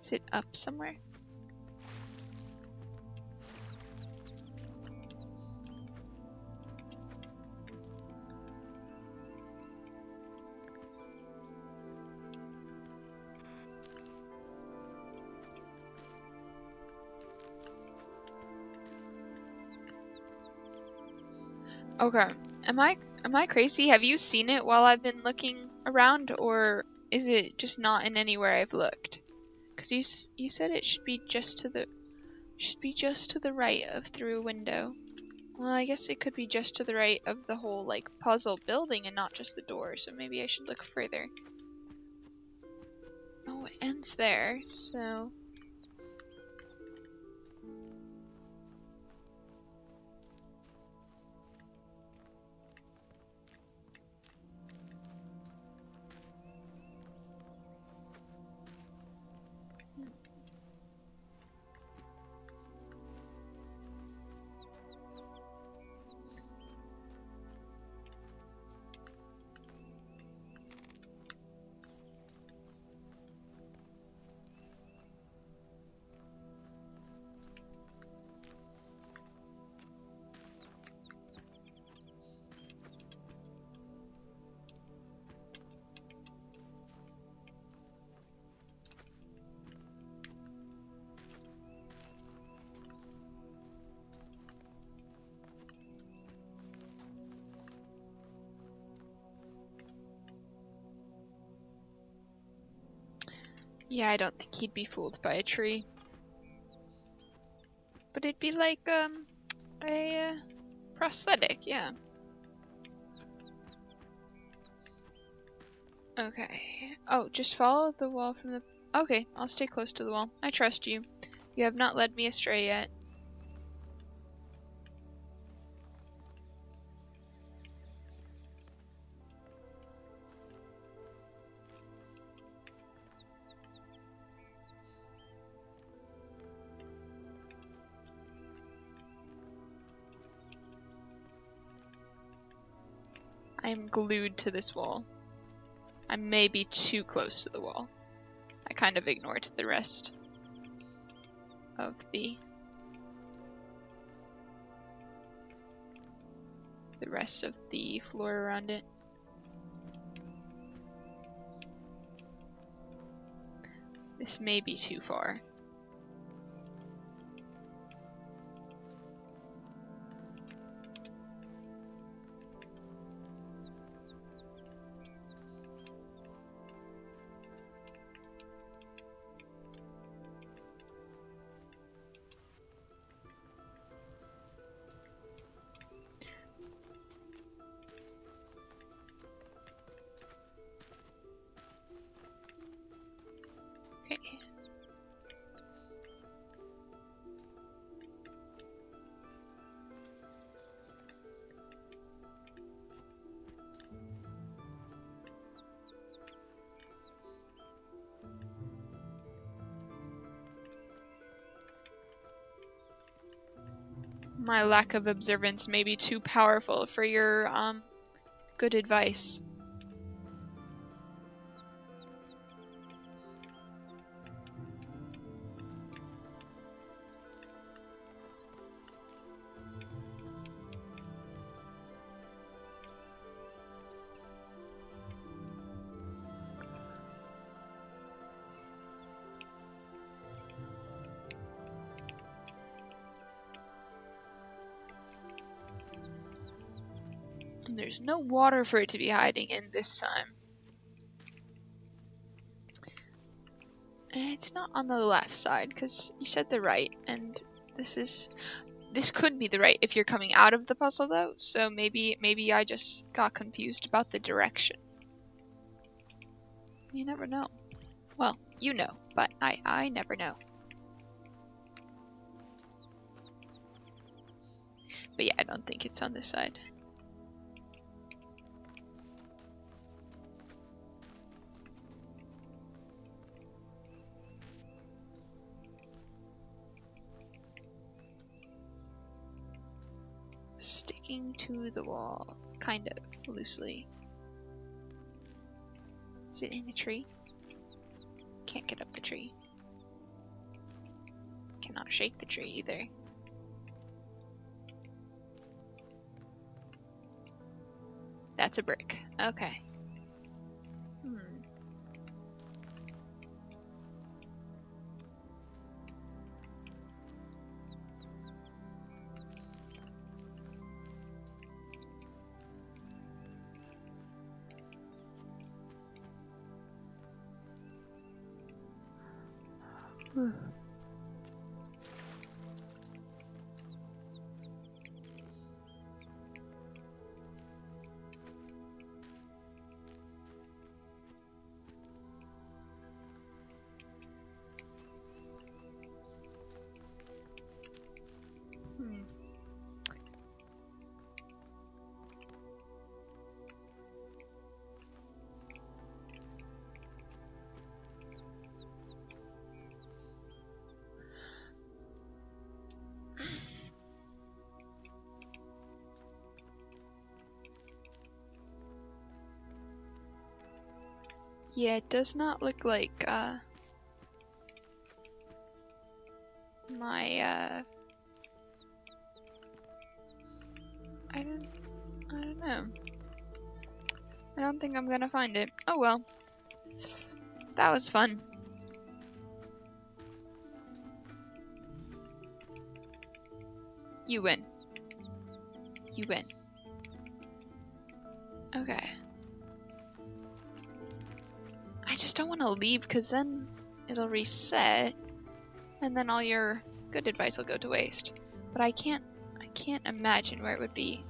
Is it up somewhere? Okay. Am I crazy? Have you seen it while I've been looking around, or is it just not in anywhere I've looked? Because you said it should be just to the right of through a window. Well, I guess it could be just to the right of the whole like puzzle building and not just the door. So maybe I should look further. Oh, it ends there. So yeah, I don't think he'd be fooled by a tree. But it'd be like a prosthetic, yeah. Okay. Oh, just follow the wall from the... Okay, I'll stay close to the wall. I trust you. You have not led me astray yet. I am glued to this wall. I may be too close to the wall. I kind of ignored the rest of the floor around it. This may be too far. Okay. My lack of observance may be too powerful for your good advice. And there's no water for it to be hiding in this time. And it's not on the left side, because you said the right, and this could be the right if you're coming out of the puzzle though, so maybe I just got confused about the direction. You never know. Well, you know, but I never know. But yeah, I don't think it's on this side. Sticking to the wall, kind of loosely. Is it in the tree? Can't get up the tree. Cannot shake the tree either. That's a brick. Okay. Yeah, it does not look like, my, I don't know. I don't think I'm gonna find it. Oh well. That was fun. You win. You win. Okay. I just don't want to leave because then it'll reset and then all your good advice will go to waste. But I can't imagine where it would be.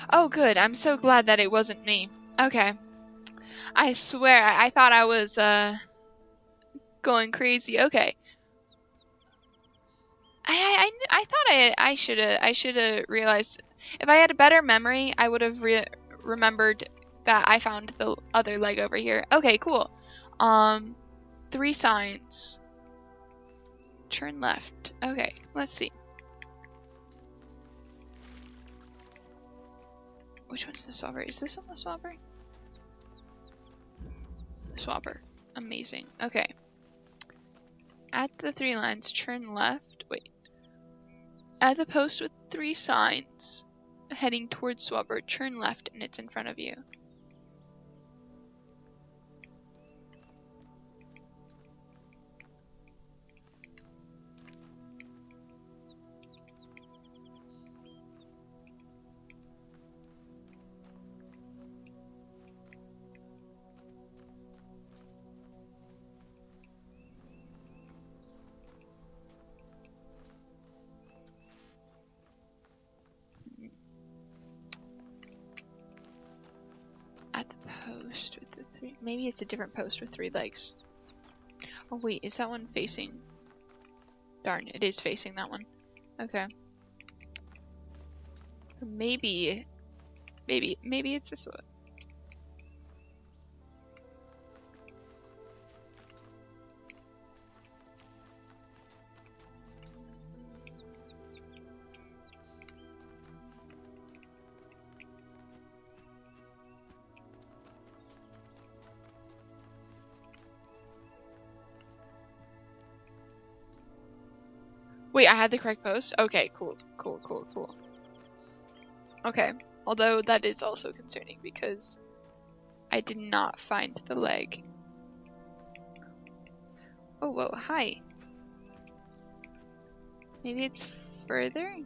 Oh good, I'm so glad that it wasn't me. Okay. I swear, I thought I was, going crazy. Okay. I thought I should have realized if I had a better memory, I would have remembered that I found the other leg over here. Okay, cool. 3 signs. Turn left. Okay, let's see. Which one's the swabber? Is this one the swabber? The swabber. Amazing. Okay. At the 3 lines, turn left. Wait. At the post with 3 signs heading towards swabber, turn left and it's in front of you. At the post with the 3... Maybe it's a different post with 3 legs. Oh wait, is that one facing? Darn, it is facing that one. Okay. Maybe it's this one. Wait, I had the correct post? Okay, cool. Okay, although that is also concerning because I did not find the leg. Oh, whoa, hi. Maybe it's further?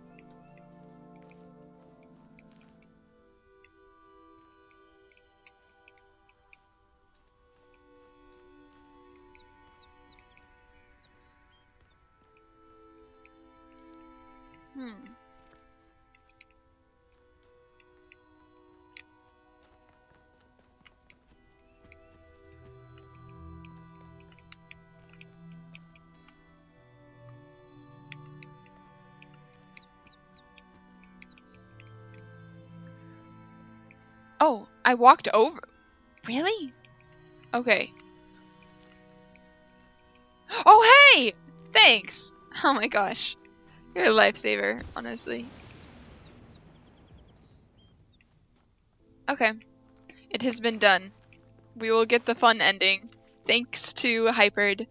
I walked over. Really? Okay. Oh, hey! Thanks! Oh my gosh. You're a lifesaver, honestly. Okay. It has been done. We will get the fun ending. Thanks to Hypered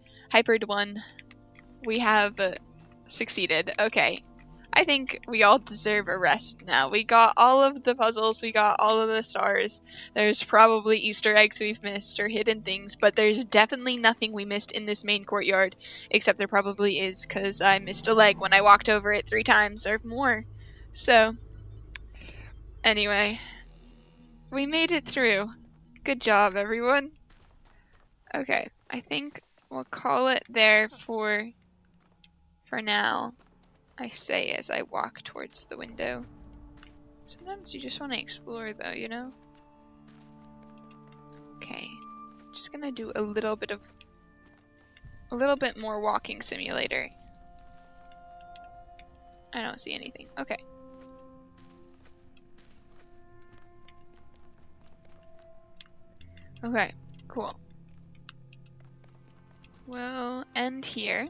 1. We have succeeded. Okay. I think we all deserve a rest now. We got all of the puzzles, we got all of the stars. There's probably Easter eggs we've missed or hidden things, but there's definitely nothing we missed in this main courtyard, except there probably is, because I missed a leg when I walked over it 3 times or more. So, anyway, we made it through. Good job, everyone. Okay, I think we'll call it there for now. I say as I walk towards the window. Sometimes you just want to explore though, you know? Okay. Just gonna do a little bit more walking simulator. I don't see anything. Okay. Okay, cool. We'll end here.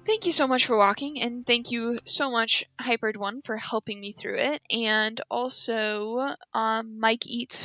Thank you so much for walking, and thank you so much, Hypered1, for helping me through it. And also, Mike Eats